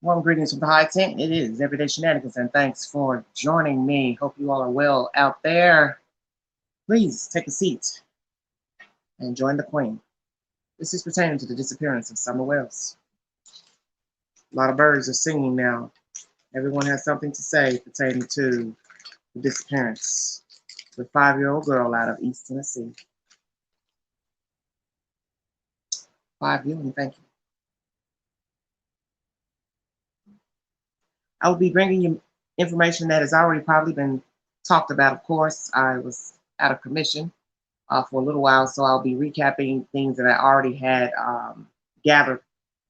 Warm greetings from the high tent. It is Everyday Shenanigans, and thanks for joining me. Hope you all are well out there. Please take a seat and join the Queen. This is pertaining to the disappearance of Summer Wells. A lot of birds are singing now. Everyone has something to say pertaining to the disappearance of a 5-year-old girl out of East Tennessee. 5 years, thank you. I will be bringing you information that has already probably been talked about. Of course, I was out of commission for a little while, so I'll be recapping things that I already had gathered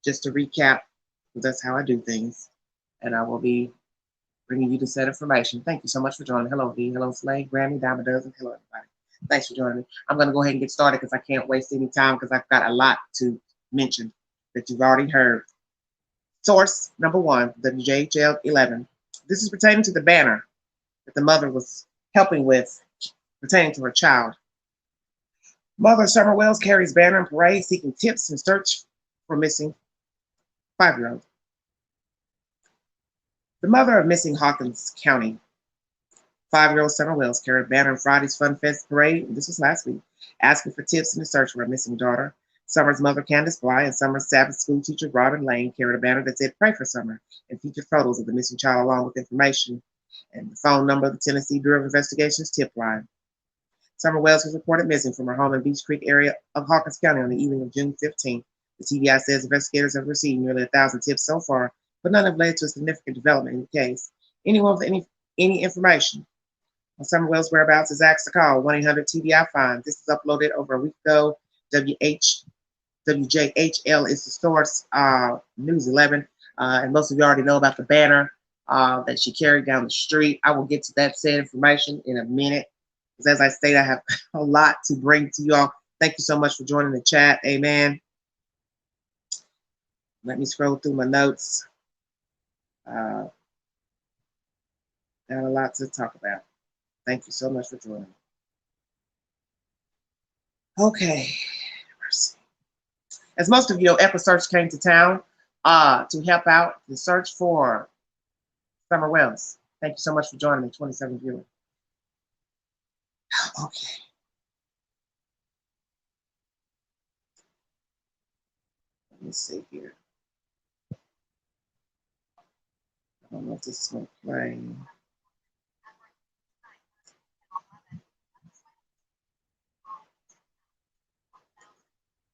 just to recap, because that's how I do things. And I will be bringing you the said information. Thank you so much for joining. Hello, V. Hello, Slade, Grammy, Dime a Dozen. Hello, everybody. Thanks for joining me. I'm going to go ahead and get started because I can't waste any time because I've got a lot to mention that you've already heard. Source number one, the JHL 11. This is pertaining to the banner that the mother was helping with pertaining to her child. Mother Summer Wells carries banner and parade seeking tips in search for missing 5-year-old. The mother of missing Hawkins County 5-year-old Summer Wells carried a banner in Friday's Fun Fest parade, this was last week, asking for tips in the search for her missing daughter. Summer's mother, Candace Bly, and Summer's Sabbath school teacher, Robin Lane, carried a banner that said, "Pray for Summer," and featured photos of the missing child along with information and the phone number of the Tennessee Bureau of Investigation's tip line. Summer Wells was reported missing from her home in Beach Creek area of Hawkins County on the evening of June 15th. The TBI says investigators have received nearly 1,000 tips so far, but none have led to a significant development in the case. Anyone with any information on Summer Wells' whereabouts is asked to call 1-800-TBI-FIND. This is uploaded over a week ago. WJHL is the source, News 11, and most of you already know about the banner that she carried down the street. I will get to that said information in a minute, because as I stated, I have a lot to bring to you all. Thank you so much for joining the chat. Amen. Let me scroll through my notes. Got a lot to talk about. Thank you so much for joining me. Okay. As most of you know, EquiSearch came to town to help out the search for Summer Wells. Thank you so much for joining me, 27 viewers. Okay. Let me see here. I don't know if this is going to play.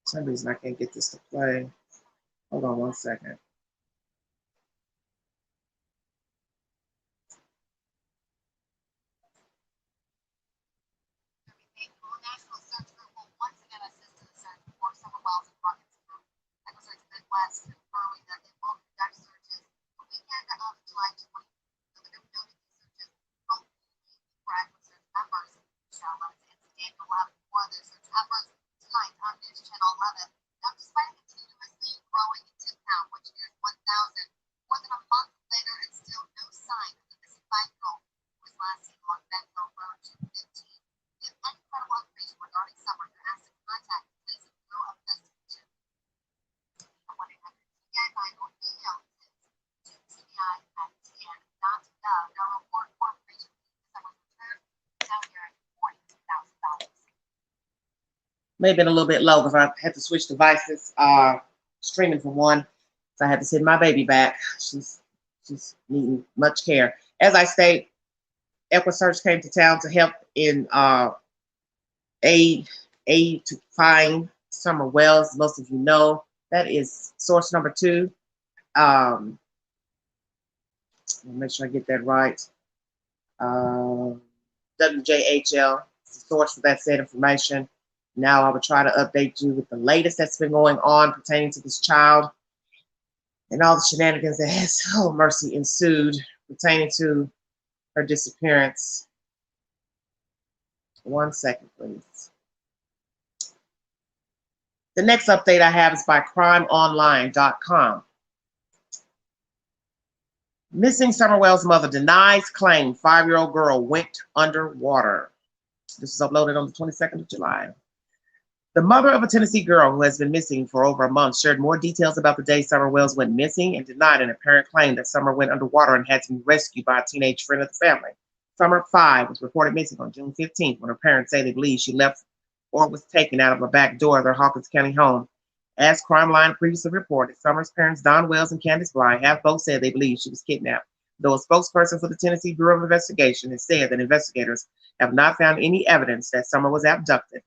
For some reason I can't get this to play. Hold on one second. May have been a little bit low because I had to switch devices, streaming from one. So I had to send my baby back. She's needing much care. As I state, EquiSearch came to town to help in aid to find Summer Wells. Most of you know that is source number 2. Let me make sure I get that right. WJHL is the source for that said information. Now I will try to update you with the latest that's been going on pertaining to this child and all the shenanigans that has, oh mercy, ensued pertaining to her disappearance. 1 second, please. The next update I have is by crimeonline.com. Missing Summer Wells' mother denies claim 5-year-old girl went underwater. This was uploaded on the 22nd of July. The mother of a Tennessee girl who has been missing for over a month shared more details about the day Summer Wells went missing and denied an apparent claim that Summer went underwater and had to be rescued by a teenage friend of the family. Summer 5 was reported missing on June 15th when her parents say they believe she left or was taken out of a back door of their Hawkins County home. As Crime Line previously reported, Summer's parents, Don Wells and Candace Bly, have both said they believe she was kidnapped, though a spokesperson for the Tennessee Bureau of Investigation has said that investigators have not found any evidence that Summer was abducted.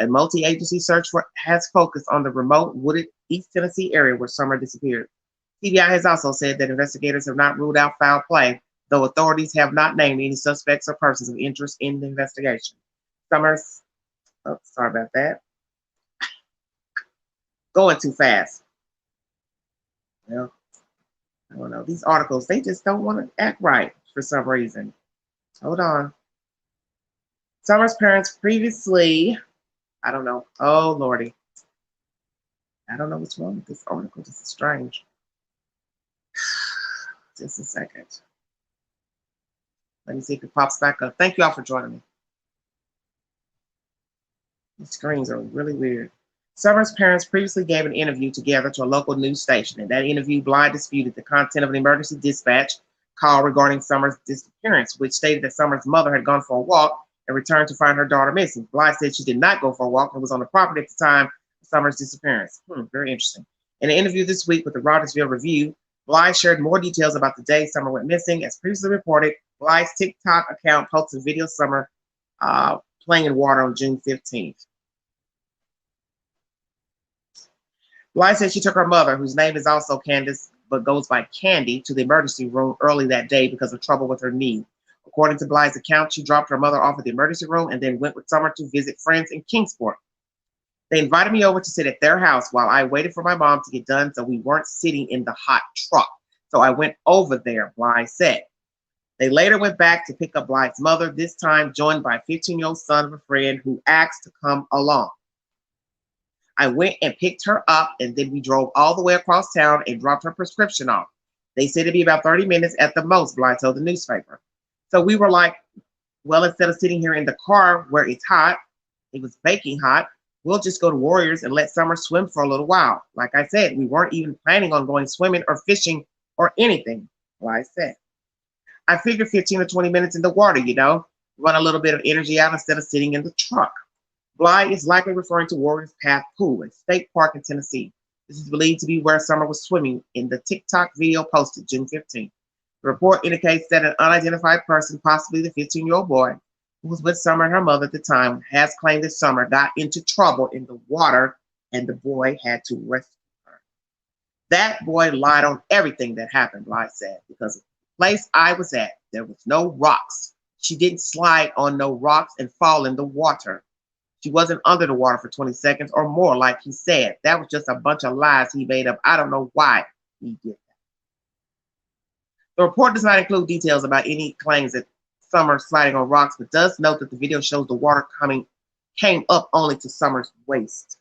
A multi-agency search has focused on the remote, wooded East Tennessee area where Summer disappeared. TBI has also said that investigators have not ruled out foul play, though authorities have not named any suspects or persons of interest in the investigation. Summer's, oh, sorry about that, going too fast. Well, I don't know. These articles, they just don't want to act right for some reason. Hold on. Summer's parents previously, I don't know. Oh, Lordy. I don't know what's wrong with this article. This is strange. Just a second. Let me see if it pops back up. Thank you all for joining me. These screens are really weird. Summer's parents previously gave an interview together to a local news station. In that interview, Bly disputed the content of an emergency dispatch call regarding Summer's disappearance, which stated that Summer's mother had gone for a walk and returned to find her daughter missing. Bly said she did not go for a walk and was on the property at the time of Summer's disappearance. Very interesting. In an interview this week with the Rogersville Review, Bly shared more details about the day Summer went missing. As previously reported, Bly's TikTok account posted a video of Summer playing in water on June 15th. Bly said she took her mother, whose name is also Candace, but goes by Candy, to the emergency room early that day because of trouble with her knee. According to Bly's account, she dropped her mother off at the emergency room and then went with Summer to visit friends in Kingsport. They invited me over to sit at their house while I waited for my mom to get done, so we weren't sitting in the hot truck. So I went over there, Bly said. They later went back to pick up Bly's mother, this time joined by a 15-year-old son of a friend who asked to come along. I went and picked her up, and then we drove all the way across town and dropped her prescription off. They said it'd be about 30 minutes at the most, Bly told the newspaper. So we were like, well, instead of sitting here in the car where it's hot, it was baking hot, we'll just go to Warriors and let Summer swim for a little while. Like I said, we weren't even planning on going swimming or fishing or anything, Bly said. I figured 15 or 20 minutes in the water, run a little bit of energy out instead of sitting in the truck. Bly is likely referring to Warriors Path Pool, a state park in Tennessee. This is believed to be where Summer was swimming in the TikTok video posted June 15th. The report indicates that an unidentified person, possibly the 15-year-old boy, who was with Summer and her mother at the time, has claimed that Summer got into trouble in the water and the boy had to rescue her. That boy lied on everything that happened, Bly said, because the place I was at, there was no rocks. She didn't slide on no rocks and fall in the water. She wasn't under the water for 20 seconds or more, like he said. That was just a bunch of lies he made up. I don't know why he did that. The report does not include details about any claims that Summer sliding on rocks, but does note that the video shows the water came up only to Summer's waist.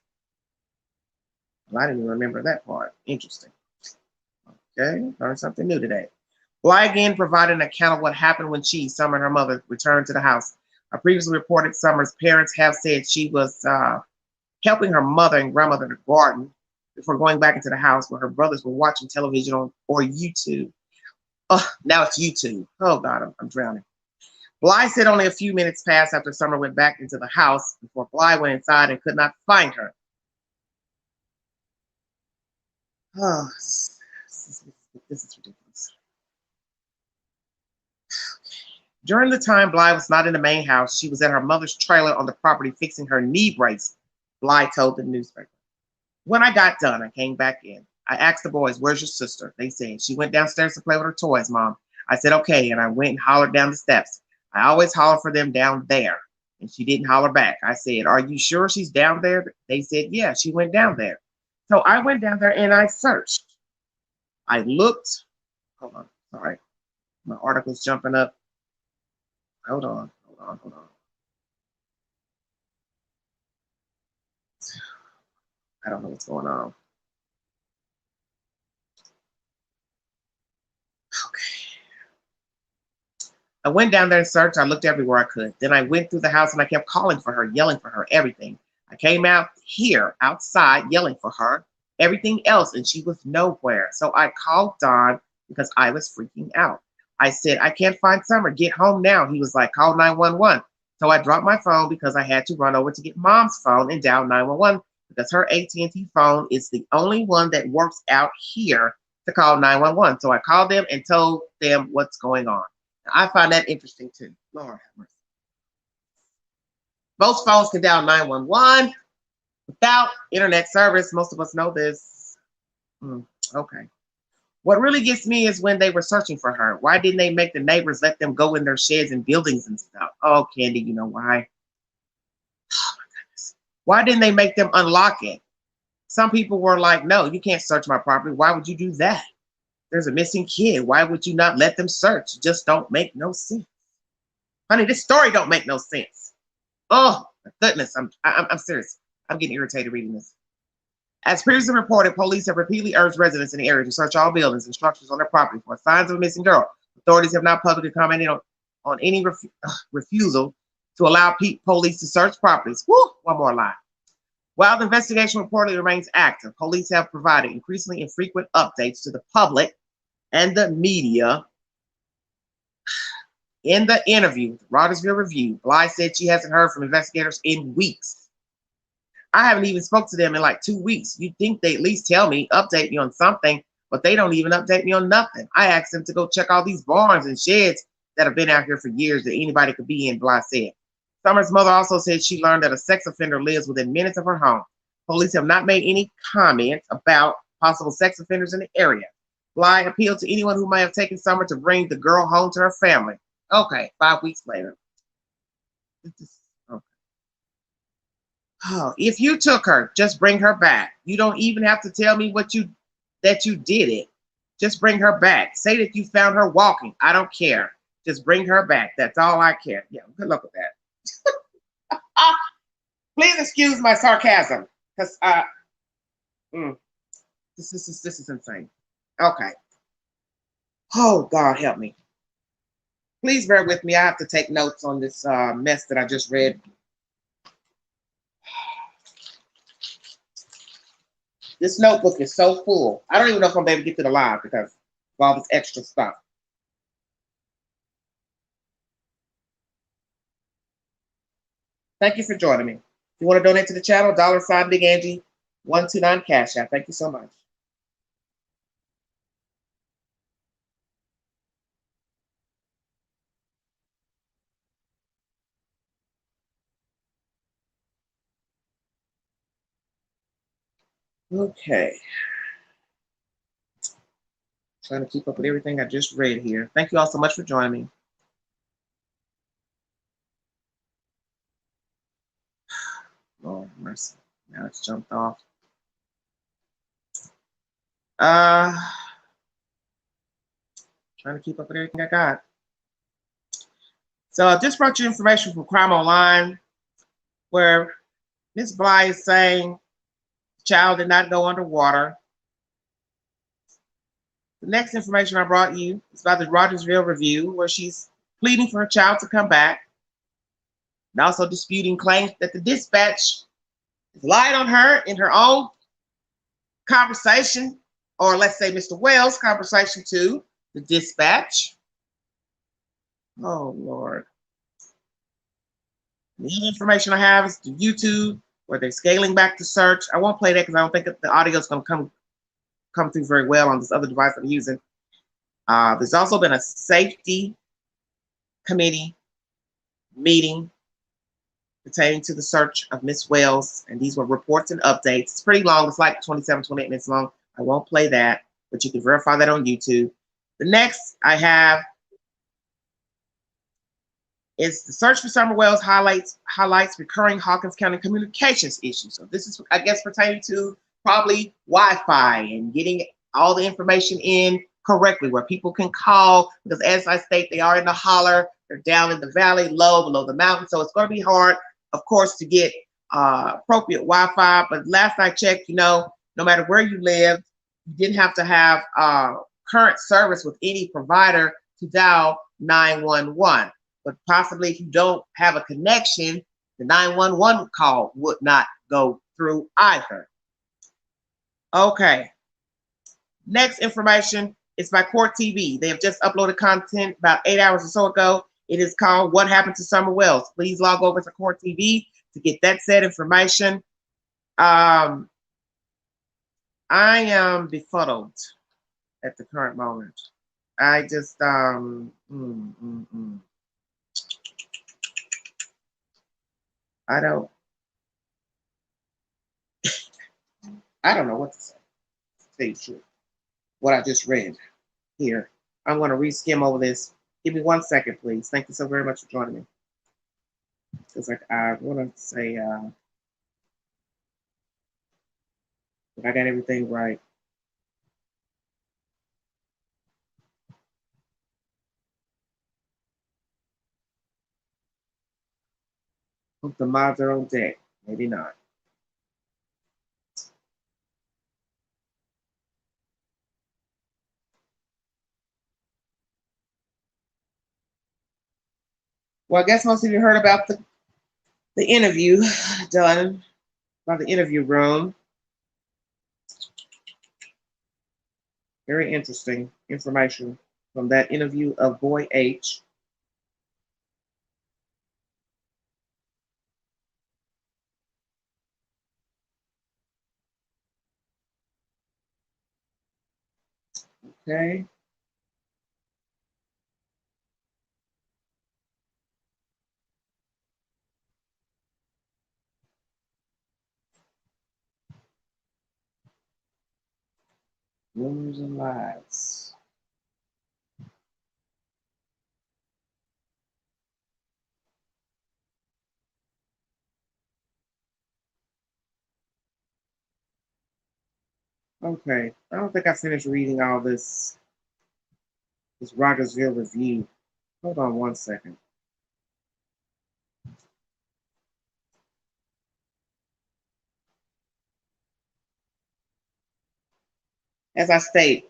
Well, I didn't even remember that part. Interesting. Okay, learned something new today. Bly again provided an account of what happened when she, Summer, and her mother returned to the house. I previously reported Summer's parents have said she was helping her mother and grandmother in the garden before going back into the house where her brothers were watching television or YouTube. Oh, now it's YouTube. Oh, God, I'm drowning. Bly said only a few minutes passed after Summer went back into the house before Bly went inside and could not find her. Oh, this is ridiculous. During the time Bly was not in the main house, she was at her mother's trailer on the property fixing her knee brace, Bly told the newspaper. When I got done, I came back in. I asked the boys, where's your sister? They said, she went downstairs to play with her toys, Mom. I said, okay, and I went and hollered down the steps. I always holler for them down there. And she didn't holler back. I said, are you sure she's down there? They said, yeah, she went down there. So I went down there and I searched. I looked. Hold on. Sorry. My article's jumping up. Hold on. I don't know what's going on. Okay. I went down there and searched. I looked everywhere I could. Then I went through the house and I kept calling for her, yelling for her, everything. I came out here outside yelling for her, everything else, and she was nowhere. So I called Don because I was freaking out. I said, I can't find Summer. Get home now. He was like, call 911. So I dropped my phone because I had to run over to get Mom's phone and dial 911 because her AT&T phone is the only one that works out here to call 911. So I called them and told them what's going on. I find that interesting too. Lord have mercy. Most phones can dial 911 without internet service. Most of us know this. Okay. What really gets me is when they were searching for her. Why didn't they make the neighbors let them go in their sheds and buildings and stuff? Oh, Candy, you know why? Oh my goodness. Why didn't they make them unlock it? Some people were like, no, you can't search my property. Why would you do that? There's a missing kid. Why would you not let them search? Just don't make no sense. Honey, this story don't make no sense. Oh, my goodness. I'm serious. I'm getting irritated reading this. As previously reported, police have repeatedly urged residents in the area to search all buildings and structures on their property for signs of a missing girl. Authorities have not publicly commented on any refusal to allow police to search properties. Woo, one more line. While the investigation reportedly remains active, police have provided increasingly infrequent updates to the public and the media. In the interview with Rogersville Review, Bly said she hasn't heard from investigators in weeks. I haven't even spoke to them in like 2 weeks. You'd think they at least tell me, update me on something, but they don't even update me on nothing. I asked them to go check all these barns and sheds that have been out here for years that anybody could be in, Bly said. Summer's mother also said she learned that a sex offender lives within minutes of her home. Police have not made any comments about possible sex offenders in the area. Bly appealed to anyone who may have taken Summer to bring the girl home to her family. Okay, 5 weeks later. Okay. Oh, if you took her, just bring her back. You don't even have to tell me that you did it. Just bring her back. Say that you found her walking. I don't care. Just bring her back. That's all I care. Yeah, good luck with that. Please excuse my sarcasm, because this is insane. Okay. Oh, God help me. Please bear with me. I have to take notes on this mess that I just read. This notebook is so full. I don't even know if I'm able to get to the live because of all this extra stuff. Thank you for joining me. If you want to donate to the channel, $ Big Angie 129 Cash App. Thank you so much. Okay. Trying to keep up with everything I just read here. Thank you all so much for joining me. Lord mercy. Now it's jumped off. Trying to keep up with everything I got. So I just brought you information from Crime Online where Miss Bly is saying the child did not go underwater. The next information I brought you is about the Rogersville Review, where she's pleading for her child to come back and also disputing claims that the dispatch lied on her in her own conversation, or let's say Mr. Wells' conversation to the dispatch. Oh, Lord. The other information I have is the YouTube, where they're scaling back the search. I won't play that because I don't think the audio is going to come through very well on this other device I'm using. There's also been a safety committee meeting pertaining to the search of Miss Wells, and these were reports and updates. It's pretty long. It's like 27, 28 minutes long. I won't play that, but you can verify that on YouTube. The next I have is the search for Summer Wells highlights recurring Hawkins County communications issues. So this is, I guess, pertaining to probably Wi-Fi and getting all the information in correctly where people can call, because as I state, they are in the holler, they're down in the valley, low below the mountain. So it's going to be hard, of course, to get appropriate Wi-Fi. But last I checked, no matter where you lived, you didn't have to have current service with any provider to dial 911. But possibly if you don't have a connection, The 911 call would not go through either. Okay. Next information is by Court TV. They have just uploaded content about 8 hours or so ago. It is called What Happened to Summer Wells. Please log over to Court TV to get that said information. I am befuddled at the current moment. I just, I don't know what to say. To tell you the truth. What I just read here. I'm going to re-skim over this. Give me 1 second, please. Thank you so very much for joining me. Because I want to say that I got everything right. Hope the mods are on deck. Maybe not. Well, I guess most of you heard about the interview done by the interview room. Very interesting information from that interview of Boy H. Okay. Rumors and lies. Okay. I don't think I finished reading all this Rogersville review. Hold on 1 second. As I state,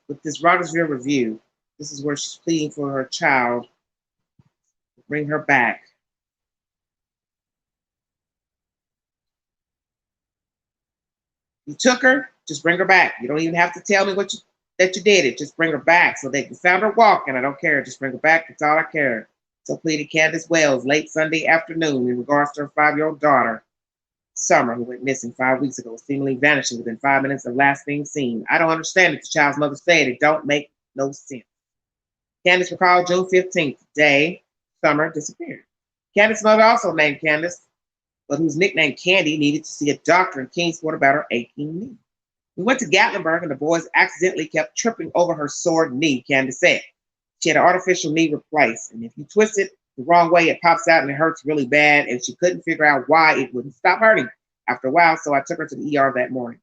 with this Rogersville review, this is where she's pleading for her child to bring her back. You took her, just bring her back. You don't even have to tell me that you did it. Just bring her back so they can found her walking. I don't care. Just bring her back. That's all I care. So pleaded Candace Wells late Sunday afternoon in regards to her 5-year-old daughter, Summer, who went missing 5 weeks ago, seemingly vanishing within 5 minutes of last being seen. I don't understand it, the child's mother said. It don't make no sense. Candace recalled June 15th, day Summer disappeared. Candace's mother, also named Candace, but whose nickname Candy, needed to see a doctor in Kingsport about her aching knee. We went to Gatlinburg and the boys accidentally kept tripping over her sore knee, Candace said. She had an artificial knee replaced, and if you twist it the wrong way, it pops out and it hurts really bad, and she couldn't figure out why it wouldn't stop hurting after a while, so I took her to the ER that morning.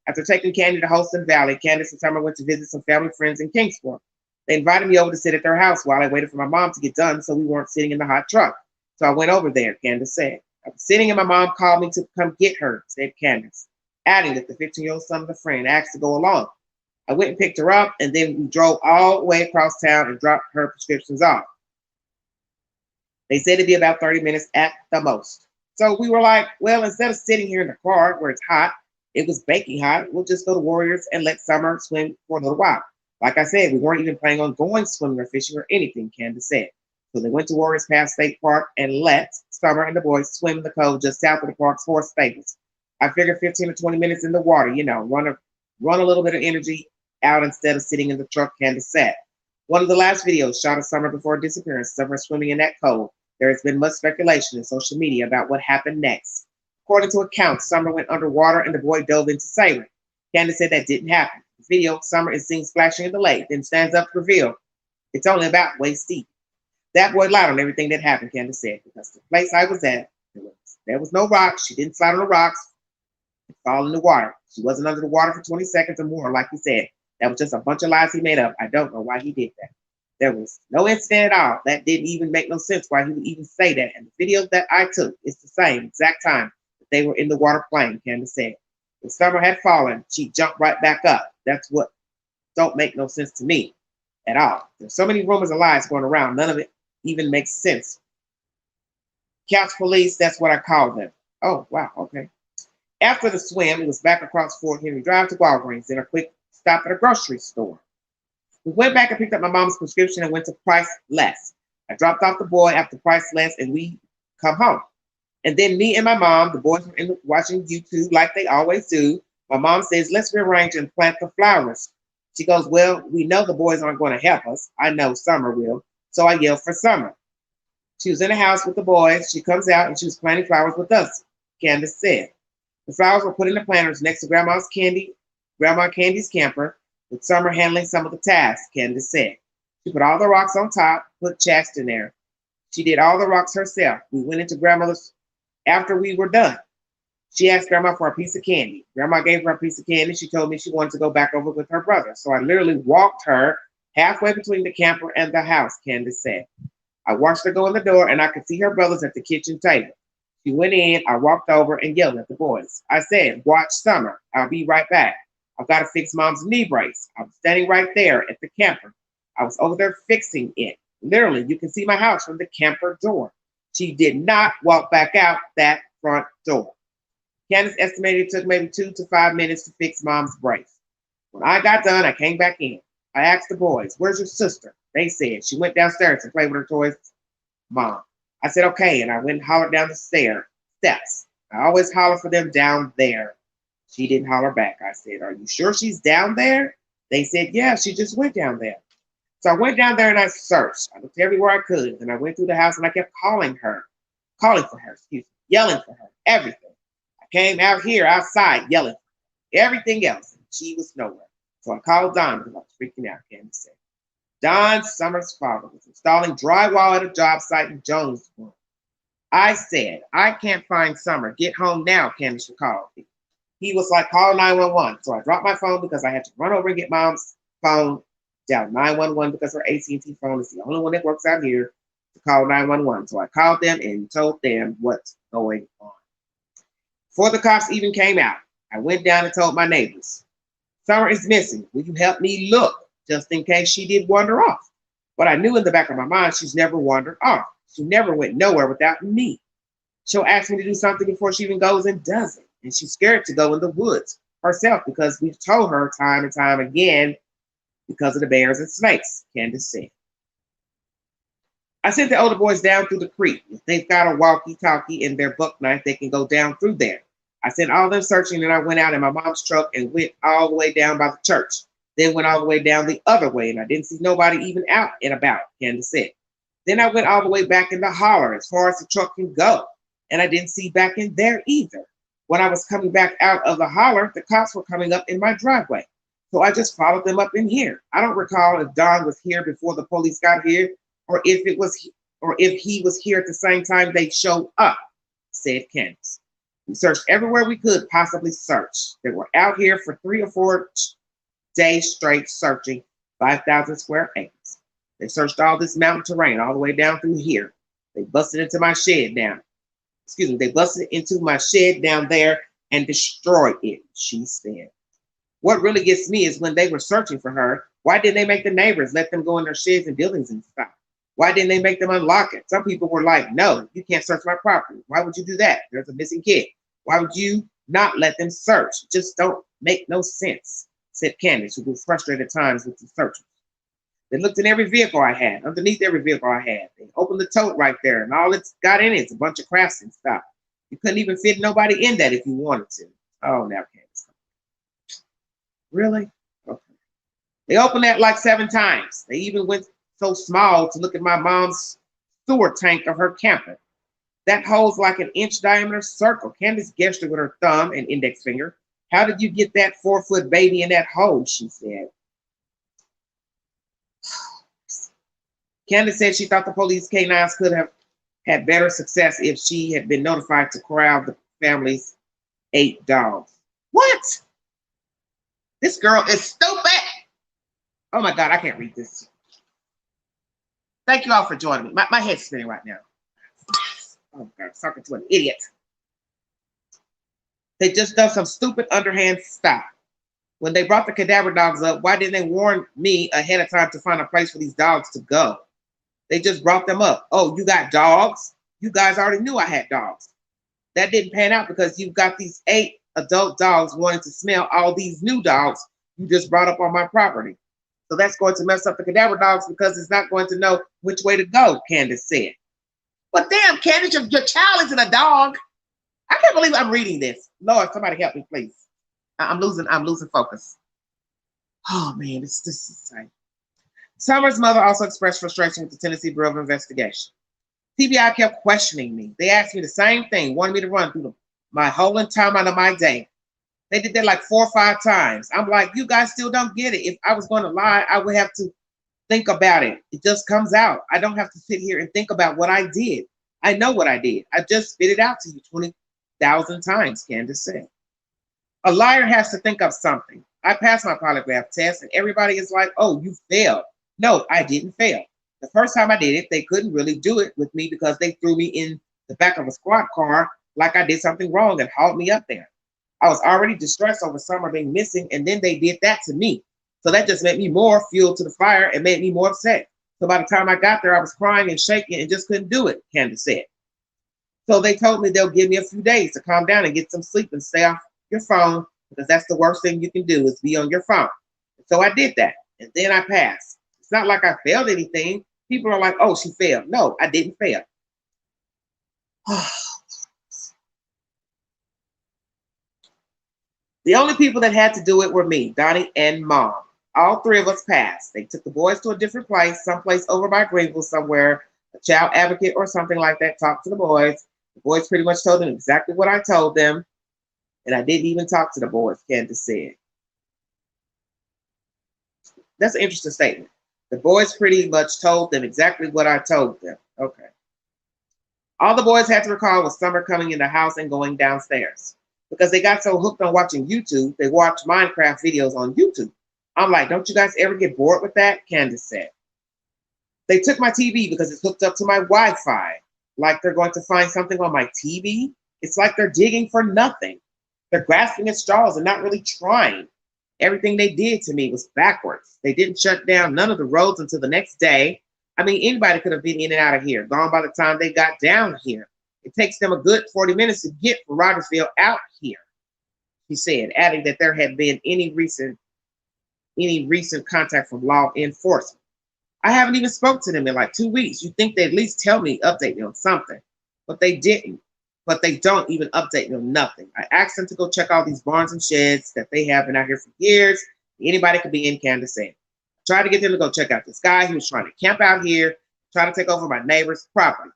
After taking Candy to Holston Valley, Candace and Summer went to visit some family friends in Kingsport. They invited me over to sit at their house while I waited for my mom to get done so we weren't sitting in the hot truck. So I went over there, Candace said. I was sitting and my mom called me to come get her, said Candace, adding that the 15-year-old son of a friend asked to go along. I went and picked her up, and then we drove all the way across town and dropped her prescriptions off. They said it'd be about 30 minutes at the most. So we were like, well, instead of sitting here in the car where it's hot, it was baking hot, we'll just go to Warriors and let Summer swim for a little while. Like I said, we weren't even planning on going swimming or fishing or anything, Candace said. So they went to Warriors Pass State Park and let Summer and the boys swim in the cove just south of the park's horse stables. I figured 15 or 20 minutes in the water, run a little bit of energy out instead of sitting in the truck, Candace said. One of the last videos shot of Summer before her disappearance, Summer swimming in that cove. There has been much speculation in social media about what happened next. According to accounts, Summer went underwater and the boy dove into sailing. Candace said that didn't happen. The video, Summer is seen splashing in the lake, then stands up to reveal it's only about waist deep. That boy lied on everything that happened, Candace said, because the place I was at, there was no rocks. She didn't slide on the rocks and fall in the water. She wasn't under the water for 20 seconds or more, like he said. That was just a bunch of lies he made up. I don't know why he did that. There was no incident at all. That didn't even make no sense why he would even say that. And the video that I took is the same exact time that they were in the water playing, Candace said. When Summer had fallen, she jumped right back up. That's what don't make no sense to me at all. There's so many rumors and lies going around. None of it even makes sense. Couch police, that's what I call them. Oh, wow, okay. After the swim, it was back across Fort Henry Drive to Walgreens, then a quick stop at a grocery store. We went back and picked up my mom's prescription and went to Price Less. I dropped off the boy after Price Less and we come home. And then me and my mom, the boys were watching YouTube like they always do. My mom says, let's rearrange and plant the flowers. She goes, well, we know the boys aren't going to help us. I know Summer will. So I yelled for Summer. She was in the house with the boys. She comes out and she was planting flowers with us, Candace said. The flowers were put in the planters next to Grandma Candy's camper, with Summer handling some of the tasks, Candace said. She put all the rocks on top, put chest in there. She did all the rocks herself. We went into Grandmother's after we were done. She asked Grandma for a piece of candy. Grandma gave her a piece of candy. She told me she wanted to go back over with her brother. So I literally walked her halfway between the camper and the house, Candace said. I watched her go in the door and I could see her brothers at the kitchen table. She went in, I walked over and yelled at the boys. I said, watch Summer. I'll be right back. I've got to fix Mom's knee brace. I was standing right there at the camper. I was over there fixing it. Literally, you can see my house from the camper door. She did not walk back out that front door. Candace estimated it took maybe 2 to 5 minutes to fix Mom's brace. When I got done, I came back in. I asked the boys, where's your sister? They said she went downstairs to play with her toys. Mom. I said, okay, and I went and hollered down the steps. I always holler for them down there. She didn't holler back. I said, are you sure she's down there? They said, yeah, she just went down there. So I went down there and I searched. I looked everywhere I could. And I went through the house and I kept calling for her, yelling for her, everything. I came out here outside yelling for her, everything else. And she was nowhere. So I called Don because I was freaking out, Candace said. Don Summers' father was installing drywall at a job site in Jonesboro. I said, I can't find Summer. Get home now, Candace recalled. He was like, call 911. So I dropped my phone because I had to run over and get Mom's phone, dial 911 because her AT&T phone is the only one that works out here to call 911. So I called them and told them what's going on. Before the cops even came out, I went down and told my neighbors, Summer is missing. Will you help me look? Just in case she did wander off. But I knew in the back of my mind she's never wandered off. She never went nowhere without me. She'll ask me to do something before she even goes and does it. And she's scared to go in the woods herself because we've told her time and time again because of the bears and snakes, Candace said. I sent the older boys down through the creek. If they've got a walkie-talkie and their buck knife, they can go down through there. I sent all them searching and I went out in my mom's truck and went all the way down by the church. Then went all the way down the other way, and I didn't see nobody even out and about, Candace said. Then I went all the way back in the holler as far as the truck can go, and I didn't see back in there either. When I was coming back out of the holler, the cops were coming up in my driveway. So I just followed them up in here. I don't recall if Don was here before the police got here, or if he was here at the same time they showed up, said Candace. We searched everywhere we could possibly search. They were out here for 3 or 4 days straight searching 5,000 square acres. They searched all this mountain terrain all the way down through here. They busted into my shed down. They busted into my shed down there and destroyed it, she said. What really gets me is when they were searching for her, why didn't they make the neighbors let them go in their sheds and buildings and stuff? Why didn't they make them unlock it? Some people were like, no, you can't search my property. Why would you do that? There's a missing kid. Why would you not let them search? It just don't make no sense, said Candace, who was frustrated at times with the searchers. They looked in every vehicle I had, underneath every vehicle I had. They opened the tote right there, and all it's got in it is a bunch of crafts and stuff. You couldn't even fit nobody in that if you wanted to. Oh, now Candace. Really? Okay. They opened that like 7 times. They even went so small to look at my mom's sewer tank of her camper. That hole's like an inch diameter circle. Candace gestured with her thumb and index finger. How did you get that 4-foot baby in that hole? She said. Candace said she thought the police canines could have had better success if she had been notified to corral the family's 8 dogs. What? This girl is stupid. Oh my God, I can't read this. Thank you all for joining me. My head's spinning right now. Oh God, I'm talking to an idiot. They just done some stupid underhand stuff. When they brought the cadaver dogs up, why didn't they warn me ahead of time to find a place for these dogs to go? They just brought them up. Oh, you got dogs? You guys already knew I had dogs. That didn't pan out because you've got these 8 adult dogs wanting to smell all these new dogs you just brought up on my property. So that's going to mess up the cadaver dogs because it's not going to know which way to go, Candace said. But damn, Candace, your child isn't a dog. I can't believe I'm reading this. Lord, somebody help me, please. I'm losing focus. Oh man, this is insane. Summer's mother also expressed frustration with the Tennessee Bureau of Investigation. TBI kept questioning me. They asked me the same thing, wanted me to run through my whole entire amount of my day. They did that like 4 or 5 times. I'm like, you guys still don't get it. If I was going to lie, I would have to think about it. It just comes out. I don't have to sit here and think about what I did. I know what I did. I just spit it out to you 20,000 times, Candace said. A liar has to think of something. I passed my polygraph test and everybody is like, oh, you failed. No, I didn't fail. The first time I did it, they couldn't really do it with me because they threw me in the back of a squad car like I did something wrong and hauled me up there. I was already distressed over Summer being missing, and then they did that to me. So that just made me more fuel to the fire and made me more upset. So by the time I got there, I was crying and shaking and just couldn't do it, Candace said. So they told me they'll give me a few days to calm down and get some sleep and stay off your phone because that's the worst thing you can do is be on your phone. So I did that, and then I passed. It's not like I failed anything. People are like, oh, she failed. No, I didn't fail. The only people that had to do it were me, Donnie, and Mom. All 3 of us passed. They took the boys to a different place, someplace over by Greenville somewhere, a child advocate or something like that, talked to the boys. The boys pretty much told them exactly what I told them, and I didn't even talk to the boys, Candace said. That's an interesting statement. The boys pretty much told them exactly what I told them. Okay. All the boys had to recall was Summer coming in the house and going downstairs. Because they got so hooked on watching YouTube, they watched Minecraft videos on YouTube. I'm like, don't you guys ever get bored with that? Candace said. They took my TV because it's hooked up to my Wi-Fi. Like they're going to find something on my TV? It's like they're digging for nothing. They're grasping at straws and not really trying. Everything they did to me was backwards. They didn't shut down none of the roads until the next day. I mean, anybody could have been in and out of here, gone by the time they got down here. It takes them a good 40 minutes to get from Rogersville out here, he said, adding that there had been any recent contact from law enforcement. I haven't even spoke to them in like 2 weeks. You'd think they'd at least tell me, update me on something. But they didn't. But they don't even update me on nothing. I asked them to go check all these barns and sheds that they have been out here for years. Anybody could be in, Candace said. I tried to get them to go check out this guy who was trying to camp out here, trying to take over my neighbor's property.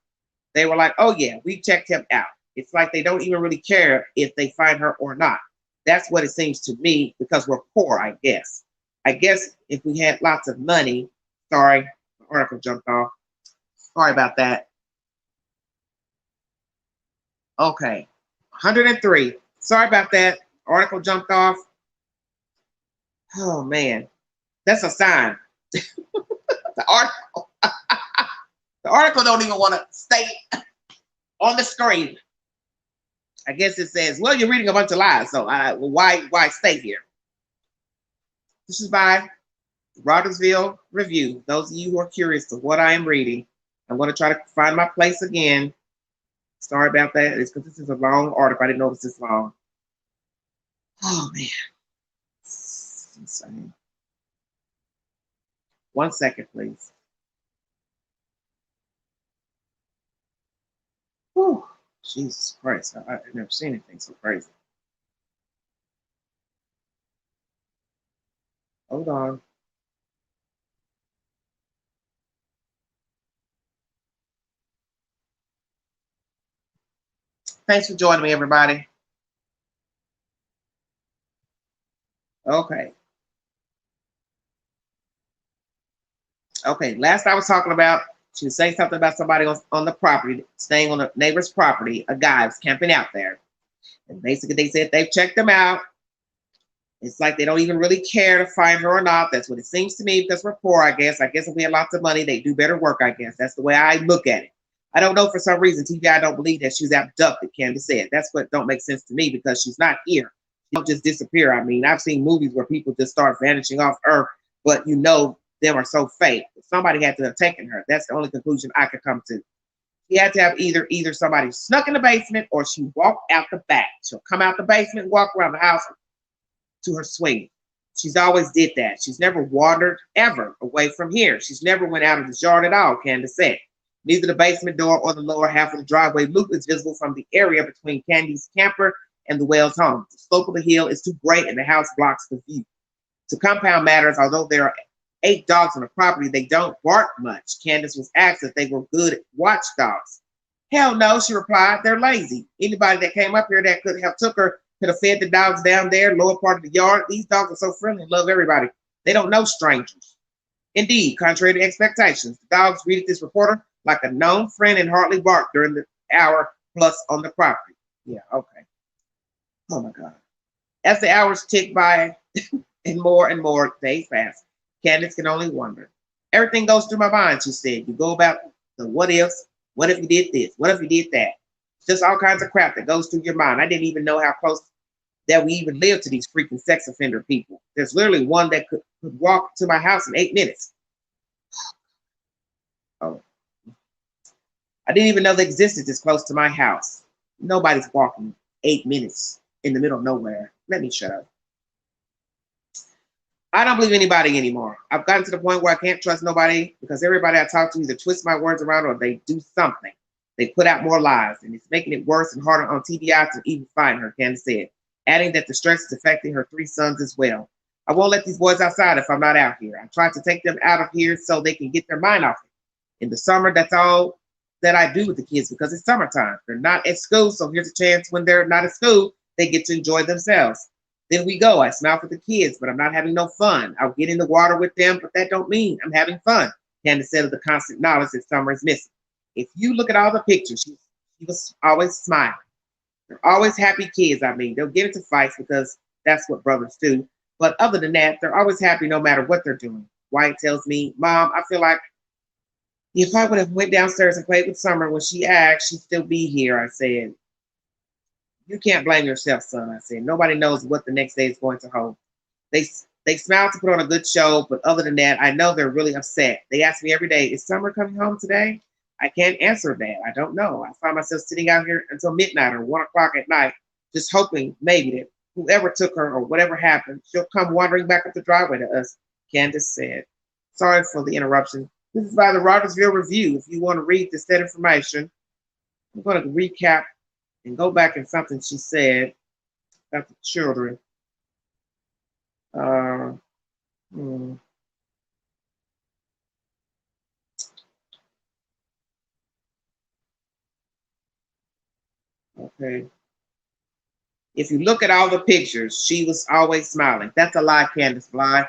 They were like, oh yeah, we checked him out. It's like they don't even really care if they find her or not. That's what it seems to me because we're poor, I guess. I guess if we had lots of money, sorry, the article jumped off. Sorry about that. Okay, 103. Sorry about that. Article jumped off. Oh man, that's a sign. The article, the article don't even want to stay on the screen. I guess it says, well, you're reading a bunch of lies, so why stay here? This is by Rogersville Review. Those of you who are curious to what I am reading, I'm going to try to find my place again. Sorry about that. It's because this is a long article. I didn't know it was this long. Oh, man. It's insane. 1 second, please. Whew. Jesus Christ. I've never seen anything so crazy. Hold on. Thanks for joining me, everybody. Okay. Okay, last I was talking about, she was saying something about somebody on the property, staying on a neighbor's property. A guy was camping out there. And basically they said they've checked them out. It's like they don't even really care to find her or not. That's what it seems to me because we're poor, I guess. I guess if we had lots of money, they do better work, I guess. That's the way I look at it. I don't know, for some reason, TBI don't believe that she was abducted, Candace said. That's what don't make sense to me because she's not here. She don't just disappear. I mean, I've seen movies where people just start vanishing off Earth, but you know them are so fake. Somebody had to have taken her. That's the only conclusion I could come to. She had to have either somebody snuck in the basement or she walked out the back. She'll come out the basement, walk around the house to her swing. She's always did that. She's never wandered ever away from here. She's never went out of the yard at all, Candace said. Neither the basement door or the lower half of the driveway loop is visible from the area between Candy's camper and the Wells home. The slope of the hill is too great and the house blocks the view. To compound matters, although there are 8 dogs on the property, they don't bark much. Candace was asked if they were good watchdogs. Hell no, she replied. They're lazy. Anybody that came up here that could have took her could have fed the dogs down there, lower part of the yard. These dogs are so friendly and love everybody. They don't know strangers. Indeed, contrary to expectations, the dogs greeted this reporter like a known friend and hardly barked during the hour plus on the property. Yeah, okay. Oh my God. As the hours tick by and more days pass, Candace can only wonder. Everything goes through my mind, she said. You go about the what ifs. What if you did this? What if you did that? It's just all kinds of crap that goes through your mind. I didn't even know how close that we even live to these freaking sex offender people. There's literally one that could walk to my house in 8 minutes. Oh. I didn't even know they existed this close to my house. Nobody's walking 8 minutes in the middle of nowhere. Let me shut up. I don't believe anybody anymore. I've gotten to the point where I can't trust nobody because everybody I talk to either twists my words around or they do something. They put out more lies, and it's making it worse and harder on TBI to even find her, Candace said, adding that the stress is affecting her 3 sons as well. I won't let these boys outside if I'm not out here. I try to take them out of here so they can get their mind off it. In the summer, that's all that I do with the kids because it's summertime. They're not at school, so here's a chance when they're not at school, they get to enjoy themselves. Then we go. I smile for the kids, but I'm not having no fun. I'll get in the water with them, but that don't mean I'm having fun, Candace said of the constant knowledge that summer is missing. If you look at all the pictures, she was always smiling. They're always happy kids, I mean. They'll get into fights because that's what brothers do. But other than that, they're always happy no matter what they're doing. Wyatt tells me, Mom, I feel like if I would have went downstairs and played with Summer when she asked, she'd still be here, I said. You can't blame yourself, son, I said. Nobody knows what the next day is going to hold. They smile to put on a good show, but other than that, I know they're really upset. They ask me every day, is Summer coming home today? I can't answer that. I don't know. I find myself sitting out here until midnight or 1 o'clock at night, just hoping maybe that whoever took her or whatever happened, she'll come wandering back up the driveway to us, Candace said. Sorry for the interruption. This is by the Rogersville Review. If you want to read this that information, I'm going to recap and go back in something she said about the children. Okay. If you look at all the pictures, she was always smiling. That's a lie, Candace Bly.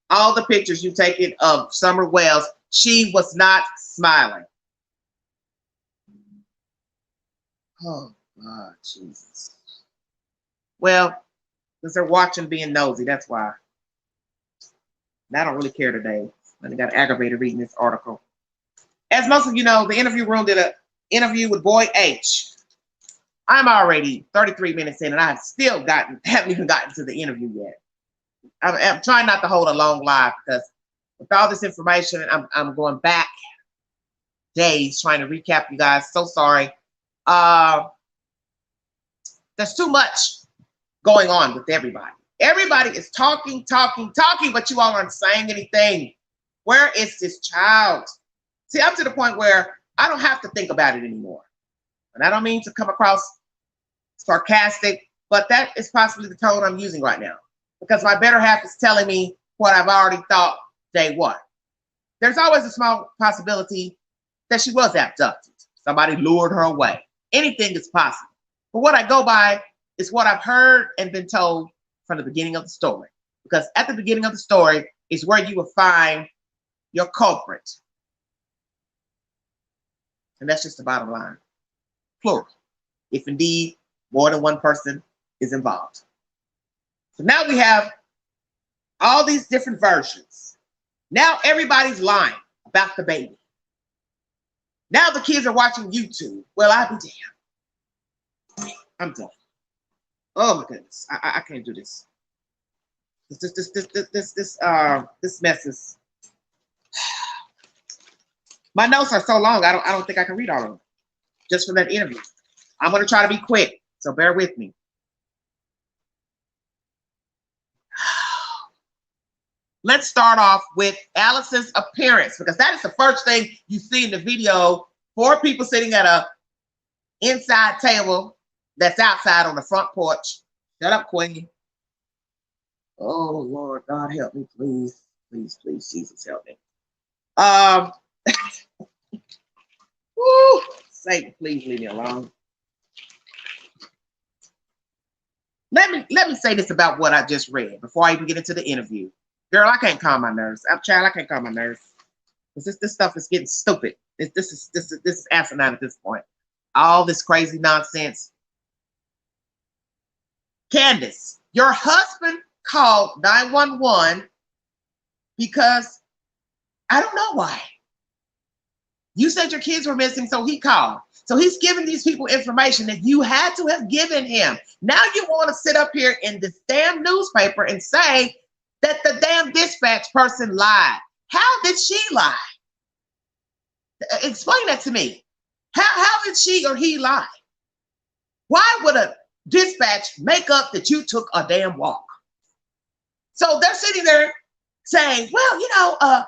All the pictures you taken of Summer Wells, she was not smiling. Oh, God, Jesus. Well, because they're watching being nosy, that's why. And I don't really care today. I got aggravated reading this article. As most of you know, the interview room did an interview with Boy H. I'm already 33 minutes in, and I haven't even gotten to the interview yet. I'm trying not to hold a long live because with all this information, I'm going back days trying to recap you guys. So sorry. There's too much going on with everybody. Everybody is talking, but you all aren't saying anything. Where is this child? See, I'm to the point where I don't have to think about it anymore. And I don't mean to come across sarcastic, but that is possibly the tone I'm using right now. Because my better half is telling me what I've already thought day one. There's always a small possibility that she was abducted. Somebody lured her away. Anything is possible. But what I go by is what I've heard and been told from the beginning of the story. Because at the beginning of the story is where you will find your culprit. And that's just the bottom line. Plural. If indeed more than one person is involved. So now we have all these different versions. Now everybody's lying about the baby. Now the kids are watching YouTube. Well, I'll be damned. I'm done. Oh my goodness, I can't do this. This mess is. My notes are so long. I don't think I can read all of them. just from that interview. I'm going to try to be quick, so bear with me. Let's start off with Alice's appearance, because that is the first thing you see in the video. 4 people sitting at a inside table that's outside on the front porch. Shut up, Queen. Oh, Lord, God help me, please. Please, please, Jesus, help me. Woo, Satan, please leave me alone. Let me say this about what I just read before I even get into the interview. Girl, I can't calm my nerves. I can't calm my nerves. Because this stuff is getting stupid. This is asinine at this point. All this crazy nonsense. Candace, your husband called 911 because I don't know why. You said your kids were missing, so he called. So he's giving these people information that you had to have given him. Now you want to sit up here in this damn newspaper and say that the damn dispatch person lied. How did she lie? Explain that to me. How did she or he lie? Why would a dispatch make up that you took a damn walk? So they're sitting there saying, well, you know, I'm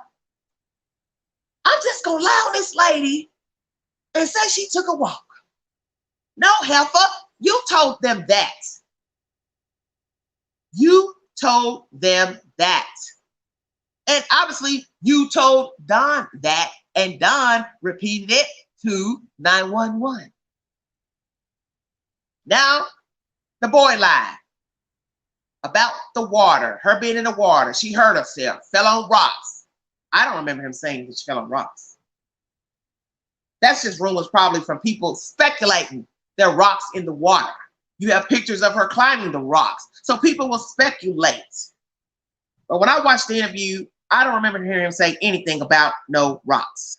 just going to lie on this lady and say she took a walk. No, heifer, you told them that. You told them that. And obviously, you told Don that, and Don repeated it to 911. Now, the boy lied about the water, her being in the water. She hurt herself, fell on rocks. I don't remember him saying that she fell on rocks. That's just rumors probably from people speculating there are rocks in the water. You have pictures of her climbing the rocks. So people will speculate. But when I watched the interview, I don't remember hearing him say anything about no rocks.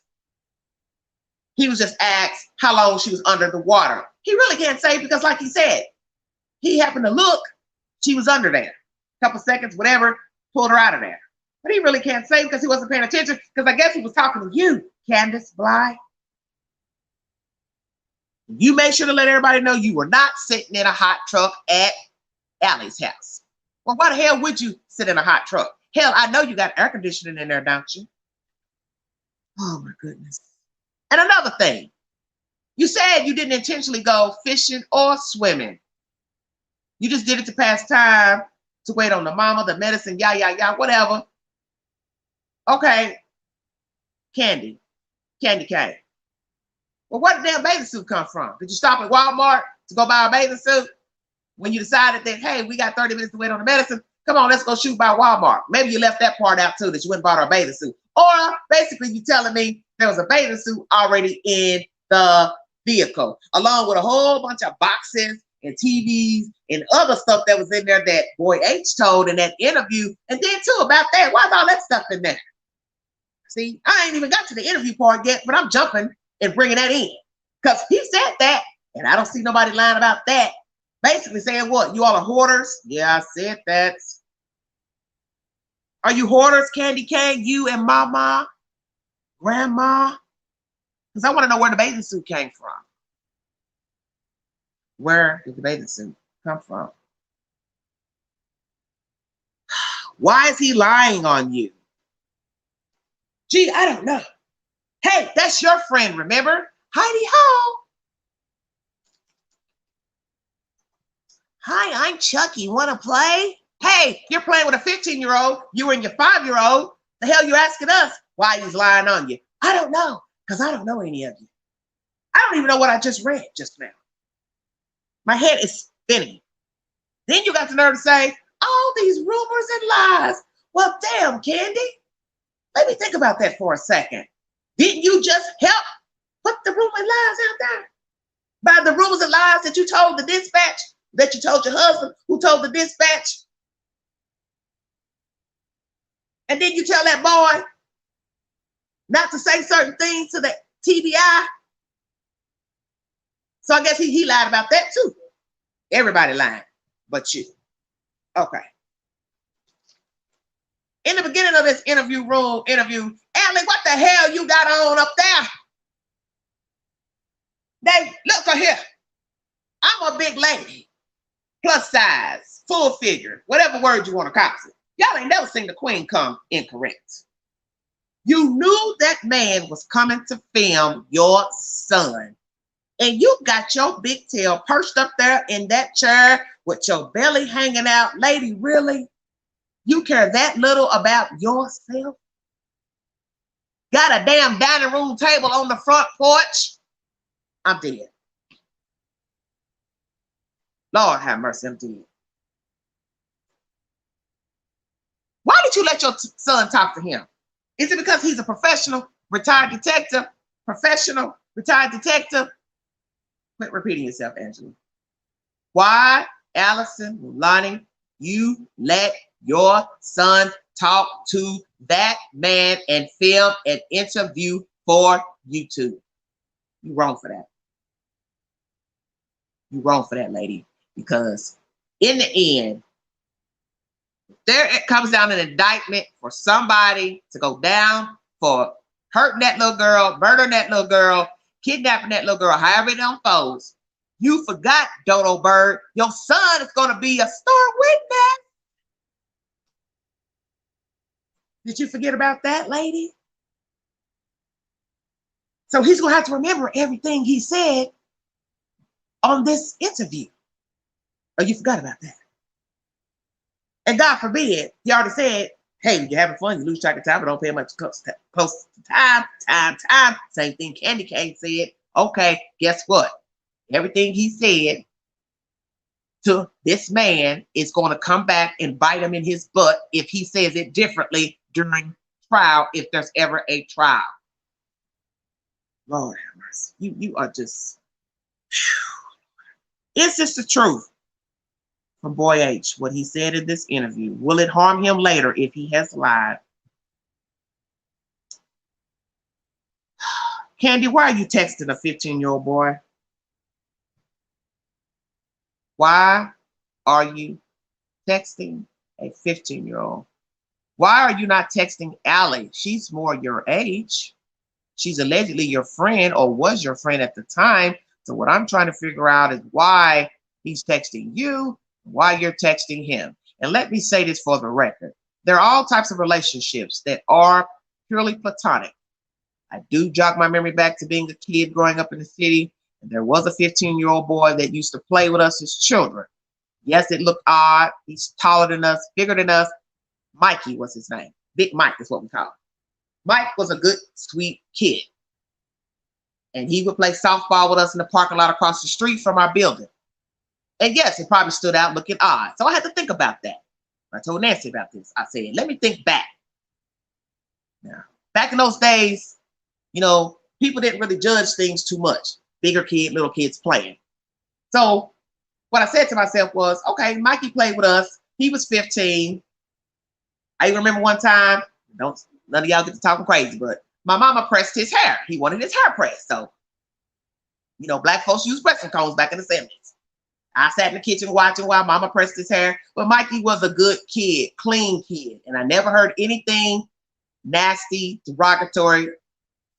He was just asked how long she was under the water. He really can't say because like he said, he happened to look, she was under there. A couple seconds, whatever, pulled her out of there. But he really can't say because he wasn't paying attention because I guess he was talking to you, Candace Bly. You made sure to let everybody know you were not sitting in a hot truck at Allie's house. Well, why the hell would you sit in a hot truck? Hell, I know you got air conditioning in there, don't you? Oh, my goodness. And another thing, you said you didn't intentionally go fishing or swimming. You just did it to pass time, to wait on the mama, the medicine, whatever. Okay, Candy cane. Well, where did the damn bathing suit come from? Did you stop at Walmart to go buy a bathing suit when you decided that, hey, we got 30 minutes to wait on the medicine? Come on, let's go shoot by Walmart. Maybe you left that part out too, that you went and bought her a bathing suit. Or basically you telling me there was a bathing suit already in the vehicle, along with a whole bunch of boxes and TVs and other stuff that was in there that Boy H told in that interview. And then too, about that, why's all that stuff in there? See, I ain't even got to the interview part yet, but I'm jumping and bringing that in. Because he said that, and I don't see nobody lying about that. Basically saying what? You all are hoarders? Yeah, I said that. Are you hoarders, Candy Cane, you and Mama, Grandma? Because I want to know where the bathing suit came from. Where did the bathing suit come from? Why is he lying on you? Gee, I don't know. Hey, that's your friend, remember? Heidi Ho. Hi, I'm Chucky. Want to play? Hey, you're playing with a 15-year-old. You and your 5-year-old. The hell you asking us why he's lying on you? I don't know, because I don't know any of you. I don't even know what I just read just now. My head is spinning. Then you got the nerve to say, all these rumors and lies. Well, damn, Candy. Let me think about that for a second. Didn't you just help put the rumor and lies out there? By the rumors and lies that you told the dispatch, that you told your husband, who told the dispatch? And then you tell that boy not to say certain things to the TBI. So I guess he lied about that too. Everybody lying but you. Okay. In the beginning of this interview, Allie, what the hell you got on up there? They look at here. I'm a big lady, plus size, full figure, whatever word you want to call it. Y'all ain't never seen the queen come incorrect. You knew that man was coming to film your son. And you got your big tail perched up there in that chair with your belly hanging out. Lady, really? You care that little about yourself? Got a damn dining room table on the front porch? I'm dead. Lord have mercy, I'm dead. Why did you let your son talk to him? Is it because he's a professional, retired detective? Professional, retired detective? Quit repeating yourself, Angela. Why, Allison, Lonnie, you let your son talk to that man and film an interview for YouTube? You wrong for that. You wrong for that, lady. Because in the end, there it comes down an indictment for somebody to go down for hurting that little girl, murdering that little girl, kidnapping that little girl, however it unfolds. You forgot, Dodo Bird, your son is going to be a star witness. Did you forget about that, lady? So he's going to have to remember everything he said on this interview. Oh, you forgot about that. And God forbid, he already said, hey, you're having fun, you lose track of time, but don't pay much close to time. Same thing Candy Cane said. Okay, guess what? Everything he said to this man is going to come back and bite him in his butt if he says it differently during trial, if there's ever a trial. Lord have mercy. You are just, it's just the truth from Boy H, what he said in this interview. Will it harm him later if he has lied? Candy, why are you texting a 15-year-old boy? Why are you texting a 15-year-old? Why are you not texting Allie? She's more your age. She's allegedly your friend or was your friend at the time. So what I'm trying to figure out is why he's texting you, why you're texting him. And let me say this for the record. There are all types of relationships that are purely platonic. I do jog my memory back to being a kid growing up in the city. And there was a 15-year-old boy that used to play with us as children. Yes, it looked odd. He's taller than us, bigger than us. Mikey was his name. Big Mike is what we call him. Mike was a good, sweet kid. And he would play softball with us in the parking lot across the street from our building. And yes, it probably stood out looking odd. So I had to think about that. I told Nancy about this. I said, let me think back. Now, back in those days, you know, people didn't really judge things too much. Bigger kid, little kids playing. So what I said to myself was, okay, Mikey played with us. He was 15. I even remember one time, none of y'all get to talking crazy, but my mama pressed his hair. He wanted his hair pressed. So, you know, black folks used pressing combs back in the 70s. I sat in the kitchen watching while mama pressed his hair. But Mikey was a good kid, clean kid. And I never heard anything nasty, derogatory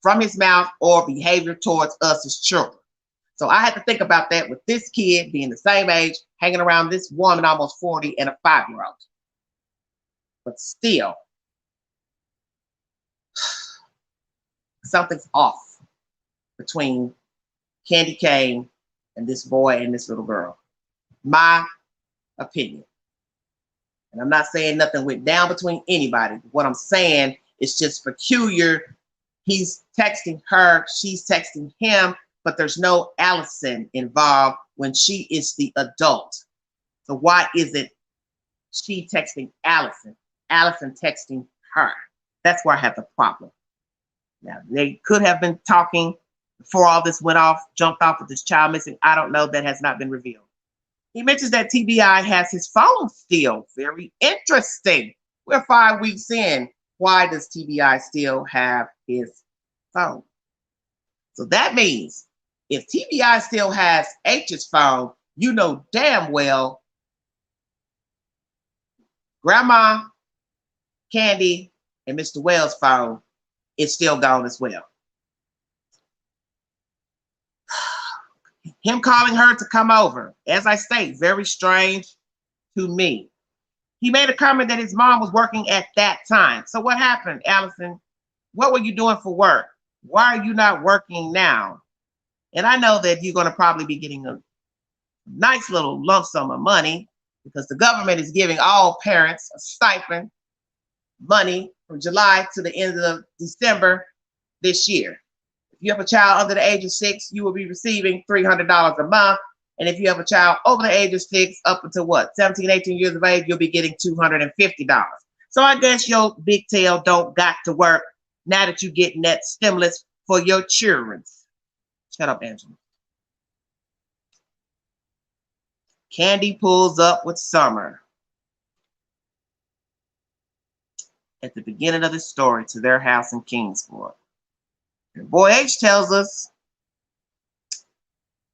from his mouth or behavior towards us as children. So I had to think about that with this kid being the same age, hanging around this woman, almost 40, and a 5-year-old. But still, something's off between Candy Cane and this boy and this little girl. My opinion. And I'm not saying nothing went down between anybody. What I'm saying is just peculiar. He's texting her, she's texting him, but there's no Allison involved when she is the adult. So why isn't she texting Allison? Allison texting her. That's where I have the problem. Now, they could have been talking before all this went off, jumped off with this child missing. I don't know. That has not been revealed. He mentions that TBI has his phone still. Very interesting. We're 5 weeks in. Why does TBI still have his phone? So that means if TBI still has H's phone, you know damn well Grandma, Candy, and Mr. Wells' phone is still gone as well. Him calling her to come over, as I state, very strange to me. He made a comment that his mom was working at that time. So what happened, Allison? What were you doing for work? Why are you not working now? And I know that you're going to probably be getting a nice little lump sum of money because the government is giving all parents a stipend money from July to the end of December this year. If you have a child under the age of 6, you will be receiving $300 a month. And if you have a child over the age of 6, up until what, 17, 18 years of age, you'll be getting $250. So I guess your big tail don't got to work now that you're getting that stimulus for your children. Shut up, Angela. Candy pulls up with Summer at the beginning of the story to their house in Kingsport. And Boy H tells us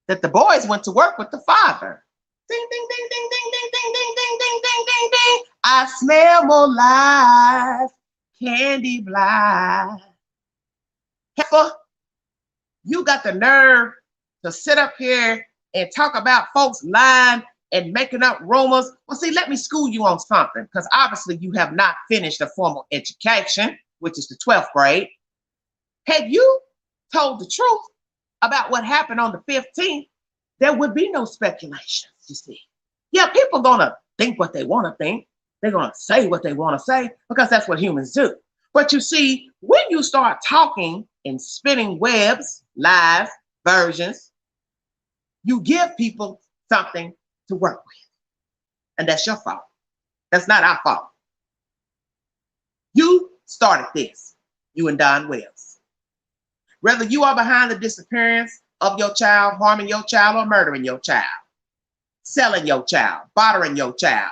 that the boys went to work with the father. Ding, ding, ding, ding, ding, ding, ding, ding, ding, ding, ding, ding, ding. I smell more lies, Candy Blythe. Heifer, you got the nerve to sit up here and talk about folks lying and making up rumors. Well, see, let me school you on something, because obviously you have not finished a formal education, which is the 12th grade. Had you told the truth about what happened on the 15th, there would be no speculations, you see. Yeah, people are going to think what they want to think. They're going to say what they want to say, because that's what humans do. But you see, when you start talking and spinning webs, lies, versions, you give people something to work with. And that's your fault. That's not our fault. You started this, you and Don Wells. Whether you are behind the disappearance of your child, harming your child, or murdering your child, selling your child, bartering your child,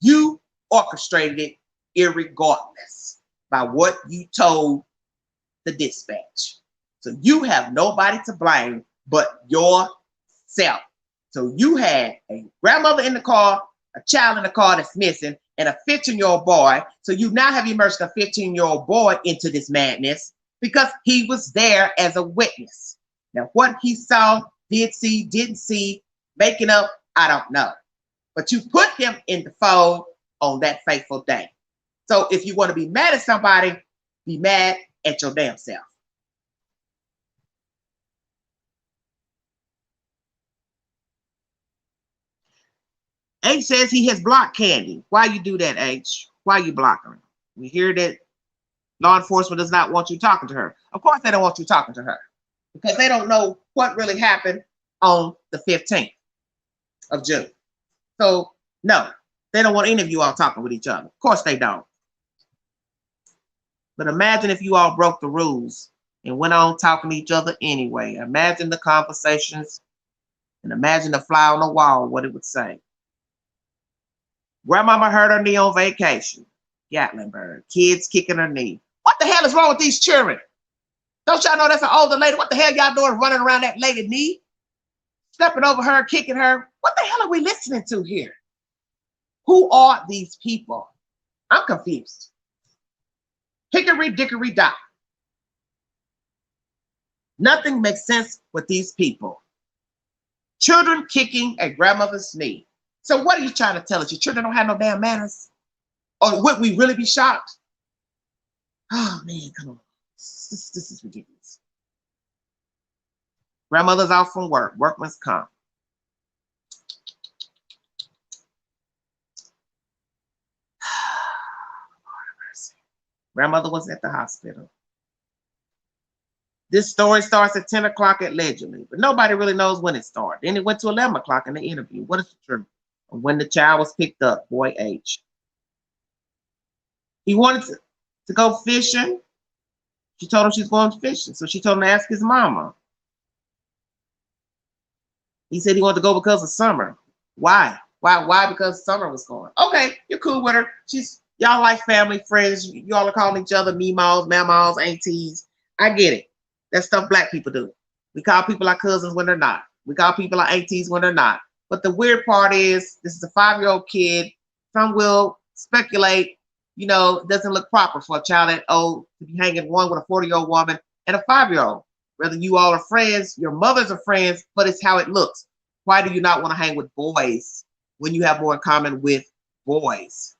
you orchestrated it irregardless by what you told the dispatch. So you have nobody to blame but yourself. So you had a grandmother in the car, a child in the car that's missing, and a 15-year-old boy. So you now have immersed a 15-year-old boy into this madness because he was there as a witness. Now, what he saw, did see, didn't see, making up, I don't know. But you put him in the fold on that fateful day. So if you want to be mad at somebody, be mad at your damn self. H says he has blocked Candy. Why you do that, H? Why you block her? We hear that law enforcement does not want you talking to her. Of course they don't want you talking to her because they don't know what really happened on the 15th of June. So no, they don't want any of you all talking with each other. Of course they don't. But imagine if you all broke the rules and went on talking to each other anyway. Imagine the conversations and imagine the fly on the wall, what it would say. Grandmama hurt her knee on vacation. Gatlinburg. Kids kicking her knee. What the hell is wrong with these children? Don't y'all know that's an older lady? What the hell y'all doing running around that lady's knee? Stepping over her, kicking her. What the hell are we listening to here? Who are these people? I'm confused. Hickory dickory dock. Nothing makes sense with these people. Children kicking a grandmother's knee. So what are you trying to tell us? Your children don't have no damn manners? Or would we really be shocked? Oh man, come on. This is ridiculous. Grandmother's out from work. Workman's comp. Grandmother was at the hospital. This story starts at 10 o'clock allegedly, but nobody really knows when it started. Then it went to 11 o'clock in the interview. What is the truth? When the child was picked up, Boy H. He wanted to go fishing. She told him she's going fishing, so she told him to ask his mama. He said he wanted to go because of Summer. Why? Why? Because Summer was going. Okay, you're cool with her. Y'all like family, friends. Y'all are calling each other meemaws, mamaws, aunties. I get it. That's stuff black people do. We call people our cousins when they're not. We call people our aunties when they're not. But the weird part is, this is a 5-year-old kid. Some will speculate, you know, it doesn't look proper for a child that old to be hanging one with a 40-year-old woman and a 5-year-old. Whether you all are friends, your mothers are friends, but it's how it looks. Why do you not want to hang with boys when you have more in common with boys?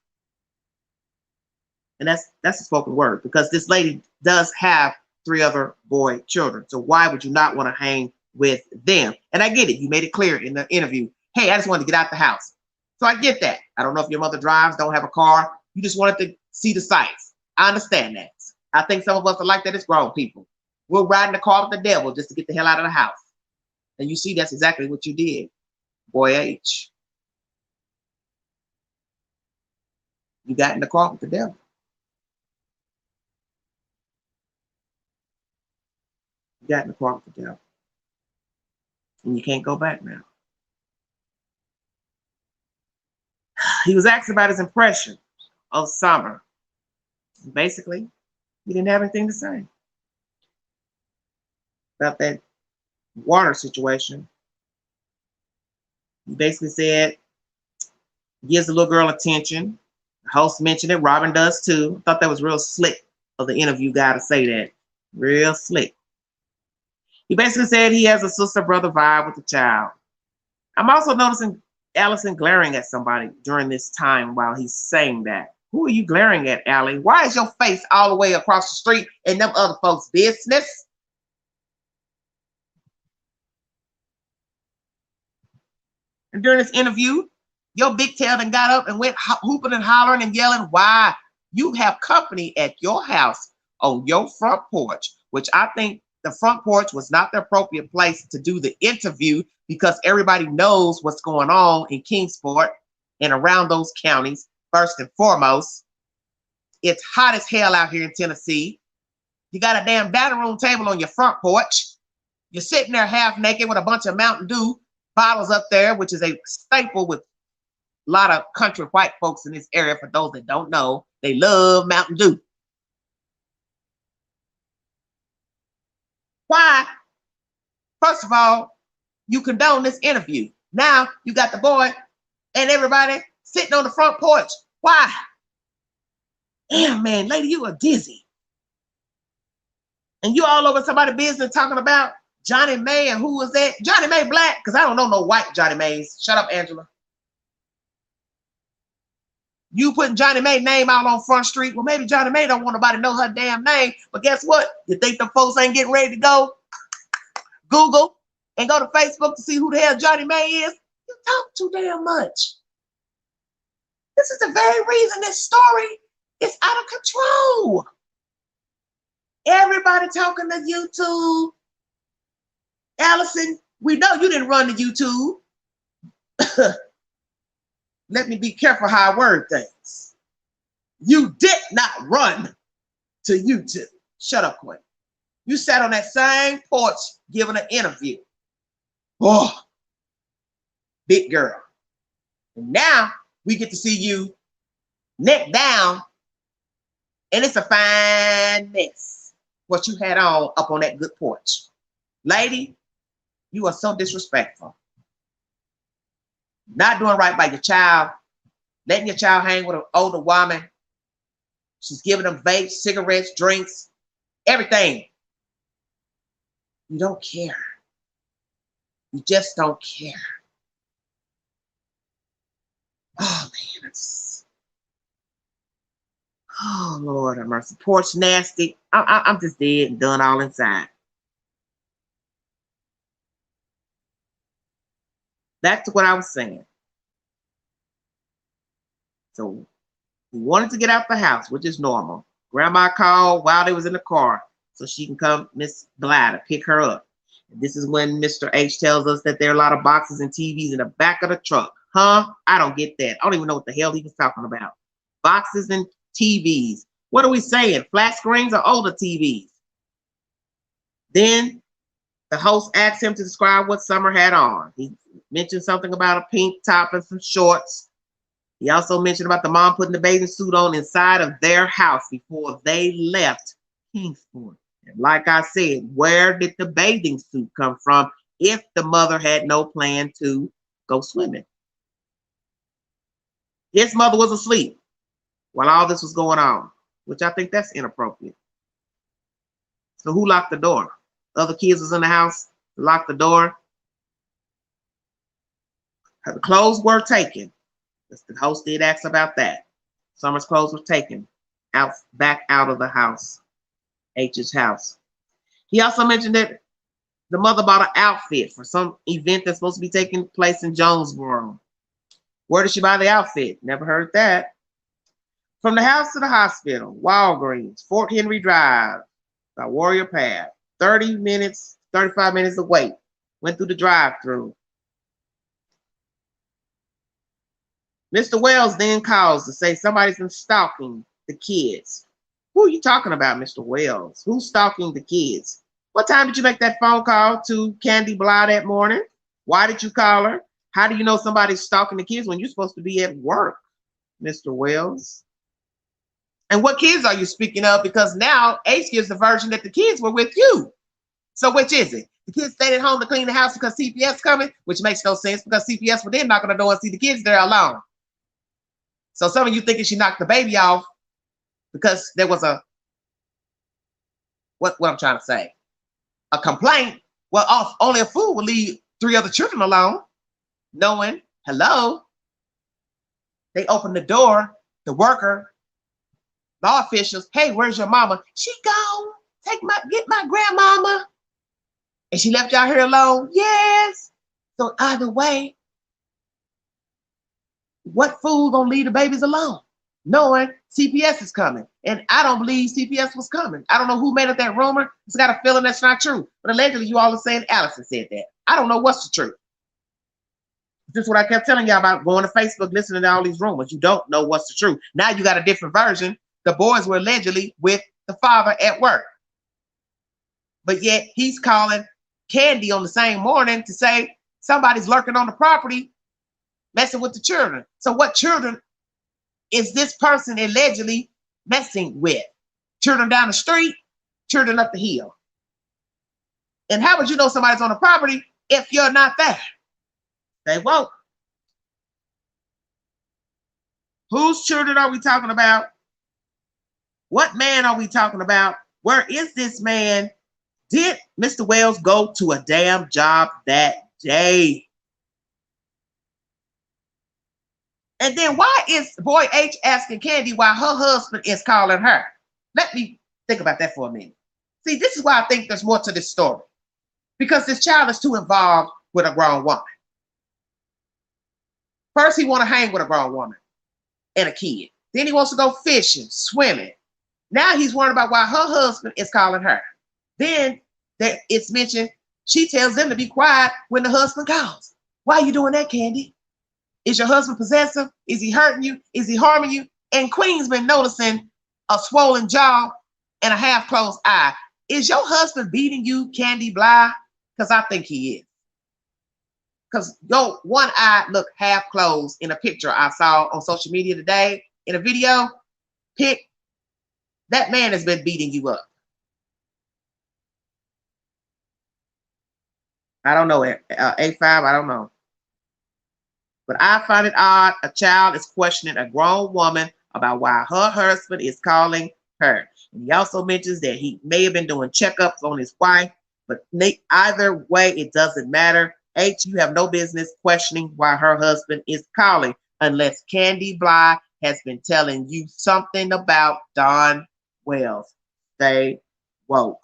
And that's a spoken word, because this lady does have 3 other boy children. So why would you not want to hang with them? And I get it. You made it clear in the interview. Hey, I just wanted to get out the house. So I get that. I don't know if your mother drives, don't have a car. You just wanted to see the sights. I understand that. I think some of us are like that as grown people. We're riding the car with the devil just to get the hell out of the house. And you see, that's exactly what you did. Boy H. You got in the car with the devil. You got in the car with the devil. And you can't go back now. He was asked about his impression of summer. Basically, he didn't have anything to say about that water situation. He basically said, gives the little girl attention. The host mentioned it. Robin does too. I thought that was real slick of the interview guy to say that. Real slick. He basically said he has a sister-brother vibe with the child. I'm also noticing Allison glaring at somebody during this time while he's saying that. Who are you glaring at, Allie? Why is your face all the way across the street in them other folks' business? And during this interview, your big tail done got up and went hooping and hollering and yelling, why? You have company at your house on your front porch, which I think the front porch was not the appropriate place to do the interview, because everybody knows what's going on in Kingsport and around those counties. First and foremost, it's hot as hell out here in Tennessee. You got a damn dining room table on your front porch. You're sitting there half naked with a bunch of Mountain Dew bottles up there, which is a staple with a lot of country white folks in this area. For those that don't know, they love Mountain Dew. Why? First of all, you condone this interview. Now you got the boy and everybody sitting on the front porch. Why? Damn, man, lady, you are dizzy. And you all over somebody's business talking about Johnny May and who was that? Johnny May black? Because I don't know no white Johnny Mays. Shut up, Angela. You putting Johnny May name out on Front Street. Well, maybe Johnny May don't want nobody to know her damn name. But guess what? You think the folks ain't getting ready to go Google and go to Facebook to see who the hell Johnny May is? You talk too damn much. This is the very reason this story is out of control. Everybody talking to YouTube. Allison, we know you didn't run to YouTube. Let me be careful how I word things. You did not run to YouTube. Shut up, Quinn. You sat on that same porch giving an interview. Oh, big girl. And now we get to see you neck down, and it's a fine mess what you had on up on that good porch. Lady, you are so disrespectful. Not doing right by your child, letting your child hang with an older woman. She's giving them vapes, cigarettes, drinks, everything. You don't care. You just don't care. Oh, man. Oh, Lord have mercy. Porch nasty. I'm just dead and done all inside. Back to what I was saying. So he wanted to get out the house, which is normal. Grandma called while they was in the car so she can come, Miss Bly, to pick her up. And this is when Mr. H tells us that there are a lot of boxes and TVs in the back of the truck. Huh? I don't get that. I don't even know what the hell he was talking about. Boxes and TVs. What are we saying? Flat screens or older TVs? Then the host asked him to describe what Summer had on. He mentioned something about a pink top and some shorts. He also mentioned about the mom putting the bathing suit on inside of their house before they left Kingsport. And like I said, where did the bathing suit come from if the mother had no plan to go swimming? His mother was asleep while all this was going on, which I think that's inappropriate. So who locked the door? other kids was in the house, locked the door. The clothes were taken. The host did ask about that. Summer's clothes were taken back out of the house, H's house. He also mentioned that the mother bought an outfit for some event that's supposed to be taking place in Jonesboro. Where did she buy the outfit? Never heard that. From the house to the hospital, Walgreens, Fort Henry Drive, by Warrior Path, 30 minutes, 35 minutes of wait. Went through the drive-through. Mr. Wells then calls to say somebody's been stalking the kids. Who are you talking about, Mr. Wells? Who's stalking the kids? What time did you make that phone call to Candy Bly that morning? Why did you call her? How do you know somebody's stalking the kids when you're supposed to be at work, Mr. Wells? And what kids are you speaking of? Because now H gives the version that the kids were with you. So which is it? The kids stayed at home to clean the house because CPS coming, which makes no sense because CPS were then knocking on the door and see the kids there alone. So some of you thinking she knocked the baby off because there was a, what I'm trying to say, a complaint. Well, only a fool would leave 3 other children alone, knowing, hello, they opened the door, the worker, law officials, hey, where's your mama? She gone. Get my grandmama. And she left y'all here alone? Yes. So either way, what fool gonna leave the babies alone? Knowing CPS is coming. And I don't believe CPS was coming. I don't know who made up that rumor. It's got a feeling that's not true. But allegedly you all are saying Allison said that. I don't know what's the truth. This is what I kept telling y'all about going to Facebook, listening to all these rumors. You don't know what's the truth. Now you got a different version. The boys were allegedly with the father at work. But yet he's calling Candy on the same morning to say somebody's lurking on the property, messing with the children. So what children is this person allegedly messing with? Children down the street, children up the hill. And how would you know somebody's on the property if you're not there? They won't. Whose children are we talking about? What man are we talking about? Where is this man? Did Mr. Wells go to a damn job that day? And then why is boy H asking Candy why her husband is calling her? Let me think about that for a minute. See, this is why I think there's more to this story. Because this child is too involved with a grown woman. First, he want to hang with a grown woman and a kid. Then he wants to go fishing, swimming. Now he's worried about why her husband is calling her. Then it's mentioned she tells them to be quiet when the husband calls. Why are you doing that, Candy? Is your husband possessive? Is he hurting you? Is he harming you? And Queen's been noticing a swollen jaw and a half-closed eye. Is your husband beating you, Candy Bly? Because I think he is. Because your one eye looked half closed in a picture I saw on social media today in a video. That man has been beating you up. I don't know, A5, I don't know. But I find it odd a child is questioning a grown woman about why her husband is calling her. And he also mentions that he may have been doing checkups on his wife, but either way, it doesn't matter. H, you have no business questioning why her husband is calling unless Candy Bly has been telling you something about Don Wells. Stay woke.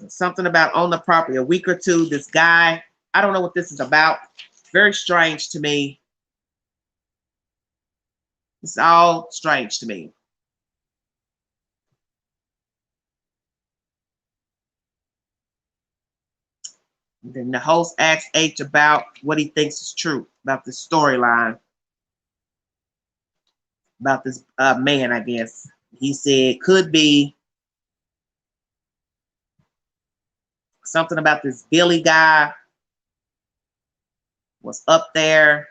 Something about on the property, a week or two, this guy, I don't know what this is about. Very strange to me. It's all strange to me. And then the host asks H about what he thinks is true about this storyline. About this man, I guess. He said could be something about this Billy guy was up there.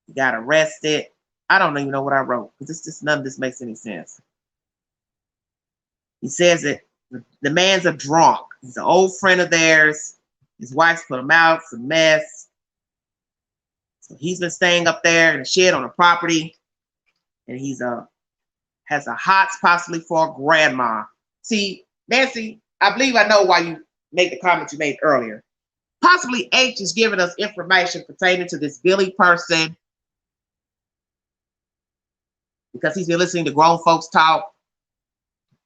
He got arrested. I don't even know what I wrote because none of this makes any sense. He says that the man's a drunk. He's an old friend of theirs. His wife's put him out. It's a mess. So he's been staying up there in a shed on a property, and he's has a hots possibly for grandma. See, Nancy, I believe I know why you made the comment you made earlier. Possibly H is giving us information pertaining to this Billy person because he's been listening to grown folks talk,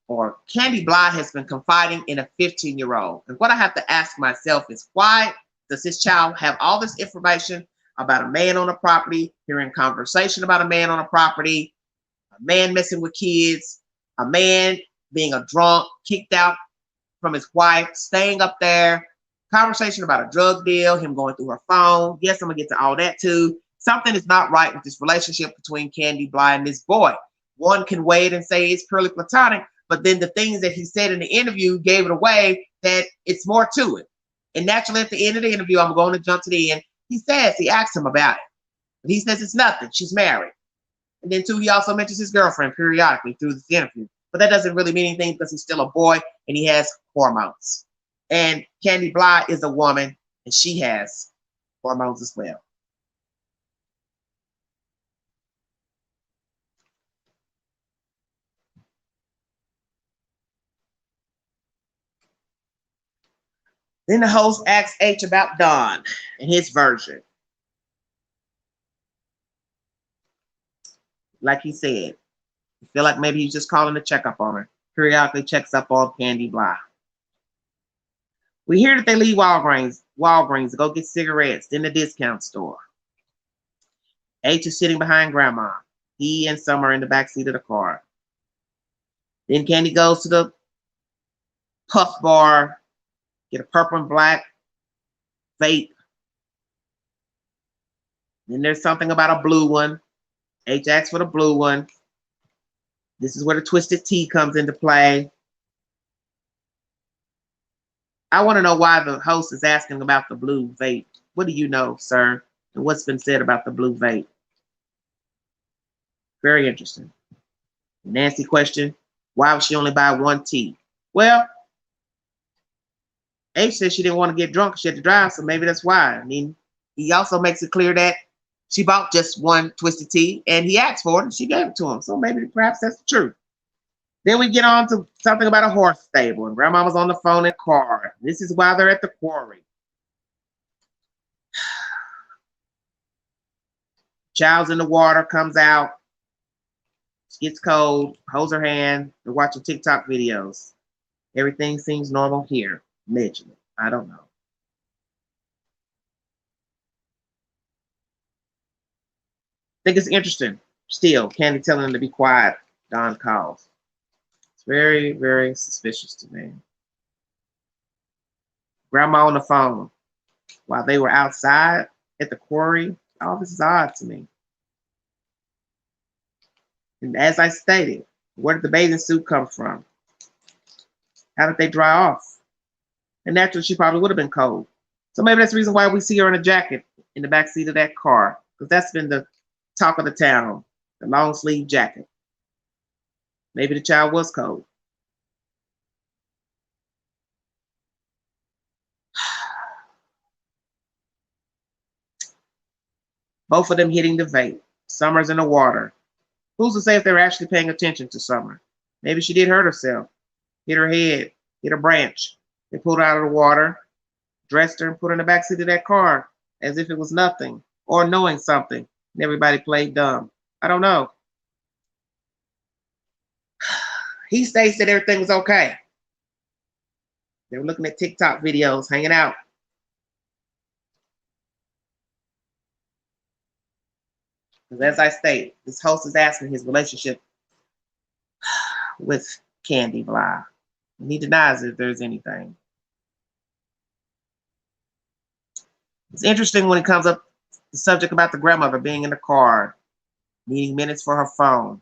or Candy Bly has been confiding in a 15-year-old. And what I have to ask myself is, why does this child have all this information about a man on a property, hearing conversation about a man on a property, a man messing with kids, a man being a drunk, kicked out from his wife, staying up there, conversation about a drug deal, him going through her phone. Yes, I'm gonna get to all that too. Something is not right with this relationship between Candy Bly and this boy. One can wait and say it's purely platonic, but then the things that he said in the interview gave it away that it's more to it. And naturally, at the end of the interview, I'm going to jump to the end. He asks him about it. But he says it's nothing. She's married. And then, too, he also mentions his girlfriend periodically through this interview. But that doesn't really mean anything because he's still a boy and he has hormones. And Candy Bly is a woman and she has hormones as well. Then the host asks H about Don and his version. Like he said, I feel like maybe he's just calling to check up on her. Periodically checks up on Candy Bly. We hear that they leave Walgreens to go get cigarettes in the discount store. H is sitting behind Grandma. He and Summer are in the back seat of the car. Then Candy goes to the puff bar, get a purple and black vape. Then there's something about a blue one. H asks for the blue one. This is where the twisted tea comes into play. I want to know why the host is asking about the blue vape. What do you know, sir? And what's been said about the blue vape? Very interesting. Nancy question, why would she only buy one tea? Well, H said she didn't want to get drunk. She had to drive, so maybe that's why. I mean, he also makes it clear that she bought just one twisted tea, and he asked for it, and she gave it to him. So maybe perhaps that's the truth. Then we get on to something about a horse stable, and Grandmama's on the phone in the car. This is why they're at the quarry. Child's in the water, comes out, gets cold, holds her hand. They're watching TikTok videos. Everything seems normal here. Allegedly. I don't know. I think it's interesting. Still, Candy telling him to be quiet. Don calls. It's very, very suspicious to me. Grandma on the phone while they were outside at the quarry. All this is odd to me. And as I stated, where did the bathing suit come from? How did they dry off? And naturally, she probably would have been cold. So maybe that's the reason why we see her in a jacket in the back seat of that car, because that's been the talk of the town, the long sleeve jacket. Maybe the child was cold. Both of them hitting the vape. Summer's in the water. Who's to say if they were actually paying attention to Summer? Maybe she did hurt herself, hit her head, hit a branch. They pulled her out of the water, dressed her, and put her in the backseat of that car as if it was nothing, or knowing something. And everybody played dumb. I don't know. He states that everything was okay. They were looking at TikTok videos, hanging out. Because as I state, this host is asking his relationship with Candy Bly. And he denies if there's anything. It's interesting when it comes up the subject about the grandmother being in the car, needing minutes for her phone.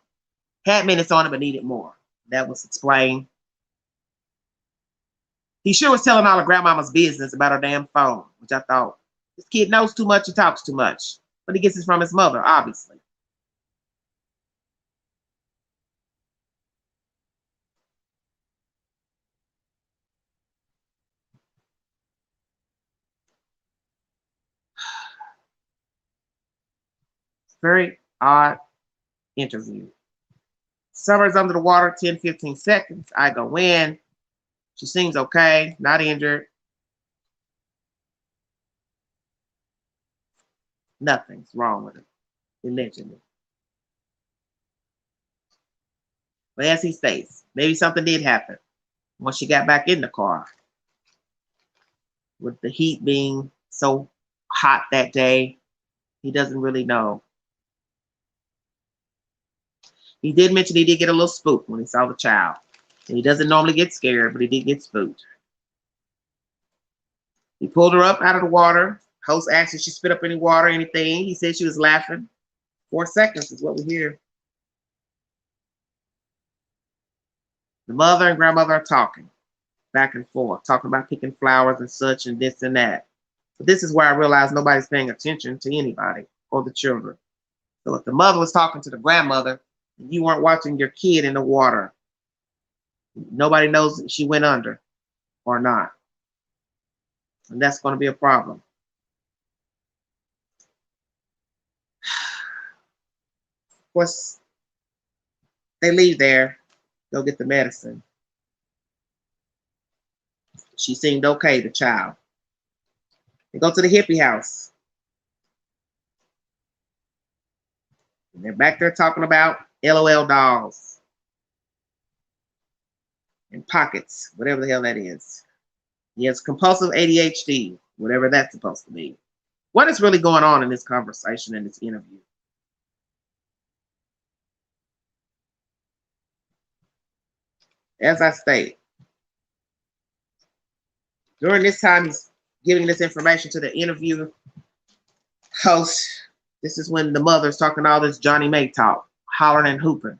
Had minutes on it, but needed more. That was explained. He sure was telling all of grandmama's business about her damn phone, which I thought, this kid knows too much and talks too much. But he gets it from his mother, obviously. Very odd interview. Summer's under the water, 10, 15 seconds. I go in. She seems okay, not injured. Nothing's wrong with her, allegedly. But as he states, maybe something did happen once she got back in the car. With the heat being so hot that day, he doesn't really know. He did mention he did get a little spooked when he saw the child. And he doesn't normally get scared, but he did get spooked. He pulled her up out of the water. Host asked if she spit up any water, anything. He said she was laughing. 4 seconds is what we hear. The mother and grandmother are talking back and forth, talking about picking flowers and such and this and that. But this is where I realized nobody's paying attention to anybody or the children. So if the mother was talking to the grandmother, you weren't watching your kid in the water. Nobody knows if she went under or not. And that's going to be a problem. Of course, they leave there, go get the medicine. She seemed okay, the child. They go to the hippie house. And they're back there talking about LOL dolls and pockets, whatever the hell that is. He has compulsive ADHD, whatever that's supposed to be. What is really going on in this conversation, in this interview? As I state, during this time he's giving this information to the interview host. This is when the mother's talking all this Johnny May talk, hollering and hooping.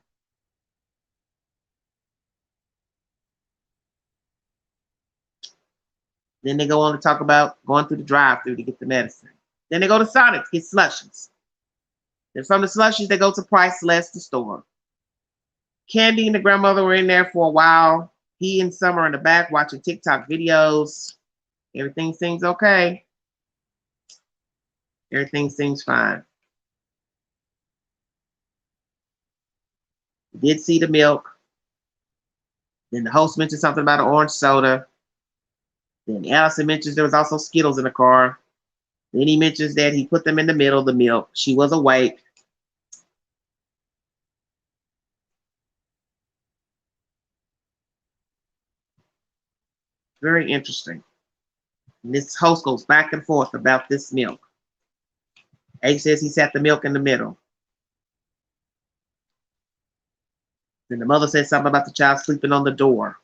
Then they go on to talk about going through the drive-thru to get the medicine. Then they go to Sonic to get slushies. Then from the slushies, they go to Priceless, the store. Candy and the grandmother were in there for a while. He and Summer in the back watching TikTok videos. Everything seems okay. Everything seems fine. We did see the milk. Then the host mentioned something about an orange soda. Then Allison mentions there was also Skittles in the car. Then he mentions that he put them in the middle of the milk. She was awake. Very interesting. And this host goes back and forth about this milk. A says he sat the milk in the middle. Then the mother said something about the child sleeping on the door.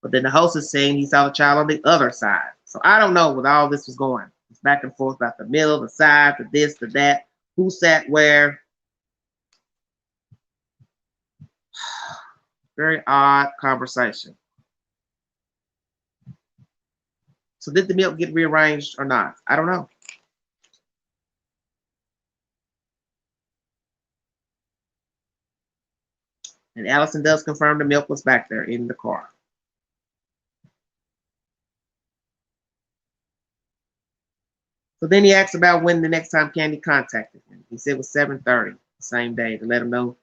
But then the host is saying he saw the child on the other side. So I don't know what all this was going. It's back and forth about the middle, the side, the this, the that, who sat where. Very odd conversation. So did the milk get rearranged or not? I don't know. And Allison does confirm the milk was back there in the car. So then he asks about when the next time Candy contacted him. He said it was 7:30, the same day, to let him know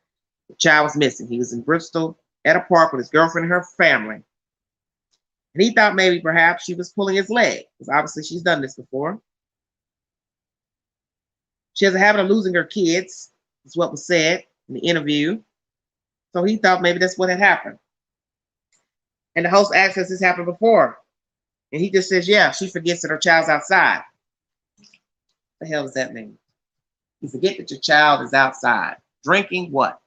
the child was missing. He was in Bristol at a park with his girlfriend and her family. And he thought maybe perhaps she was pulling his leg, because obviously she's done this before. She has a habit of losing her kids, is what was said in the interview. So he thought maybe that's what had happened. And the host asks, has this happened before? And he just says, yeah, she forgets that her child's outside. What the hell does that mean? You forget that your child is outside. Drinking what?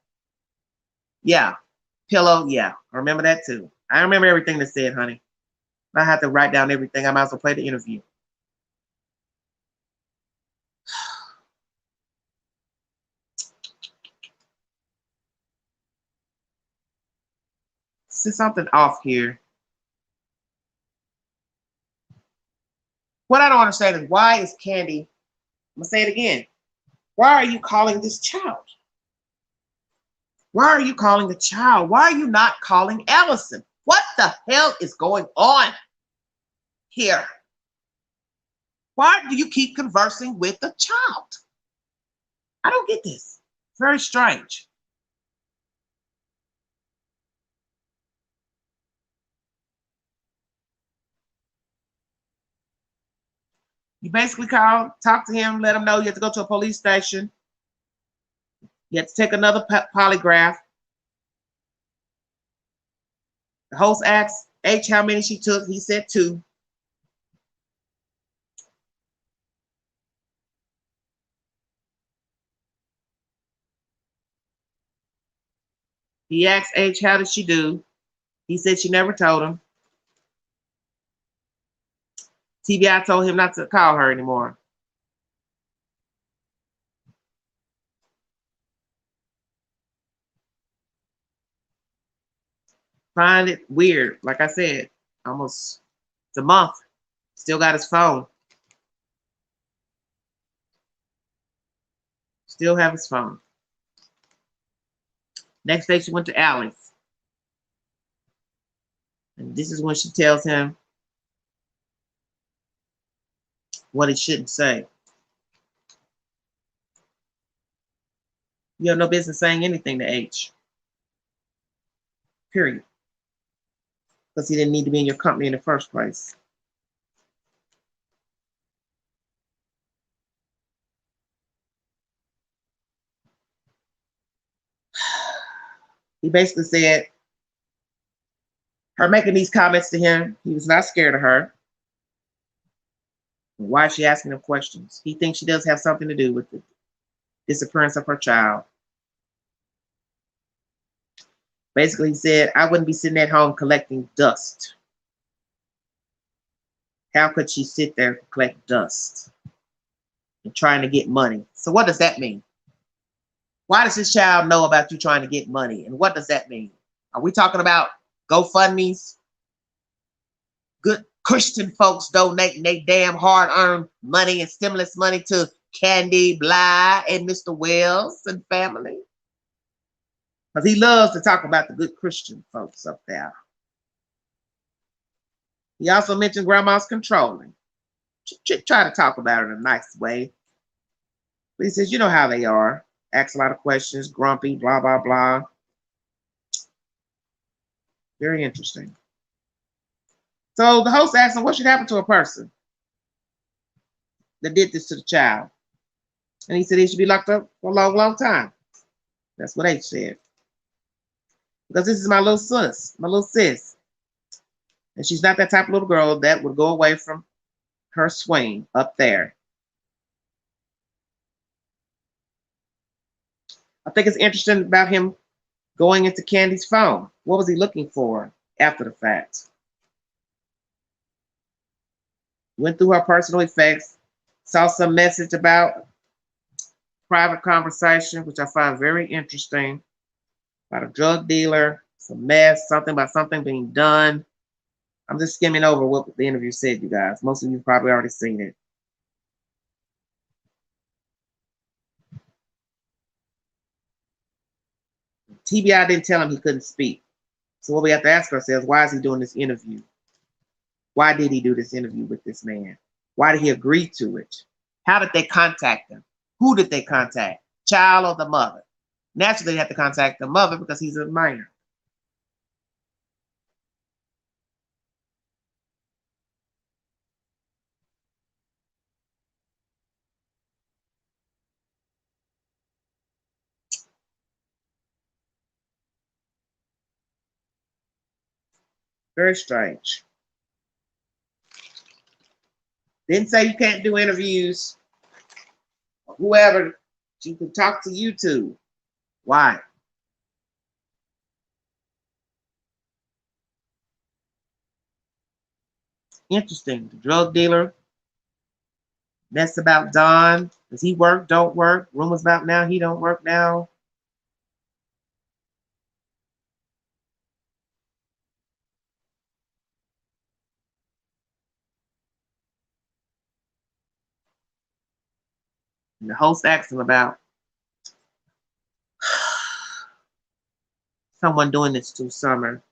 Yeah. Pillow, yeah. I remember that too. I remember everything that's said, honey. I have to write down everything. I might as well play the interview. See something off here. What I don't understand is why is Candy, I'm going to say it again. Why are you calling this child? Why are you calling the child? Why are you not calling Allison? What the hell is going on here? Why do you keep conversing with a child? I don't get this. Very strange. You basically call, talk to him, let him know you have to go to a police station. You have to take another polygraph. The host asked H how many she took. He said 2. He asked H how did she do. He said she never told him. TBI told him not to call her anymore. Find it weird. Like I said, almost it's a month. Still got his phone. Still have his phone. Next day she went to Allie's. And this is when she tells him what he shouldn't say. You have no business saying anything to H. Period. Because he didn't need to be in your company in the first place. He basically said, her making these comments to him, he was not scared of her. Why is she asking him questions? He thinks she does have something to do with the disappearance of her child. Basically, he said, I wouldn't be sitting at home collecting dust. How could she sit there and collect dust and trying to get money? So what does that mean? Why does this child know about you trying to get money? And what does that mean? Are we talking about GoFundMe's? Good Christian folks donating their damn hard-earned money and stimulus money to Candy Bly and Mr. Wells and family? Because he loves to talk about the good Christian folks up there. He also mentioned grandma's controlling. Try to talk about it in a nice way. But he says, you know how they are. Asks a lot of questions, grumpy, blah, blah, blah. Very interesting. So the host asked him, what should happen to a person that did this to the child? And he said he should be locked up for a long, long time. That's what H said. Because this is my little sis. And she's not that type of little girl that would go away from her swing up there. I think it's interesting about him going into Candy's phone. What was he looking for after the fact? Went through her personal effects, saw some message about private conversation, which I find very interesting, about a drug dealer, some mess, something about something being done. I'm just skimming over what the interview said, you guys. Most of you probably already seen it. TBI didn't tell him he couldn't speak. So what we have to ask ourselves, why is he doing this interview? Why did he do this interview with this man? Why did he agree to it? How did they contact him? Who did they contact? Child or the mother? Naturally, they have to contact the mother because he's a minor. Very strange. Didn't say you can't do interviews. Whoever, you can talk to YouTube. Why? Interesting. The drug dealer. That's about Don. Does he work? Don't work? Rumors about now he don't work now. And the host asked him about someone doing this through summer.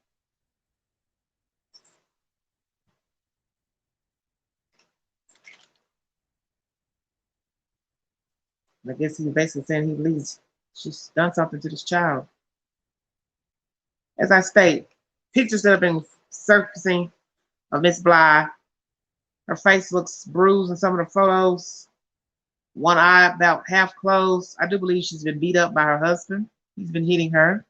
I guess he's basically saying he believes she's done something to this child. As I state, pictures that have been surfacing of Miss Bly, her face looks bruised in some of the photos. One eye about half closed. I do believe she's been beat up by her husband. He's been hitting her.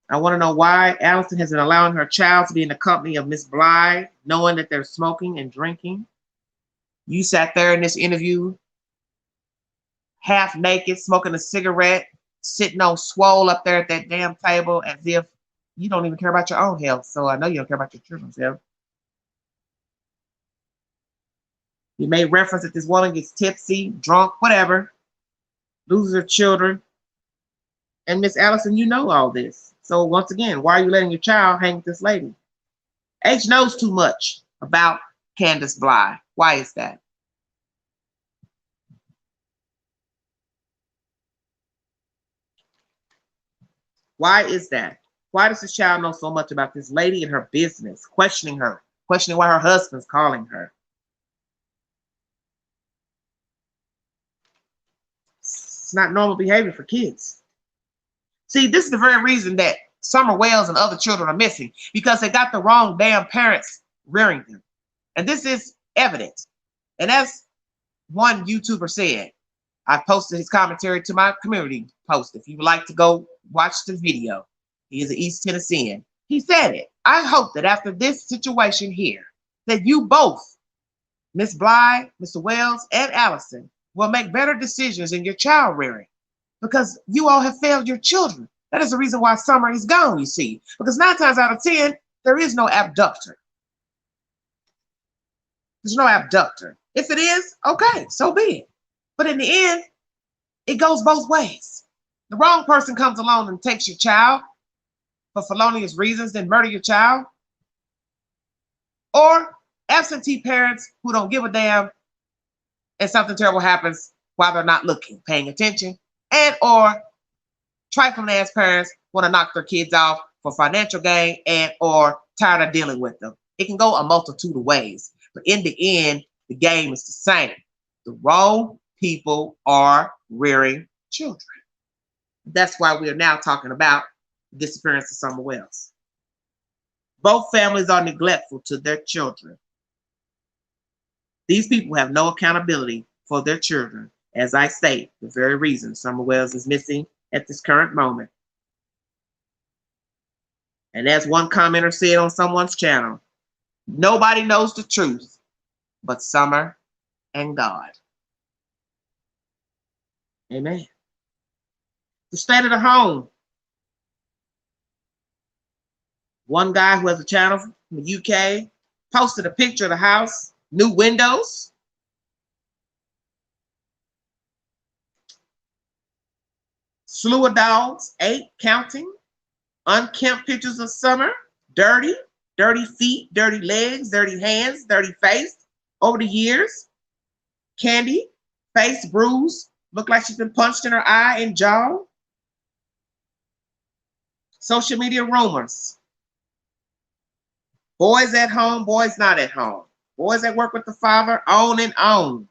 I want to know why Allison has been allowing her child to be in the company of Miss Bly, knowing that they're smoking and drinking. You sat there in this interview, half naked, smoking a cigarette, sitting on swole up there at that damn table as if you don't even care about your own health. So I know you don't care about your children's health. You made reference that this woman gets tipsy, drunk, whatever, loses her children. And Miss Allison, you know all this. So once again, why are you letting your child hang with this lady? H knows too much about Candace Bly. Why is that? Why is that? Why does this child know so much about this lady and her business, questioning her, questioning why her husband's calling her? It's not normal behavior for kids. See, this is the very reason that Summer Wells and other children are missing, because they got the wrong damn parents rearing them. And this is evidence. And as one YouTuber said, I posted his commentary to my community post. If you would like to go watch the video, he is an East Tennessean. He said it. I hope that after this situation here, that you both, Miss Bly, Mr. Wells, and Allison, will make better decisions in your child rearing, because you all have failed your children. That is the reason why Summer is gone, you see, because 9 times out of 10, there is no abductor. There's no abductor. If it is, okay, so be it. But in the end, it goes both ways. The wrong person comes along and takes your child for felonious reasons, then murder your child. Or absentee parents who don't give a damn and something terrible happens while they're not looking, paying attention. And or trifling ass parents want to knock their kids off for financial gain and or tired of dealing with them. It can go a multitude of ways. But in the end, the game is the same. The wrong people are rearing children. That's why we are now talking about the disappearance of Summer Wells. Both families are neglectful to their children. These people have no accountability for their children. As I state, the very reason Summer Wells is missing at this current moment. And as one commenter said on someone's channel, nobody knows the truth but Summer and God. Amen. The state of the home. One guy who has a channel from the UK posted a picture of the house, new windows. Slew of dogs, 8 counting. Unkempt pictures of Summer, dirty feet, dirty legs, dirty hands, dirty face. Over the years, Candy, face bruised, looked like she's been punched in her eye and jaw. Social media rumors. Boys at home, boys not at home. Boys at work with the father, on and on.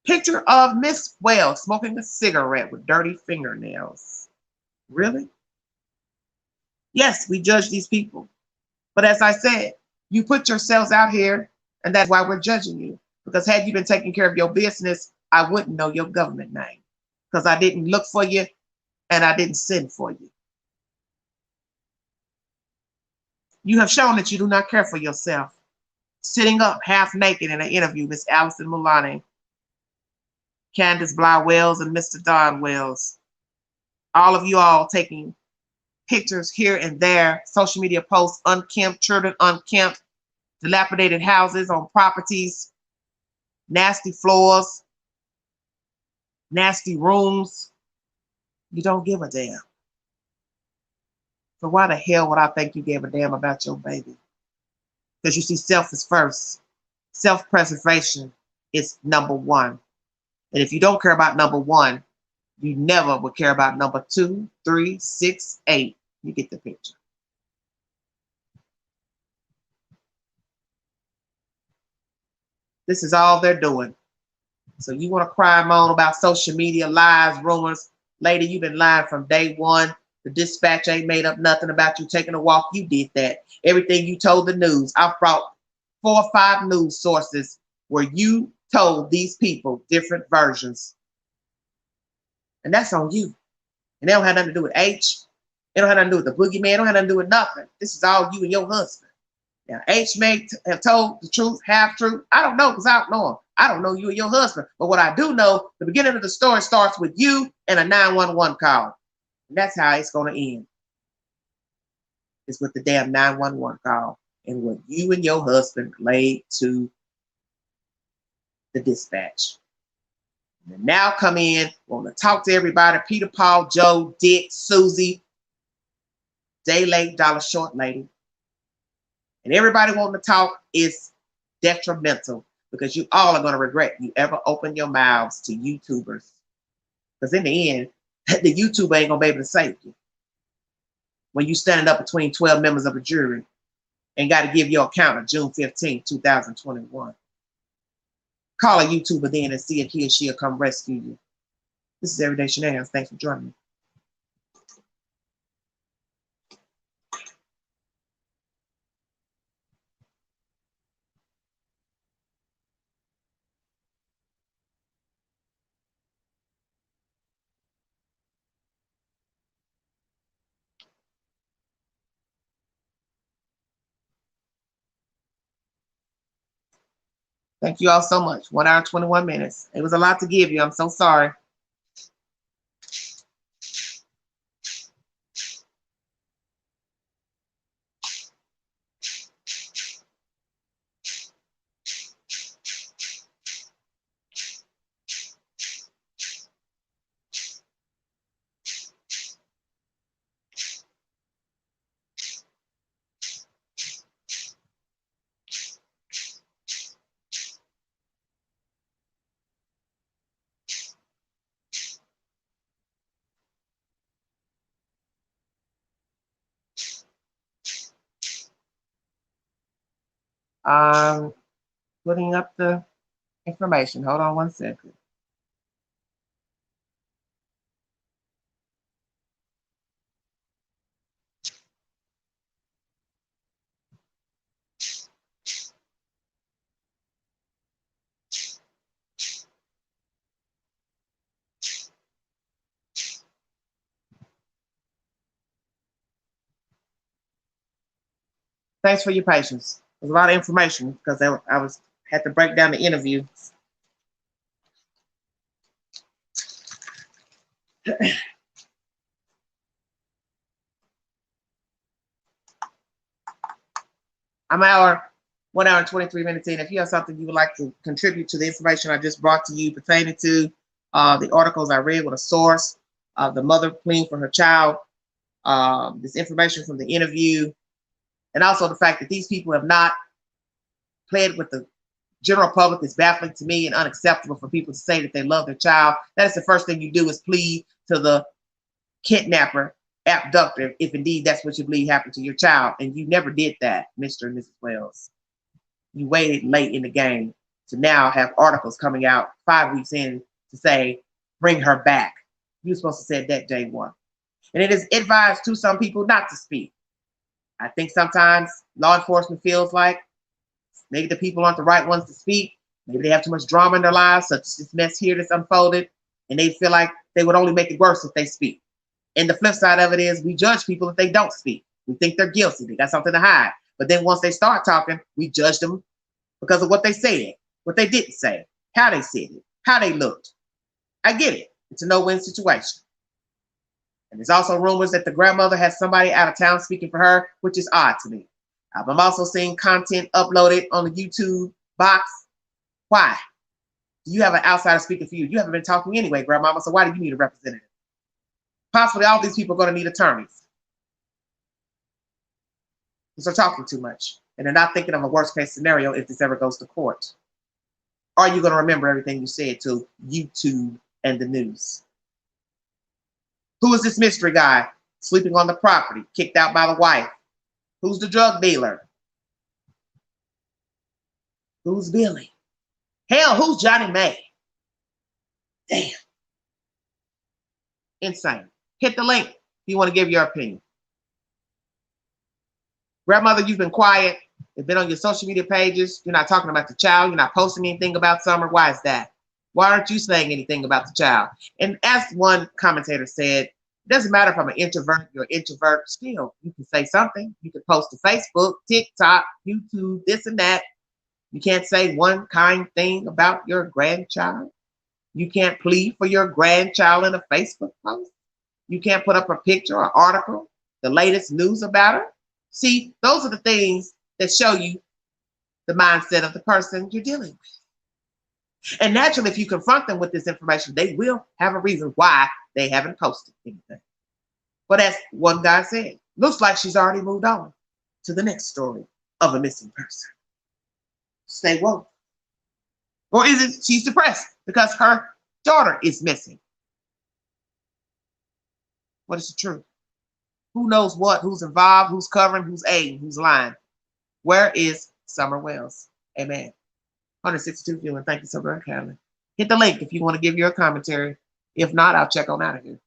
Picture of Miss Wells smoking a cigarette with dirty fingernails. Really? Yes, we judge these people. But as I said, you put yourselves out here, and that's why we're judging you. Because had you been taking care of your business, I wouldn't know your government name. Because I didn't look for you, and I didn't send for you. You have shown that you do not care for yourself. Sitting up half naked in an interview, Miss Allison Mulani, Candace Bly Wells, and Mr. Don Wells. All of you all taking pictures here and there, social media posts, unkempt, children unkempt, dilapidated houses on properties, nasty floors, nasty rooms. You don't give a damn. So why the hell would I think you gave a damn about your baby? Because you see, self is first. Self-preservation is number one. And if you don't care about number one, you never would care about number 2, 3, 6, 8. You get the picture. This is all they're doing. So you want to cry moan about social media, lies, rumors. Lady, you've been lying from day one. The dispatch ain't made up nothing about you taking a walk. You did that. Everything you told the news. I've brought 4 or 5 news sources where you told these people different versions. And that's on you. And they don't have nothing to do with H. It don't have nothing to do with the boogeyman. It don't have nothing to do with nothing. This is all you and your husband. Now, H may have told the truth, half truth. I don't know because I don't know him. I don't know you and your husband. But what I do know, the beginning of the story starts with you and a 911 call. And that's how it's going to end. It's with the damn 911 call and what you and your husband laid to the dispatch. And now come in, want to talk to everybody. Peter, Paul, Joe, Dick, Susie. Day late, dollar short, lady. And everybody wanting to talk is detrimental because you all are going to regret you ever open your mouths to YouTubers. Because in the end, the YouTuber ain't going to be able to save you. When you standing up between 12 members of a jury and got to give your account on June 15, 2021. Call a YouTuber then and see if he or she will come rescue you. This is Everyday Shenanigans. Thanks for joining me. Thank you all so much. 1 hour, 21 minutes. It was a lot to give you. I'm so sorry. Putting up the information. Hold on 1 second. Thanks for your patience. There's a lot of information because I had to break down the interview. I'm 1 hour and 23 minutes in. If you have something you would like to contribute to the information I just brought to you pertaining to the articles I read with a source, the mother pleading for her child, this information from the interview, and also the fact that these people have not pled with the general public is baffling to me and unacceptable for people to say that they love their child. That is the first thing you do is plead to the kidnapper, abductor, if indeed that's what you believe happened to your child. And you never did that, Mr. and Mrs. Wells. You waited late in the game to now have articles coming out 5 weeks in to say, bring her back. You were supposed to say that day one. And it is advised to some people not to speak. I think sometimes law enforcement feels like maybe the people aren't the right ones to speak. Maybe they have too much drama in their lives, such as this mess here that's unfolded, and they feel like they would only make it worse if they speak. And the flip side of it is we judge people if they don't speak. We think they're guilty. They got something to hide. But then once they start talking, we judge them because of what they said, what they didn't say, how they said it, how they looked. I get it. It's a no-win situation. And there's also rumors that the grandmother has somebody out of town speaking for her, which is odd to me. I'm also seeing content uploaded on the YouTube box. Why? Do you have an outsider speaking for you? You haven't been talking anyway, grandmama, so why do you need a representative? Possibly all these people are going to need attorneys. Because they're talking too much. And they're not thinking of a worst case scenario if this ever goes to court. Are you going to remember everything you said to YouTube and the news? Who is this mystery guy sleeping on the property, kicked out by the wife? Who's the drug dealer? Who's Billy? Hell, who's Johnny May? Damn, insane. Hit the link if you want to give your opinion. Grandmother, you've been quiet. You've been on your social media pages. You're not talking about the child. You're not posting anything about Summer. Why is that? Why aren't you saying anything about the child? And as one commentator said, it doesn't matter if I'm an introvert, you're an introvert. Still, you can say something. You can post to Facebook, TikTok, YouTube, this and that. You can't say one kind thing about your grandchild. You can't plead for your grandchild in a Facebook post. You can't put up a picture or article, the latest news about her. See, those are the things that show you the mindset of the person you're dealing with. And naturally, if you confront them with this information, they will have a reason why they haven't posted anything. But as one guy said, looks like she's already moved on to the next story of a missing person. Stay woke. Or is it she's depressed because her daughter is missing? What is the truth? Who knows what? Who's involved? Who's covering? Who's aiding? Who's lying? Where is Summer Wells? Amen. 162 viewing. Thank you so very kindly. Hit the link if you want to give your commentary. If not, I'll check on out of here.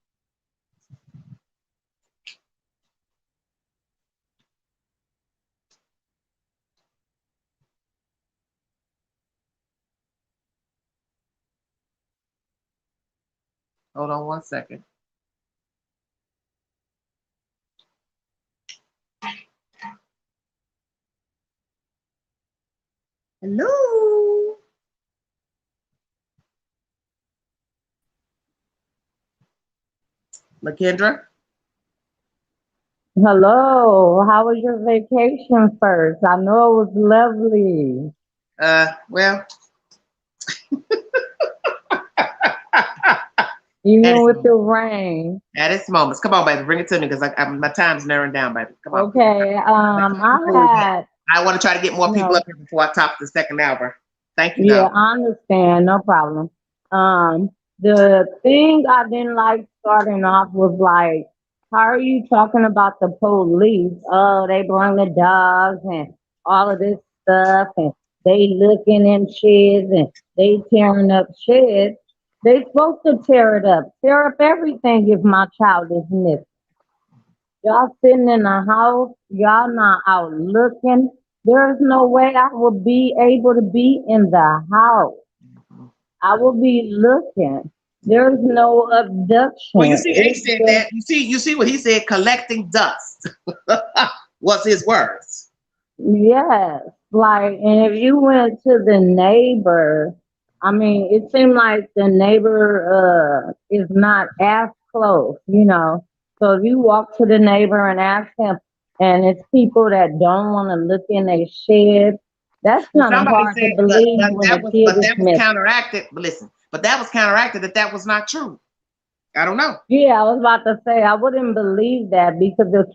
Hold on one second. Hello. LaKendra? Hello, how was your vacation first? I know it was lovely. Well, Even with the rain. At its moments. Come on, baby. Bring it to me because my time's narrowing down, baby. Come on. Okay, I want to try to get more people up here before I top the second hour. Thank you, yeah, though. I understand, no problem. The thing I didn't like starting off was like, how are you talking about the police? Oh, they bring the dogs and all of this stuff, and they looking in sheds and they tearing up sheds. They supposed to tear up everything if my child is missing. Y'all sitting in the house, y'all not out looking. There's no way I would be able to be in the house. I will be looking. There's no Well, you abduction. see, H It's said just that. You see what he said. Collecting dust was his words. yes. Like, and if you went to the neighbor, I mean, it seemed like the neighbor is not as close, you know. So if you walk to the neighbor and ask him, and it's people that don't want to look in their shed, that's Well, kind of somebody hard to said, believe when a kid but is that was missing. counteracted. But listen, but that was counteracted that was not true. I don't know. Yeah, I was about to say I wouldn't believe that because if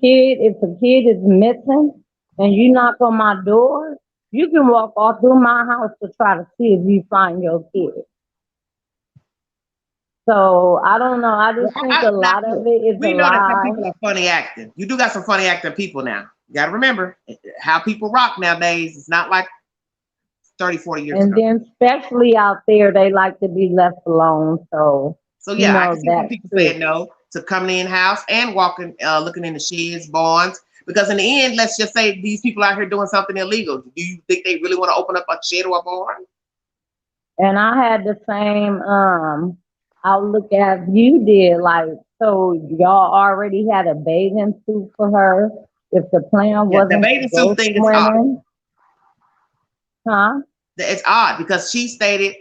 a kid is missing and you knock on my door, you can walk all through my house to try to see if you find your kid. So I don't know. I Well, just think a now lot of look, it is a we know that some lie. people are funny acting. You do got some funny acting people now. You got to remember how people rock nowadays. It's not like 30, 40 years And ago. then especially out there, they like to be left alone. So, So you yeah, I can know, see some that people saying too. no to coming in house and walking, looking in the sheds, barns. Because in the end, let's just say these people out here doing something illegal. Do you think they really want to open up a shed or a barn? And I had the same outlook as you did. Like, so y'all already had a bathing suit for her. If the plan Yeah, the wasn't to bathing suit go thing is odd. swimming, huh? It's odd because she stated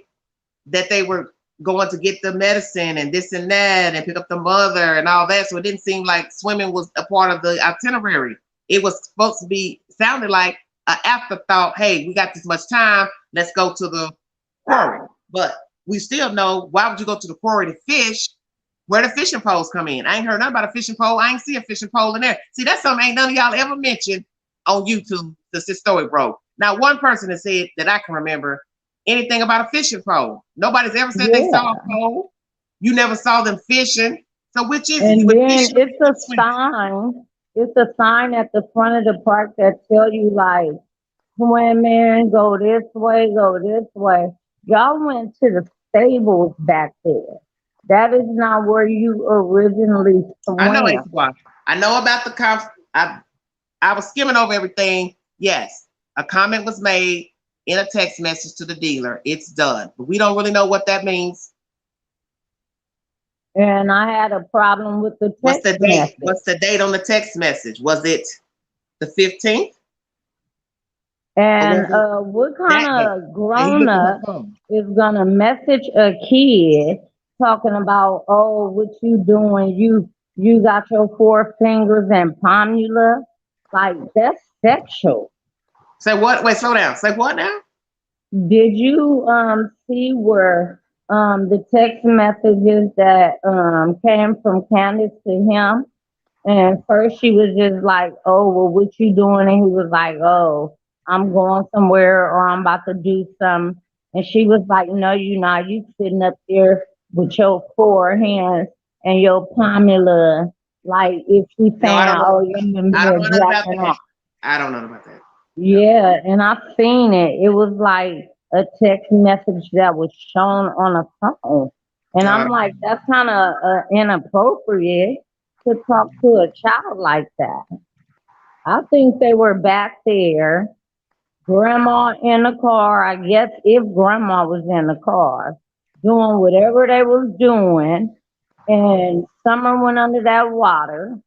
that they were going to get the medicine and this and that and pick up the mother and all that. So it didn't seem like swimming was a part of the itinerary. It was supposed to be sounded like an afterthought. Hey, we got this much time. Let's go to the quarry. But we still know why would you go to the quarry to fish? Where the fishing poles come in? I ain't heard nothing about a fishing pole. I ain't see a fishing pole in there. See, that's something ain't none of y'all ever mentioned on YouTube since this story broke. Now, one person has said that I can remember anything about a fishing pole. Nobody's ever said they saw a Yeah. pole. You never saw them fishing. So which is it? You And went then fishing or it's you a went swimming? sign. It's a sign at the front of the park that tell you like, swim in, go this way, go this way. Y'all went to the stables back there. That is not where you originally I know swam. ACY. I know about the I was skimming over everything. Yes, a comment was made in a text message to the dealer. It's done. But we don't really know what that means. And I had a problem with the What's text the date? message. What's the date on the text message? Was it the 15th or And was it what kind that date? of And he grown looked at her up phone. is gonna message a kid talking about, oh, what you doing? You got your four fingers and palmula? Like that's sexual. Say what? Wait, slow down. Say what now? Did you see where the text messages that came from Candace to him? And first she was just like, oh, well, what you doing? And he was like, oh, I'm going somewhere or I'm about to do something. And she was like, no, you not. You sitting up there with your four hands and your pomula. Like if she No, I saying, don't know. oh, you in I don't there know nothing about jacking that. off. I don't know about that. No. Yeah, and I seen it. It was like a text message that was shown on a phone. And No, I I'm don't. like, that's kind of inappropriate to talk to a child like that. I think they were back there, grandma in the car. I guess if grandma was in the car, doing whatever they was doing, and Summer went under that water,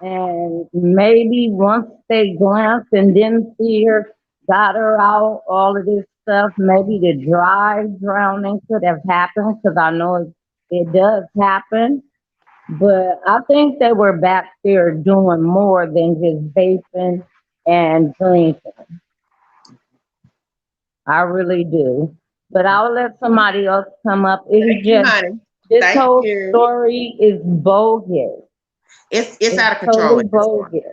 and maybe once they glanced and didn't see her, got her out, all of this stuff, maybe the dry drowning could have happened because I know it does happen. But I think they were back there doing more than just vaping and drinking. I really do. But I'll let somebody else come up. It's Thank you, just honey. this Thank whole you. story is bogus. It's It's out of control totally at this point. bogus.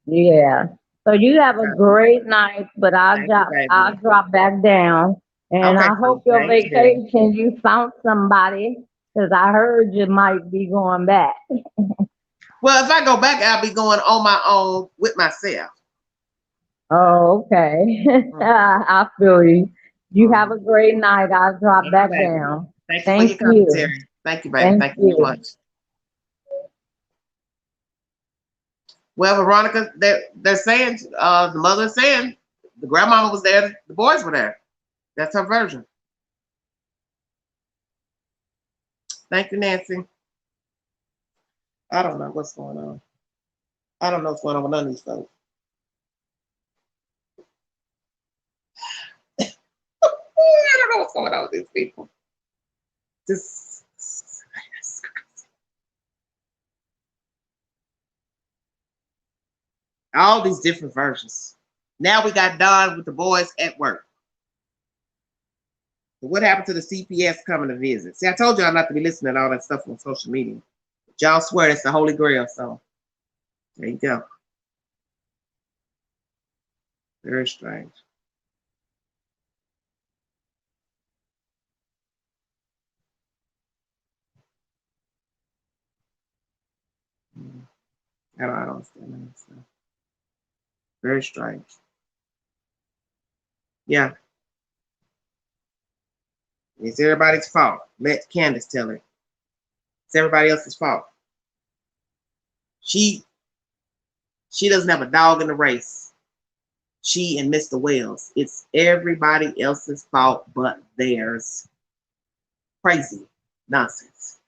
Yeah. So you have It's a out of control. great night, but Thank you, I'll baby. drop back down. And Okay, I sweetie. hope your Thank you. vacation you found somebody because I heard you might be going back. Well, if I go back, I'll be going on my own with myself. Oh, okay. Mhm, I feel you. You have mhm. a great night. I'll drop Thank you, back baby. down. Thank you for Thank your you. commentary. Thank you, baby. Thank Thank you so you. much. Well, Veronica, they're saying the mother is saying the grandmama was there, the boys were there. That's her version. Thank you, Nancy. I don't know what's going on. I don't know what's going on with none of these folks. I don't know what's going on with these people. Just all these different versions. Now we got Don with the boys at work. So what happened to the CPS coming to visit? See, I told y'all not to be listening to all that stuff on social media. But y'all swear it's the Holy Grail, so there you go. Very strange. I don't understand that stuff. Very strange. Yeah, it's everybody's fault. Let Candace tell it. It's everybody else's fault. She she doesn't have a dog in the race. She and Mr. Wells. It's everybody else's fault but theirs. Crazy nonsense.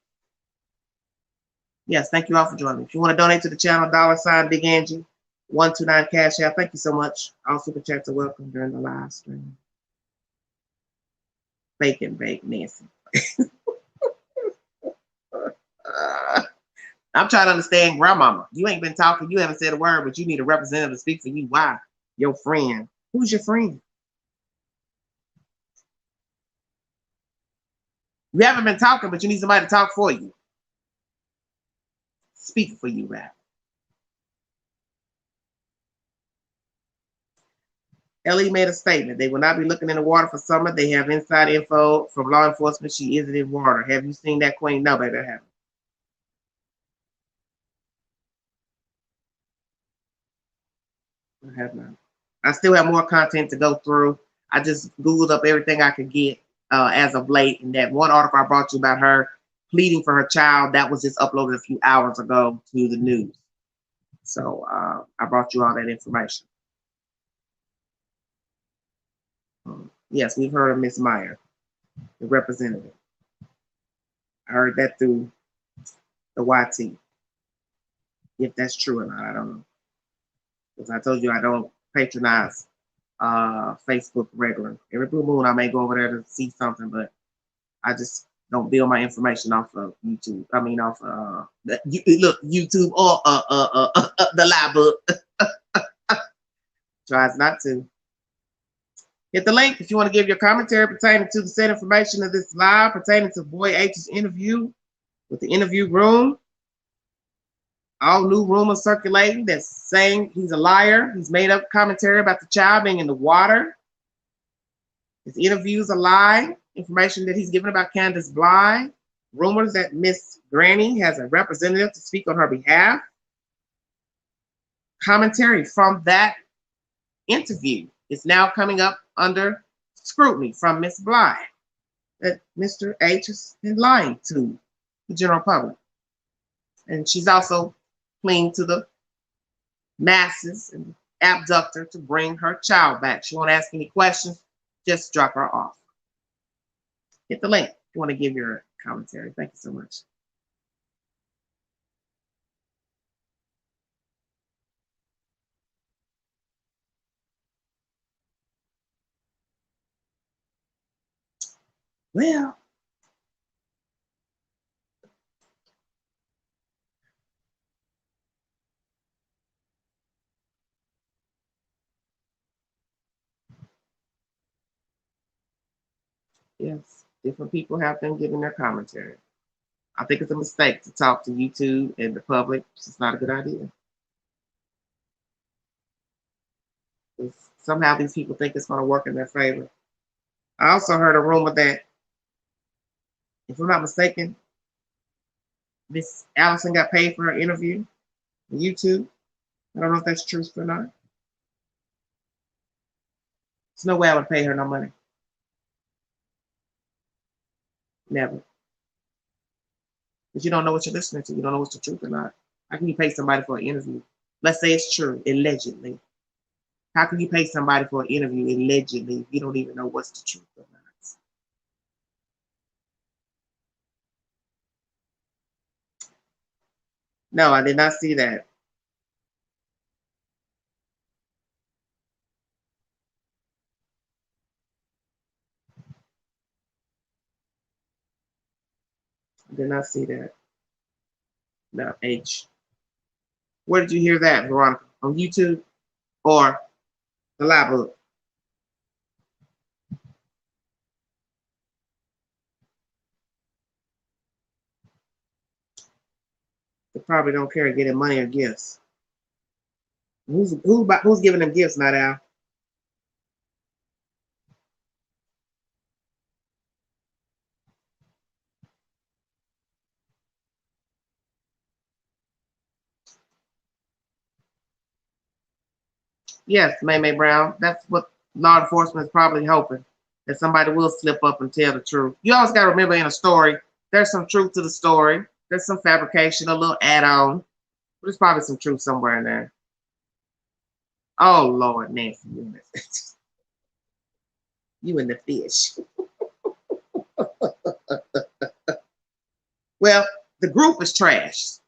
Yes, thank you all for joining. If you want to donate to the channel, $ Big Angie 129 Cash App. Thank you so much. All super chats are welcome during the live stream. Bacon bake Nancy. Uh, I'm trying to understand grandmama. You ain't been talking, you haven't said a word, but you need a representative to speak for you. Why? Your friend. Who's your friend? You haven't been talking, but you need somebody to talk for you. Speak for you, rap. Ellie made a statement. They will not be looking in the water for summer. They have inside info from law enforcement. She isn't in water. Have you seen that, Queen? No, baby, I haven't. I have not. I still have more content to go through. I just Googled up everything I could get. as of late. And that one article I brought you about her pleading for her child, that was just uploaded a few hours ago to the news. So I brought you all that information. Yes, we've heard of Miss Meyer, the representative. I heard that through the YT. If that's true or not, I don't know. Because I told you I don't patronize Facebook regular. Every blue moon I may go over there to see something, but I just don't build my information off of YouTube. I mean, off look, YouTube or the live book. Tries not to. Hit the link if you want to give your commentary pertaining to the said information of this live pertaining to Boy H's interview with the interview room. All new rumors circulating that's saying he's a liar. He's made up commentary about the child being in the water. His interview's a lie. Information that he's given about Candace Bly. Rumors that Miss Granny has a representative to speak on her behalf. Commentary from that interview is now coming up under scrutiny from Miss Bly that Mr. H has been lying to the general public. And she's also pleading to the masses and abductor to bring her child back. She won't ask any questions, just drop her off. Hit the link if you want to give your commentary. Thank you so much. Well, yes, different people have been giving their commentary. I think it's a mistake to talk to YouTube and the public. It's not a good idea. Somehow these people think it's going to work in their favor. I also heard a rumor that, if I'm not mistaken, Miss Allison got paid for her interview on YouTube. I don't know if that's true or not. There's no way I would pay her no money. Never. Because you don't know what you're listening to. You don't know what's the truth or not. How can you pay somebody for an interview? Let's say it's true, allegedly. How can you pay somebody for an interview allegedly if you don't even know what's the truth or not? No, I did not see that. I did not see that. No, H. Where did you hear that, Veronica? On YouTube or the live book? They probably don't care getting money or gifts. Who's giving them gifts, not Al? Yes, May Brown. That's what law enforcement is probably hoping, that somebody will slip up and tell the truth. You always got to remember, in a story, there's some truth to the story. There's some fabrication, a little add-on. But there's probably some truth somewhere in there. Oh, Lord, Nancy, you in the fish. Well, the group is trash.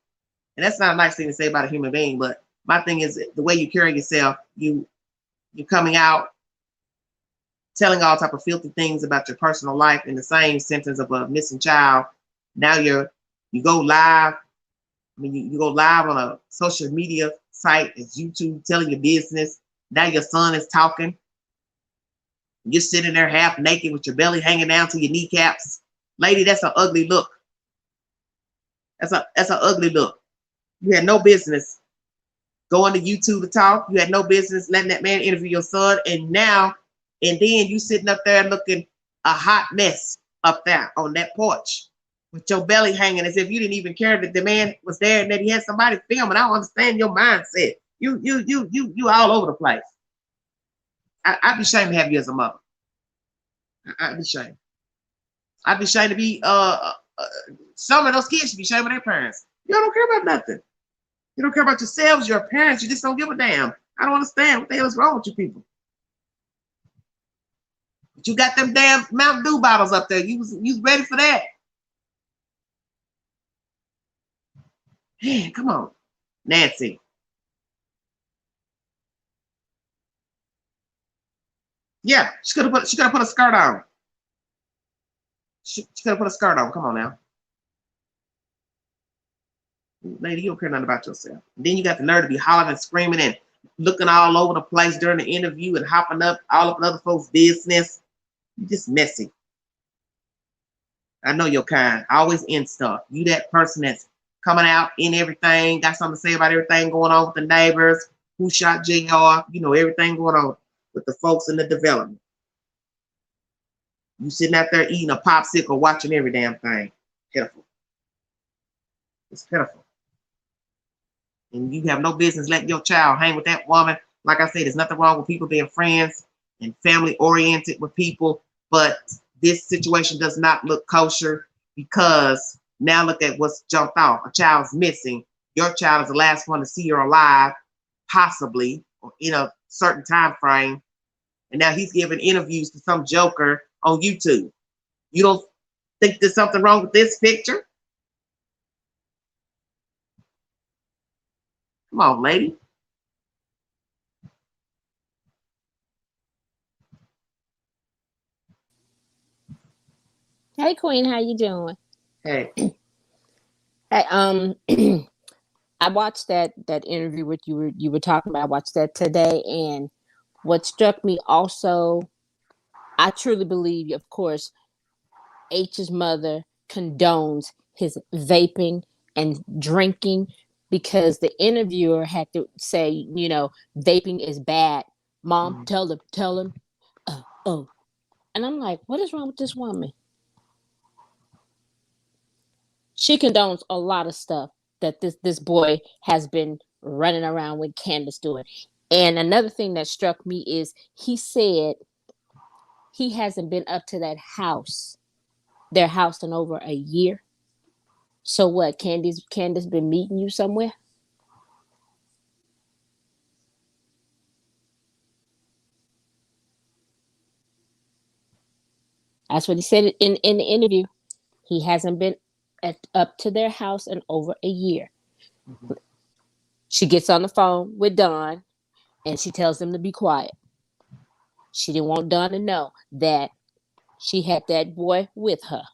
And that's not a nice thing to say about a human being, but my thing is the way you carry yourself, you're coming out telling all type of filthy things about your personal life in the same sentence of a missing child. Now you go live. I mean, you go live on a social media site as YouTube telling your business. Now your son is talking. You're sitting there half naked with your belly hanging down to your kneecaps. Lady, that's an ugly look. That's an ugly look. You had no business going to YouTube to talk. You had no business letting that man interview your son. And then you sitting up there looking a hot mess up there on that porch with your belly hanging as if you didn't even care that the man was there and that he had somebody filming. I don't understand your mindset. You all over the place. I'd be ashamed to have you as a mother. I'd be ashamed. I'd be ashamed to be some of those kids should be ashamed of their parents. You don't care about nothing. You don't care about yourselves, your parents. You just don't give a damn. I don't understand what the hell is wrong with you people. But you got them damn Mountain Dew bottles up there. You was ready for that. Man, come on, Nancy. Yeah, she could have put a skirt on. She could have put a skirt on. Come on now. Lady, you don't care nothing about yourself. And then you got the nerve to be hollering and screaming and looking all over the place during the interview and hopping up all up in other folks' business. You just messy. I know your kind. Always in stuff. You that person that's coming out in everything, got something to say about everything going on with the neighbors, who shot JR, you know, everything going on with the folks in the development. You sitting out there eating a popsicle, watching every damn thing. Pitiful. It's pitiful. And you have no business letting your child hang with that woman. Like I said, there's nothing wrong with people being friends and family oriented with people, but this situation does not look kosher because now look at what's jumped off. A child's missing. Your child is the last one to see her alive, possibly, or in a certain time frame. And now he's giving interviews to some joker on YouTube. You don't think there's something wrong with this picture? Come on, lady. Hey, Queen, how you doing? Hey. Hey, I watched that interview with you were talking about. I watched that today, and what struck me also, I truly believe, of course, H's mother condones his vaping and drinking because the interviewer had to say, vaping is bad. Mom, Mm. tell him. Oh, and I'm like, what is wrong with this woman? She condones a lot of stuff that this boy has been running around with Candace doing. And another thing that struck me is he said he hasn't been up to their house in over a year. So what? Candace been meeting you somewhere? That's what he said in the interview. He hasn't been up to their house in over a year. Mm-hmm. She gets on the phone with Don and she tells them to be quiet. She didn't want Don to know that she had that boy with her.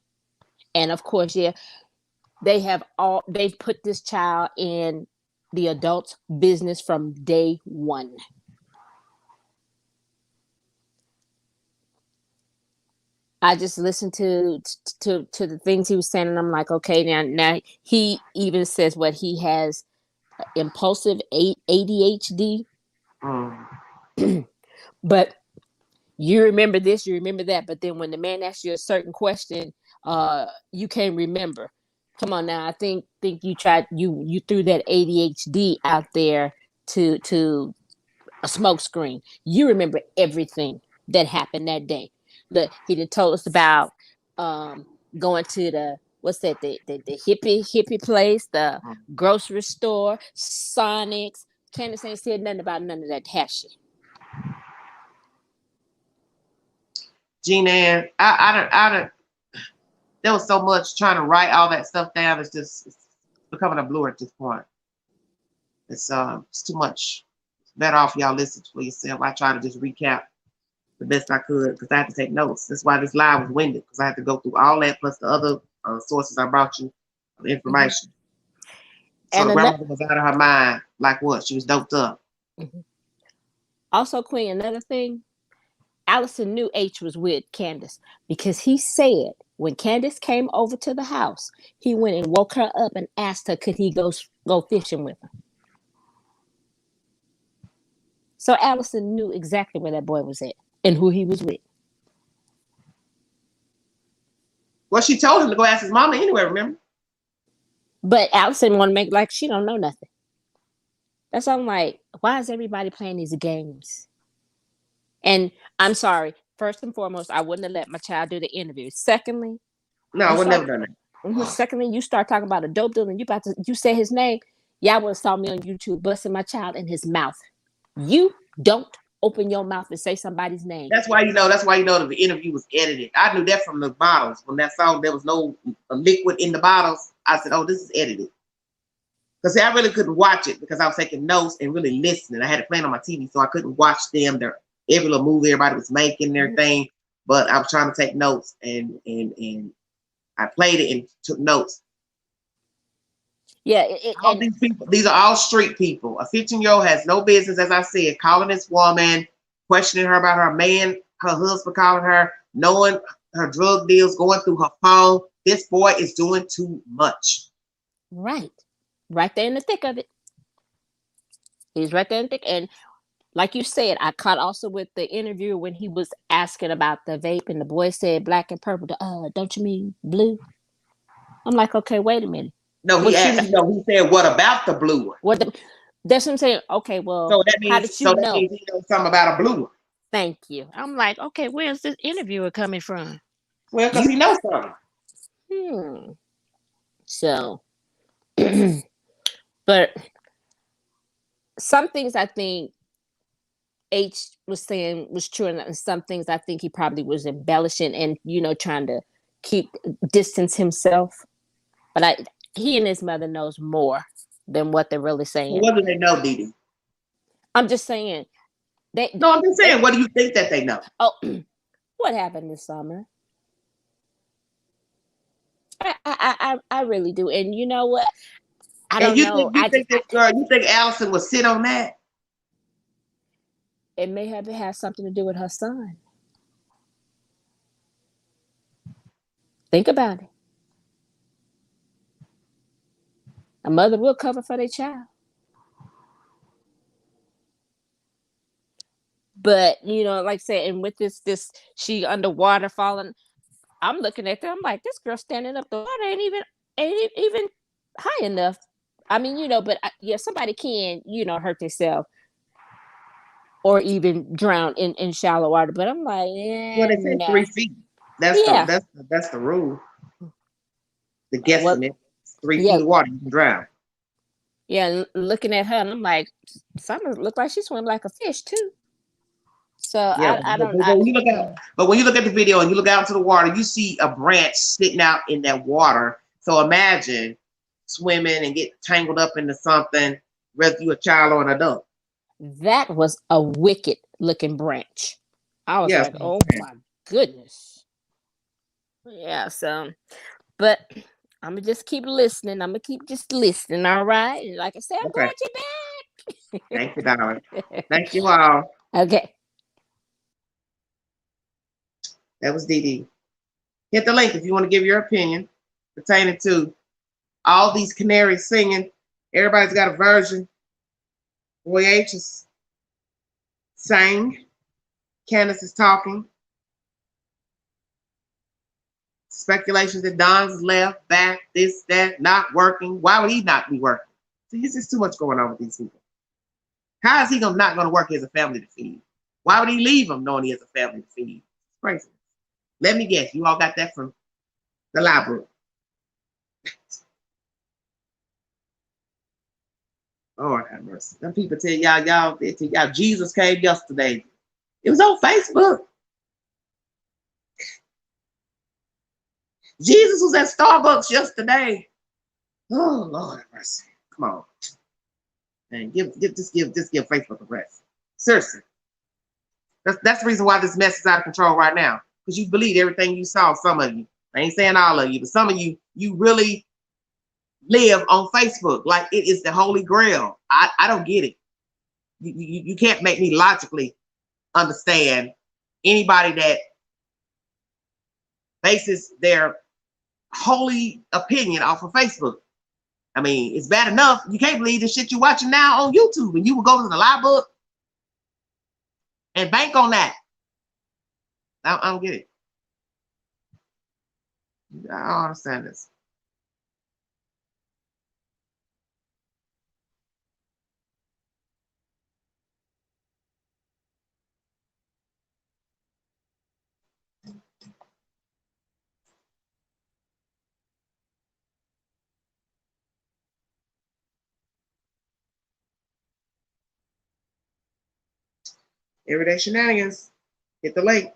And of course, yeah, they've put this child in the adult's business from day one. I just listened to the things he was saying, and I'm like, okay, now he even says what he has impulsive ADHD. Mm. But you remember this, you remember that, but then when the man asks you a certain question, you can't remember. Come on now, I think you threw that ADHD out there to a smoke screen. You remember everything that happened that day. Look, he done told us about going to the what's that the hippie place, the grocery store, Sonics. Candace ain't said nothing about none of that, has she? Gina, I don't. There was so much trying to write all that stuff down. It's becoming a blur at this point. It's too much. It's better off y'all listen for yourself. I try to just recap the best I could because I had to take notes. That's why this live was winded because I had to go through all that plus the other sources I brought you of information. So And the grandmother was out of her mind. Like what? She was doped up. also, Queen, another thing, Allison knew H was with Candace because he said when Candace came over to the house, he went and woke her up and asked her could he go fishing with her. So Allison knew exactly where that boy was at and who he was with. Well, she told him to go ask his mama anyway, remember? But Allison want to make like she don't know nothing. That's why I'm like, why is everybody playing these games? And I'm sorry. First and foremost, I wouldn't have let my child do the interview. Secondly, No, I You would start, never done that. secondly, you start talking about a dope dealer, and you say his name. Y'all would have saw me on YouTube busting my child in his mouth. You don't open your mouth and say somebody's name. That's why you know. That's why you know that the interview was edited. I knew that from the bottles. When that song, there was no liquid in the bottles. I said, "Oh, this is edited." Because I really couldn't watch it because I was taking notes and really listening. I had it playing on my TV, so I couldn't watch them. Their every little move everybody was making, their thing. But I was trying to take notes, and I played it and took notes. Yeah, All these people, these are all street people. A 15-year-old has no business, as I said, calling this woman, questioning her about her man, her husband calling her, knowing her drug deals, going through her phone. This boy is doing too much. right there in the thick of it. He's right there in the thick. And like you said, I caught also with the interview when he was asking about the vape, and the boy said black and purple. Don't you mean blue? I'm like, okay, wait a minute. No, he What you asked, know? he said, what about the blue one? What the? That's what I'm saying. Okay, well, So that how means, did you know? he knows something about a blue one. Thank you. I'm like, okay, where's this interviewer coming from? Well, because he knows something. So, but some things I think H was saying was true, and some things I think he probably was embellishing and trying to keep distance himself. But he and his mother knows more than what they're really saying. Well, what do they know, Dee? I'm just saying No, I'm just saying, what do you think that they know? Oh, what happened this summer? I really do, and you know what? I don't know. You think this girl? You think Allison would sit on that? It may have had something to do with her son. Think about it. A mother will cover for their child. But like I said, and with this she underwater falling, I'm looking at them. I'm like, this girl standing up, the water ain't even high enough. I mean, but yeah, somebody can hurt themselves or even drown in shallow water. But I'm like, Well, they say no. 3 feet. That's the rule. The guesstimate. 3 feet of water, you can drown. Yeah, looking at her, and I'm like, Summer look like she swim like a fish too. So yeah, I don't. when you look out, but when you look at the video and you look out into the water, you see a branch sitting out in that water. So imagine swimming and get tangled up into something, whether you a child or an adult. That was a wicked looking branch. I was like, oh my goodness. Yeah. So, but I'm gonna just keep listening. I'm gonna keep just listening. All right. And like I said, I'm glad you're back. Thank you, darling. Thank you all. Okay. That was Dee Dee. Hit the link if you want to give your opinion pertaining to all these Canaries singing. Everybody's got a version. Boy H is sang. Candace is talking. Speculations that Don's left, back, this, that, not working. Why would he not be working? See, it's just too much going on with these people. How is he not going to work? He has a family to feed. Why would he leave him knowing he has a family to feed? It's crazy. Let me guess. You all got that from the library. Lord have mercy. Some people tell y'all, Jesus came yesterday. It was on Facebook. Jesus was at Starbucks yesterday. Oh Lord have mercy. Come on. And just give Facebook a rest. Seriously. That's the reason why this mess is out of control right now. Because you believe everything you saw, some of you. I ain't saying all of you, but some of you really live on Facebook like it is the holy grail. I don't get it. You can't make me logically understand anybody that bases their holy opinion off of Facebook. I mean, it's bad enough. You can't believe the shit you're watching now on YouTube, and you will go to the library and bank on that. I don't get it. I don't understand this. Everyday shenanigans. Hit the link.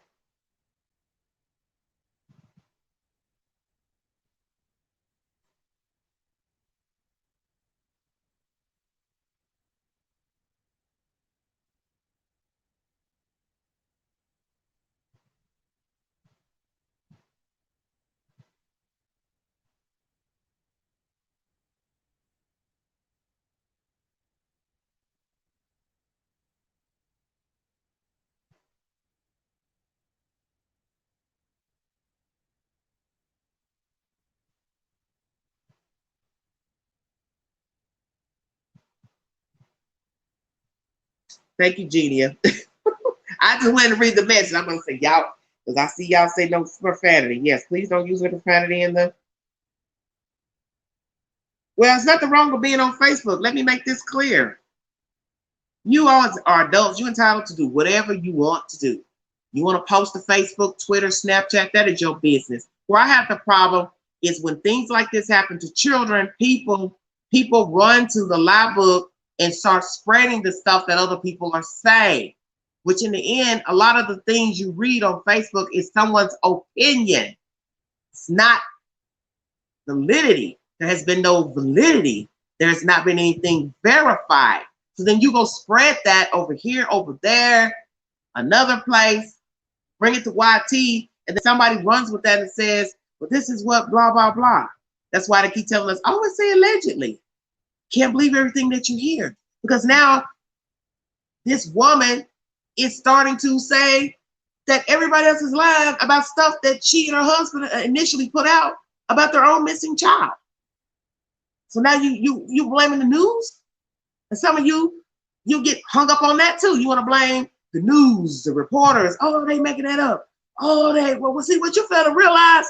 Thank you, Genia. I just wanted to read the message. I'm gonna say y'all, because I see y'all say no profanity. Yes, please don't use the profanity in the. Well, there's nothing wrong with being on Facebook. Let me make this clear. You all are adults. You're entitled to do whatever you want to do. You want to post to Facebook, Twitter, Snapchat, that is your business. Where I have the problem is when things like this happen to children, people run to the lie book and start spreading the stuff that other people are saying, which in the end, a lot of the things you read on Facebook is someone's opinion. It's not validity. There has been no validity. There's not been anything verified. So then you go spread that over here, over there, another place, bring it to YT, and then somebody runs with that and says, well, this is what blah, blah, blah. That's why they keep telling us, always say allegedly. Can't believe everything that you hear. Because now this woman is starting to say that everybody else is lying about stuff that she and her husband initially put out about their own missing child. So now you blaming the news? And some of you get hung up on that too. You want to blame the news, the reporters. Oh, they making that up. Oh, well, see, what you fail to realize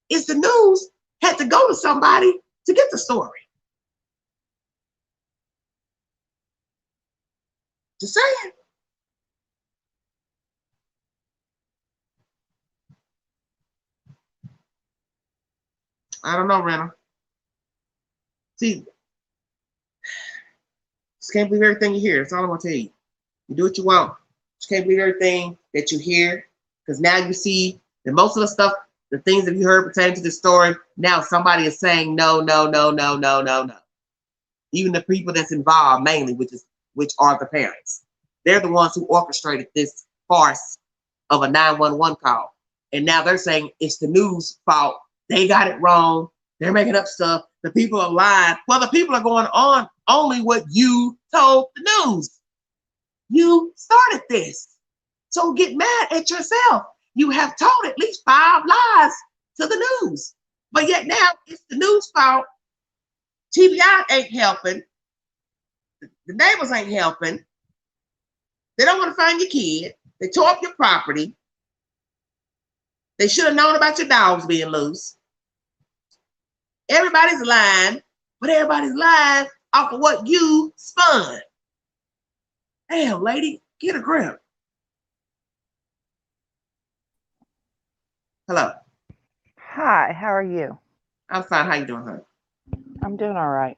is the news had to go to somebody to get the story. Just saying. I don't know, Renna. See, just can't believe everything you hear. That's all I'm gonna tell you. You do what you want. Just can't believe everything that you hear, because now you see that most of the stuff, the things that you heard pertaining to this story, now somebody is saying no, no, no, no, no, no, no. Even the people that's involved mainly, which are the parents. They're the ones who orchestrated this farce of a 911 call. And now they're saying it's the news' fault. They got it wrong. They're making up stuff. The people are lying. Well, the people are going on only what you told the news. You started this. So get mad at yourself. You have told at least 5 lies to the news. But yet now it's the news' fault. TBI ain't helping. The neighbors ain't helping. They don't want to find your kid. They tore up your property. They should have known about your dogs being loose. Everybody's lying, but everybody's lying off of what you spun. Damn, lady, get a grip. Hello. Hi, how are you? I'm fine. How you doing, honey? I'm doing all right.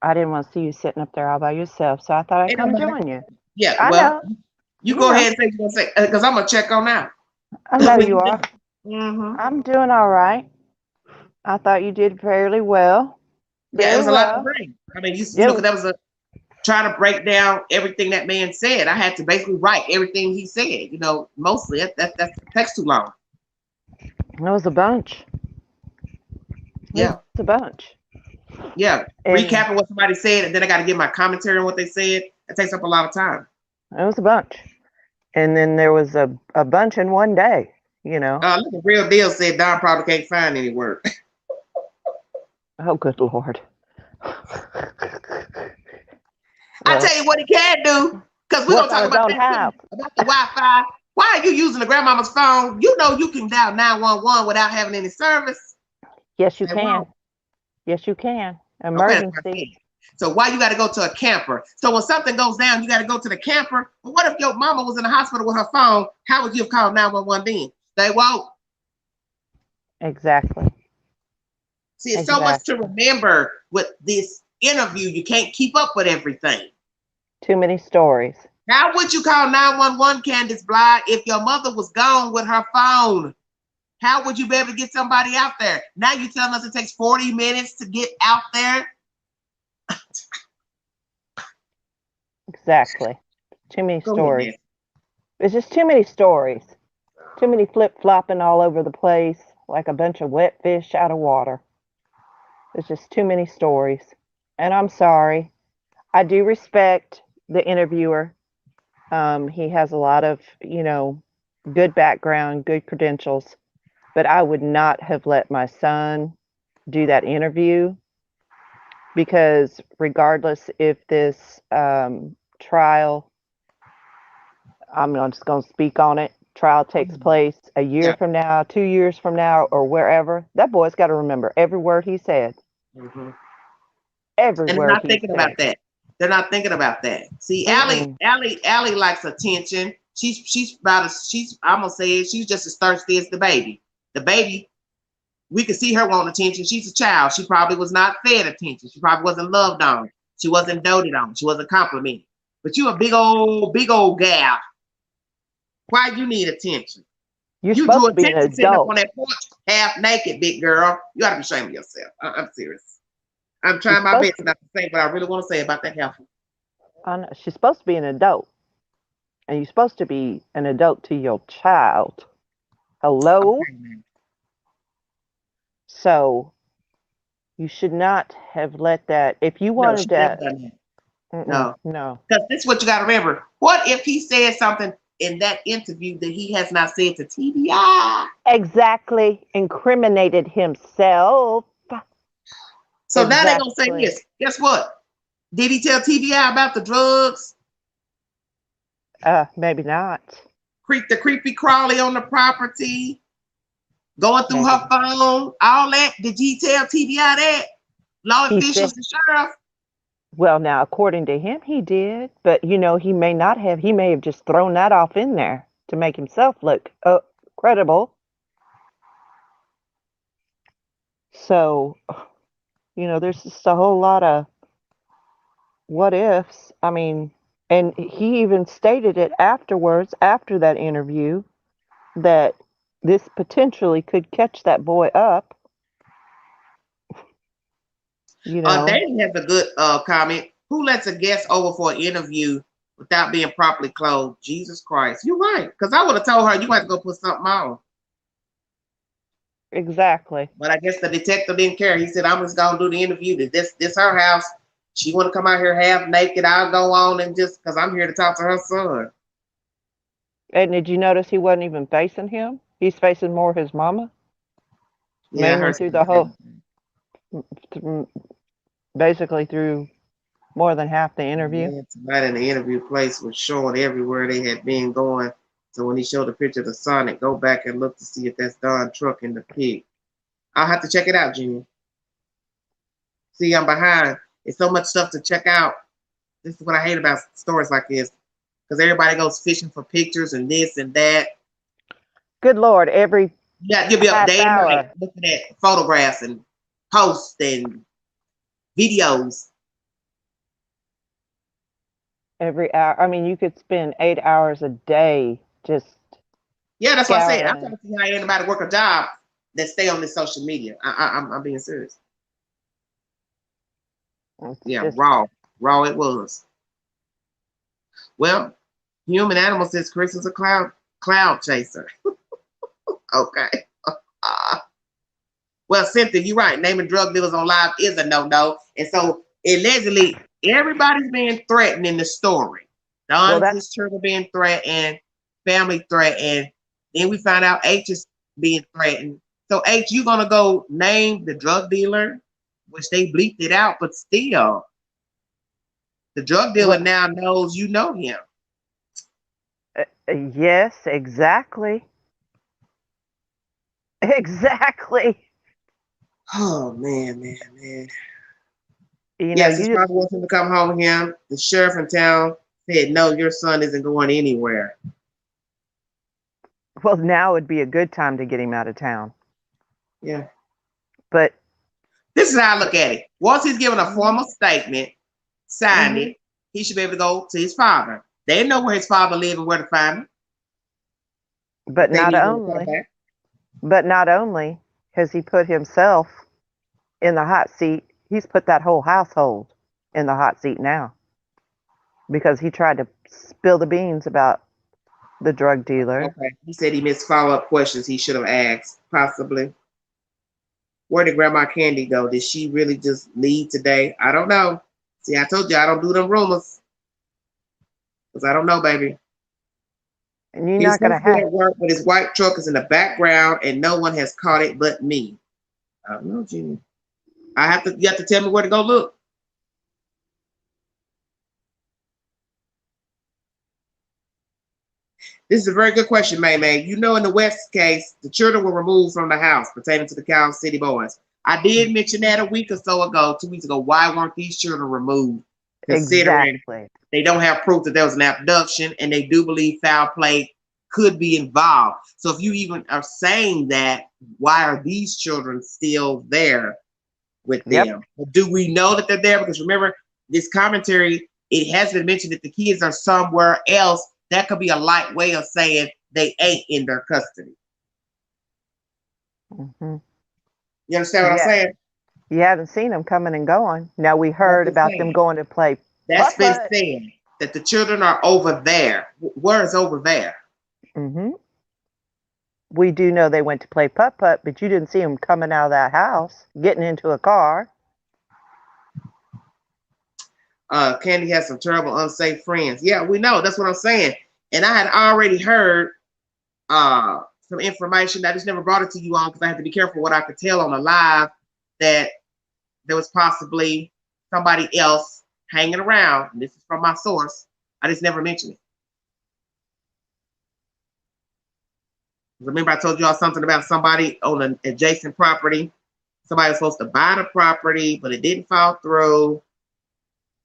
I didn't want to see you sitting up there all by yourself, so I thought I'd come join you. Yeah, I well, know. you go ahead and say what you're going to say, because I'm going to check on that. I know you are. Mm-hmm. I'm doing all right. I thought you did fairly well. Yeah, it was a lot to bring. I mean, you know, because that was trying to break down everything that man said. I had to basically write everything he said. You know, mostly that takes too long. It was a bunch. Yeah, it's a bunch. Yeah, And recapping what somebody said, and then I got to give my commentary on what they said. It takes up a lot of time. It was a bunch. And then there was a bunch in one day, you know. Look, the real deal said Don probably can't find any work. Oh, good Lord. I tell you what he can do, because we're going to talk about that about the Wi-Fi. Why are you using the grandmama's phone? You know you can dial 911 without having any service. Yes, you can. Yes, you can. Emergency. Okay. So why you got to go to a camper? So when something goes down, you got to go to the camper. But what if your mama was in the hospital with her phone? How would you have called 911 then? They won't. Exactly. See, it's so much to remember with this interview. You can't keep up with everything. Too many stories. How would you call 911, Candace Bly, if your mother was gone with her phone? How would you be able to get somebody out there? Now you're telling us it takes 40 minutes to get out there? Exactly. Too many Go ahead, stories. Nancy. There's just too many stories. Too many flip-flopping all over the place like a bunch of wet fish out of water. There's just too many stories. And I'm sorry. I do respect the interviewer. He has a lot of, good background, good credentials. But I would not have let my son do that interview because regardless if this trial, I'm just going to speak on it, trial takes place a year Yeah. from now, 2 years from now, or wherever, that boy's got to remember every word he said. Mm-hmm. Every And they're word not he thinking said. about that. They're not thinking about that. See, Allie likes attention. She's I'm gonna say it, she's just as thirsty as the baby. The baby, we could see her wanting attention. She's a child. She probably was not fed attention. She probably wasn't loved on. She wasn't doted on. She wasn't complimented. But you a big old gal. Why you need attention? You're You drew supposed to be an attention sitting up on adult. that porch, half naked, big girl. You gotta be ashamed of yourself. I'm serious. I'm You're trying my supposed best not to say what I really want to say about that heifer. I know, she's supposed to be an adult. And you're supposed to be an adult to your child. Hello? Okay, man. So you should not have let that. If you No, she wanted never to, done that. No. no. Because this is what you got to remember. What if he said something in that interview that he has not said to TBI? Exactly. Incriminated himself. So now they're going to say Exactly. this. Guess what? Did he tell TBI about the drugs? Maybe not. The creepy crawly on the property? Going through Maybe her not. phone? All that? Did he tell TBI that? Law He said, officials, the sheriff? well, now, according to him, he did. But, he may not have. He may have just thrown that off in there to make himself look credible. So, there's just a whole lot of what ifs. I mean, and he even stated it afterwards, after that interview, that this potentially could catch that boy up. Danny has a good comment. Who lets a guest over for an interview without being properly clothed? Jesus Christ. You're right. Because I would have told her you have to go put something on. Exactly. But I guess the detective didn't care. He said, I'm just gonna do the interview. This her house. She wanna come out here half naked. I'll go on and just because I'm here to talk to her son. And did you notice he wasn't even facing him? He's facing more his mama. Yeah, I Mainly heard through the whole, basically through more than half the interview. yeah, tonight in the interview place was showing everywhere they had been going. So when he showed the picture of the Sonic, go back and look to see if that's Don Truck in the pig. I'll have to check it out, Junior. See, I'm behind. It's so much stuff to check out. This is what I hate about stories like this. Because everybody goes fishing for pictures and this and that. Good Lord, every Yeah, you'll be up half day and hour. night looking at photographs and posts and videos. Every hour. I mean, you could spend 8 hours a day just Yeah, that's what I said. I'm scouring. trying to see how anybody work a job that stay on this social media. I'm being serious. It's Yeah, just, raw it was. Well, human animal says Chris is a cloud chaser. Okay. Well, Cynthia, you're right. Naming drug dealers on live is a no-no. And so allegedly, everybody's being threatened in the story. well, Don's that's his children being threatened, family threatened. Then we found out H is being threatened. So H, you're gonna go name the drug dealer, which they bleeped it out, but still, the drug dealer what. now knows you know him. Yes, exactly. Exactly. Oh man. You know, Yes, his you just father wants him to come home with him. The sheriff in town said, no, your son isn't going anywhere. well, now would be a good time to get him out of town. Yeah. But This is how I look at it. Once he's given a formal statement, signed mhm. it, he should be able to go to his father. They know where his father lived and where to find him. But They not need him to come only, back. but not only has he put himself in the hot seat, he's put that whole household in the hot seat now because he tried to spill the beans about the drug dealer. Okay. He said he missed follow-up questions he should have asked, possibly. Where did Grandma Candy go? Did she really just leave today? I don't know. See, I told you I don't do them rumors. Because I don't know, baby. And you're He's not going supposed to to be have, at work, but his white truck is in the background and no one has caught it but me. I don't know, Jimmy. You have to tell me where to go look. This is a very good question, May. You know, in the West case, the children were removed from the house pertaining to the Cow City boys. I did mention that a week or so ago, 2 weeks ago. Why weren't these children removed? Considering exactly. they don't have proof that there was an abduction and they do believe foul play could be involved. So if you even are saying that, why are these children still there with them? But do we know that they're there? Because remember, this commentary, it has been mentioned that the kids are somewhere else. That could be a light way of saying they ain't in their custody. Mm-hmm. You understand what I'm saying? You haven't seen them coming and going. Now we heard about them going to play. That's been said that the children are over there. Where is over there? Mm-hmm. We do know they went to play putt-putt, but you didn't see them coming out of that house, getting into a car. Candy has some terrible, unsafe friends. Yeah, we know. That's what I'm saying. And I had already heard some information. I just never brought it to you all because I had to be careful what I could tell on the live, that there was possibly somebody else hanging around. And this is from my source. I just never mentioned it. Remember, I told you all something about somebody on an adjacent property. Somebody was supposed to buy the property, but it didn't fall through.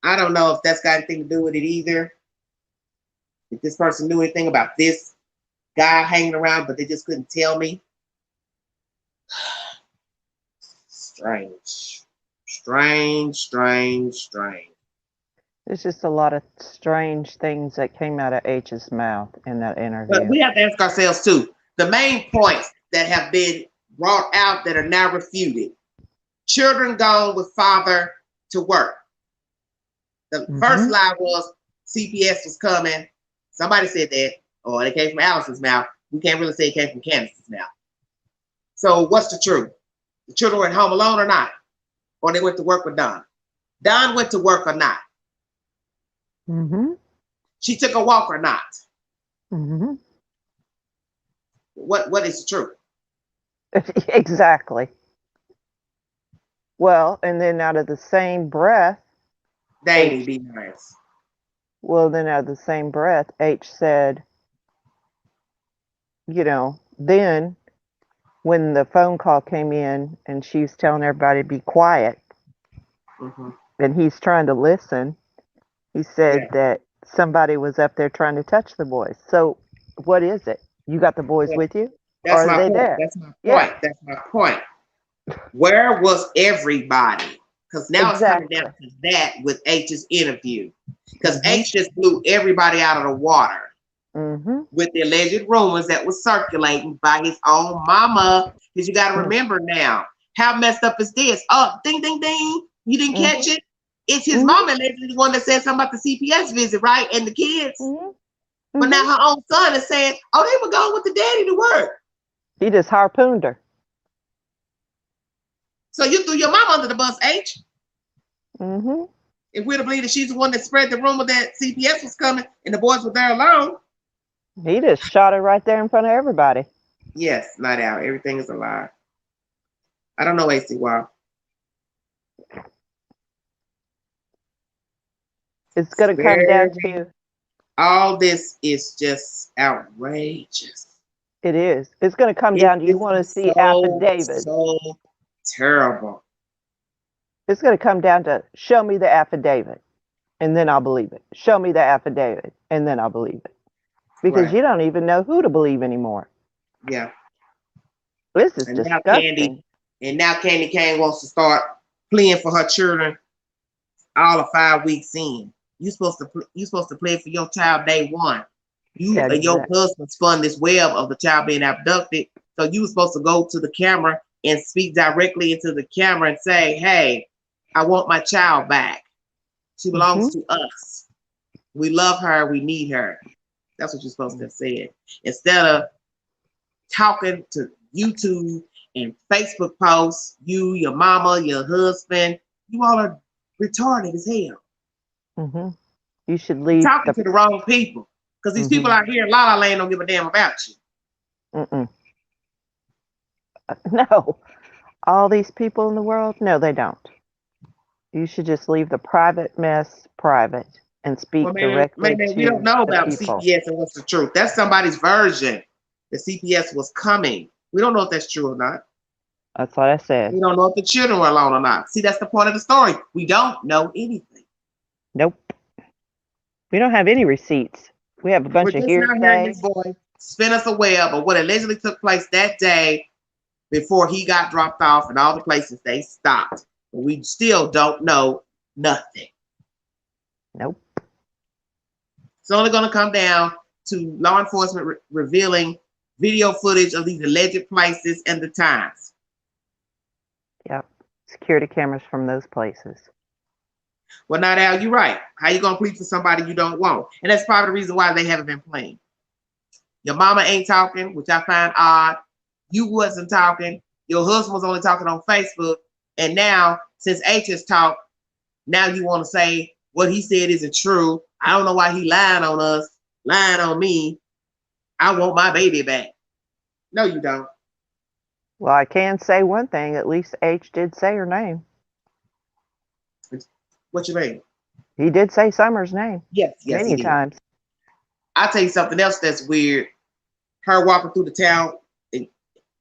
I don't know if that's got anything to do with it either. If this person knew anything about this guy hanging around, but they just couldn't tell me. Strange. There's just a lot of strange things that came out of H's mouth in that interview. But we have to ask ourselves too, the main points that have been brought out that are now refuted. Children gone with father to work. The first lie was CPS was coming. Somebody said that, or it came from Allison's mouth. We can't really say it came from Candace's mouth. So what's the truth? The children were at home alone or not? Or they went to work with Don? Don went to work or not? She took a walk or not? What is the truth? Exactly. Well, and then out of the same breath, They be nice. Well, then out of the same breath, H said, you know, then when the phone call came in and she's telling everybody to be quiet, and he's trying to listen, he said that somebody was up there trying to touch the boys. So what is it? You got the boys with you? That's or my are they point. there? That's my point. That's my point. Where was everybody? Because now it's coming down to that with H's interview. Because H just blew everybody out of the water with the alleged rumors that was circulating by his own mama. Because you got to remember now, how messed up is this? Oh, ding, ding, ding. You didn't catch it? It's his mama allegedly the one that said something about the CPS visit, right? And the kids. But now her own son is saying, oh, they were going with the daddy to work. He just harpooned her. So you threw your mom under the bus, H. If we're to believe that she's the one that spread the rumor that CPS was coming and the boys were there alone. He just shot her right there in front of everybody. Yes, night out. Everything is a lie. I don't know, AC. Wow. It's going to come down to... All this is just outrageous. It is. It's going to come down to you want to see affidavits. So terrible. It's going to come down to show me the affidavit and then I'll believe it. Show me the affidavit and then I'll believe it. Because you don't even know who to believe anymore. Yeah. This is disgusting. Now Candy Kane wants to start pleading for her children all of 5 weeks in. you supposed to play for your child day one. You and your Exactly. husband spun this web of the child being abducted. So you were supposed to go to the camera and speak directly into the camera and say, "Hey, I want my child back. She belongs Mm-hmm. to us. We love her. We need her." That's what you're supposed to have said. Instead of talking to YouTube and Facebook posts, you, your mama, your husband, you all are retarded as hell. Mm-hmm. You should You're leave talking the. to the wrong people. Because these people Mm-hmm. out here in La La Land don't give a damn about you. Mm-mm. No, all these people in the world, no, they don't. You should just leave the private mess private and Well, speak directly maybe we don't to know the about people. CPS and what's the truth. That's somebody's version. The CPS was coming. We don't know if that's true or not. That's what I said. We don't know if the children were alone or not. See, that's the point of the story. We don't know anything. Nope. We don't have any receipts. We have a We're bunch of just now hearing hearsay. this boy spin us a web of what allegedly took place that day before he got dropped off and all the places they stopped. But we still don't know nothing. Nope. It's only going to come down to law enforcement revealing video footage of these alleged places and the times. Yep. Security cameras from those places. Well, now, Al, you're right. How you going to plead for somebody you don't want? And that's probably the reason why they haven't been playing. Your mama ain't talking, which I find odd. You wasn't talking. Your husband was only talking on Facebook. And now, since H has talked, now you want to say what he said isn't true. I don't know why he lying on us, lying on me. I want my baby back. No, you don't. Well, I can say one thing. At least H did say her name. What you mean? He did say Summer's name Yes, he many did. times. I'll tell you something else that's weird. Her walking through the town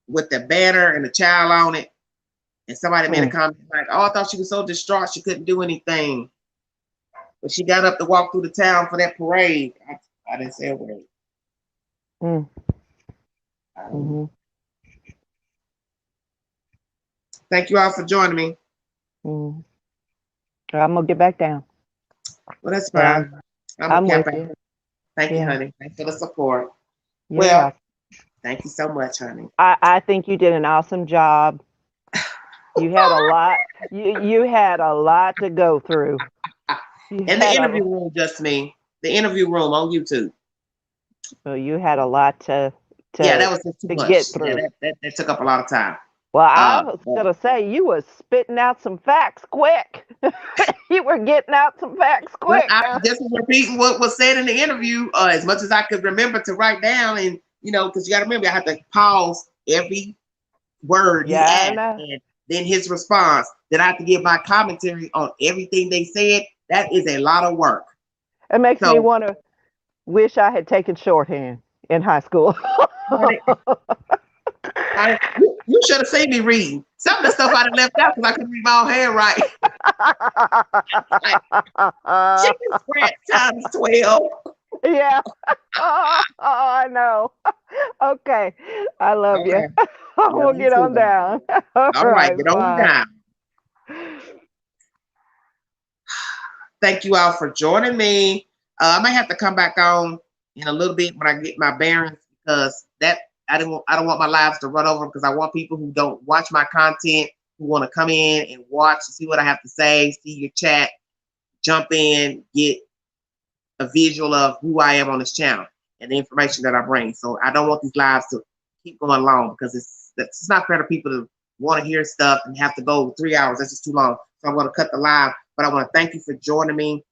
with the banner and the child on it, and somebody made a comment like, "Oh, I thought she was so distraught she couldn't do anything." But she got up to walk through the town for that parade. I didn't say a word. Mm-hmm. Thank you all for joining me. Mm-hmm. I'm gonna get back down. Well, that's But fine. I'm I'm a with cap you. out. Thank you, Yeah. honey. Thanks for the support. You're Well, welcome. thank you so much, honey. I think you did an awesome job. You had a lot. You had a lot to go through. You In the had interview a room, just me. The interview room on YouTube. well, you had a lot Yeah, that was just too to much. get through. That took up a lot of time. Well, I was But gonna say you was spitting out some facts quick. You were getting out some facts But quick. I just was repeating what was said in the interview as much as I could remember to write down. And, because you got to remember, I have to pause every word he Yeah, I asked know. and then his response. Then I have to give my commentary on everything they said. That is a lot of work. It makes me So, want to wish I had taken shorthand in high school. honey, you should have seen me reading. Some of the stuff I left out because I couldn't read my own handwriting. Like, chicken scratch times 12. Yeah. I know. Okay. I love you. Okay. I'm Love gonna you get too, on baby. down. All All right, right. get on Bye. down. Thank you all for joining me. I may have to come back on in a little bit when I get my bearings because I don't want my lives to run over because I want people who don't watch my content who want to come in and watch and see what I have to say, see your chat, jump in, get a visual of who I am on this channel and the information that I bring. So I don't want these lives to keep going long because it's not fair to people to want to hear stuff and have to go 3 hours. That's just too long. So I'm going to cut the live. But I want to thank you for joining me.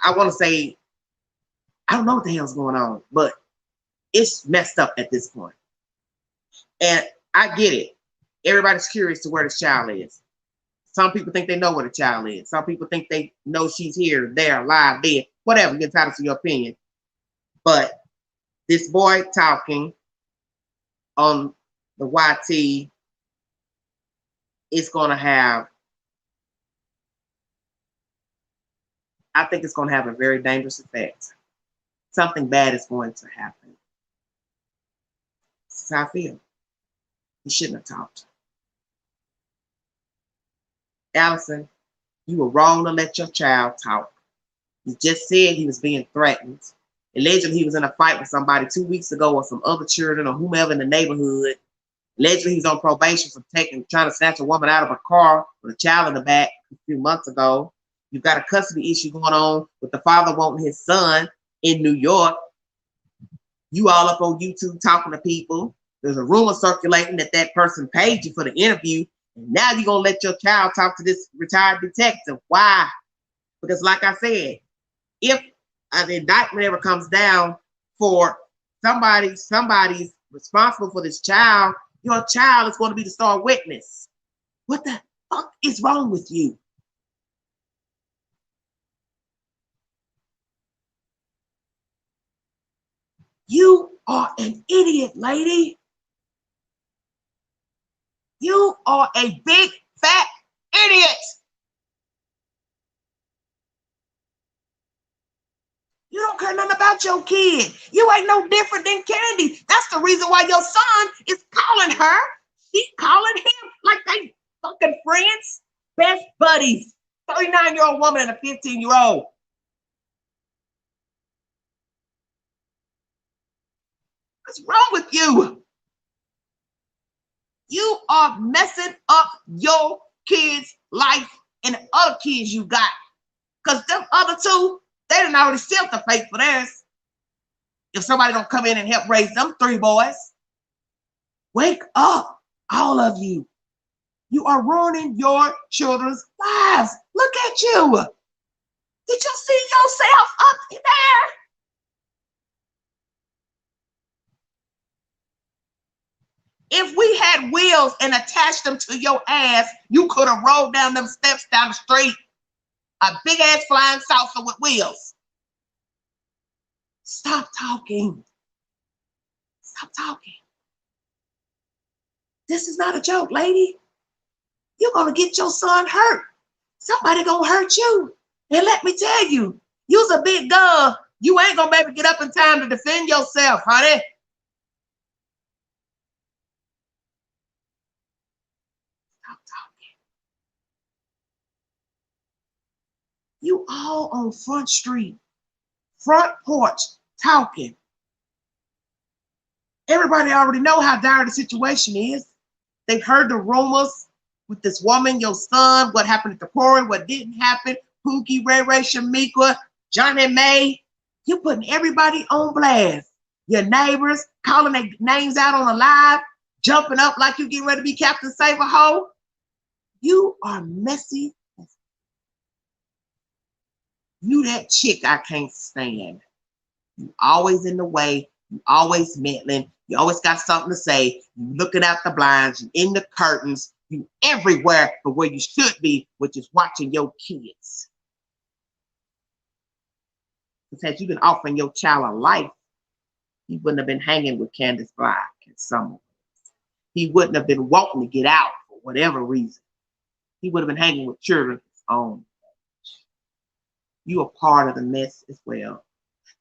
I want to say, I don't know what the hell's going on, but it's messed up at this point. And I get it. Everybody's curious to where this child is. Some people think they know where the child is. Some people think they know she's here, there, alive, dead, whatever. You're entitled to your opinion. But this boy talking on the YT is going to have, I think it's going to have a very dangerous effect. Something bad is going to happen. This is how I feel. He shouldn't have talked. Allison, You were wrong to let your child talk. He just said he was being threatened. Allegedly, he was in a fight with somebody 2 weeks ago or some other children or whomever in the neighborhood. Allegedly, he's on probation for trying to snatch a woman out of a car with a child in the back a few months ago. You've got a custody issue going on with the father wanting his son in New York. You all up on YouTube talking to people. There's a rumor circulating that that person paid you for the interview. And now you're going to let your child talk to this retired detective. Why? Because like I said, if an indictment ever comes down for somebody's responsible for this child, your child is going to be the star witness. What the fuck is wrong with you? You are an idiot, lady. You are a big, fat idiot. You don't care nothing about your kid. You ain't no different than Candy. That's the reason why your son is calling her. She's calling him like they fucking friends, best buddies. 39-year-old woman and a 15-year-old. What's wrong with you? You are messing up your kids' life and the other kids you got. Because them other two, they done already sealed the fate for theirs. If somebody don't come in and help raise them 3 boys, wake up, all of you. You are ruining your children's lives. Look at you. Did you see yourself up there? If we had wheels and attached them to your ass, you could have rolled down them steps down the street. A big ass flying saucer with wheels. Stop talking. Stop talking. This is not a joke, lady. You're gonna get your son hurt. Somebody gonna hurt you. And let me tell you, you's a big girl. You ain't gonna be able to get up in time to defend yourself, honey. Stop talking. You all on Front Street, front porch, talking. Everybody already know how dire the situation is. They've heard the rumors with this woman, your son, what happened at the quarry, what didn't happen, Pookie, Ray Ray, Shamika, Johnny May. You're putting everybody on blast. Your neighbors calling their names out on a live, jumping up like you getting ready to be Captain Save-A-Ho. You are messy. You that chick I can't stand. You always in the way. You always meddling. You always got something to say. You looking out the blinds. You in the curtains. You everywhere but where you should be, which is watching your kids. Because had you been offering your child a life, he wouldn't have been hanging with Candace Black and someone. He wouldn't have been wanting to get out for whatever reason. He would have been hanging with children of his own. You are part of the mess as well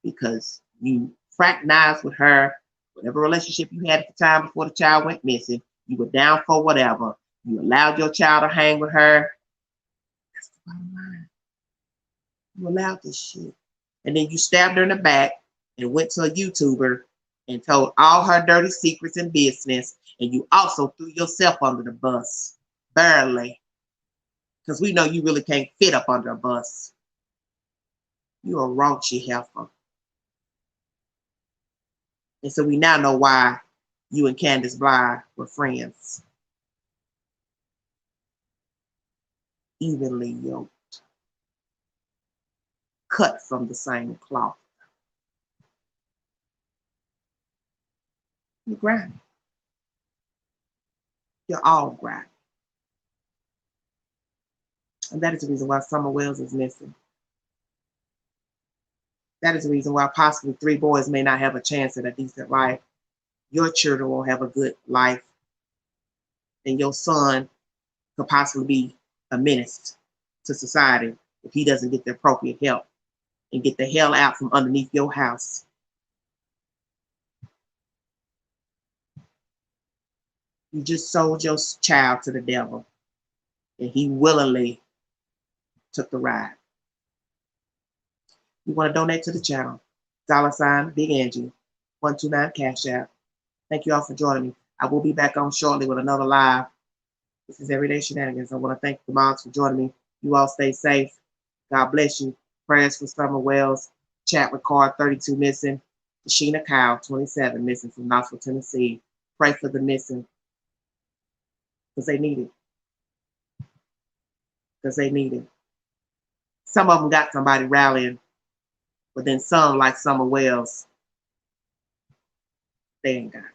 because you fraternized with her, whatever relationship you had at the time before the child went missing. You were down for whatever. You allowed your child to hang with her. That's the bottom line. You allowed this shit. And then you stabbed her in the back and went to a YouTuber and told all her dirty secrets and business. And you also threw yourself under the bus. Barely. Because we know you really can't fit up under a bus. You're a raunchy heifer. And so we now know why you and Candace Bly were friends. Evenly yoked. Cut from the same cloth. You're grimy. You're all grimy. And that is the reason why Summer Wells is missing. That is the reason why possibly 3 boys may not have a chance at a decent life. Your children will have a good life. And your son could possibly be a menace to society if he doesn't get the appropriate help and get the hell out from underneath your house. You just sold your child to the devil, and he willingly took the ride. You want to donate to the channel, $ Big Angie, 129 Cash App. Thank you all for joining me. I will be back on shortly with another live. This is Everyday Shenanigans. I want to thank the moms for joining me. You all stay safe. God bless you. Prayers for Summer Wells. Chat with Card 32 missing. Sheena Kyle, 27, missing from Knoxville, Tennessee. Pray for the missing because they need it. Because they need it. Some of them got somebody rallying, but then some, like Summer Wells, they ain't got it.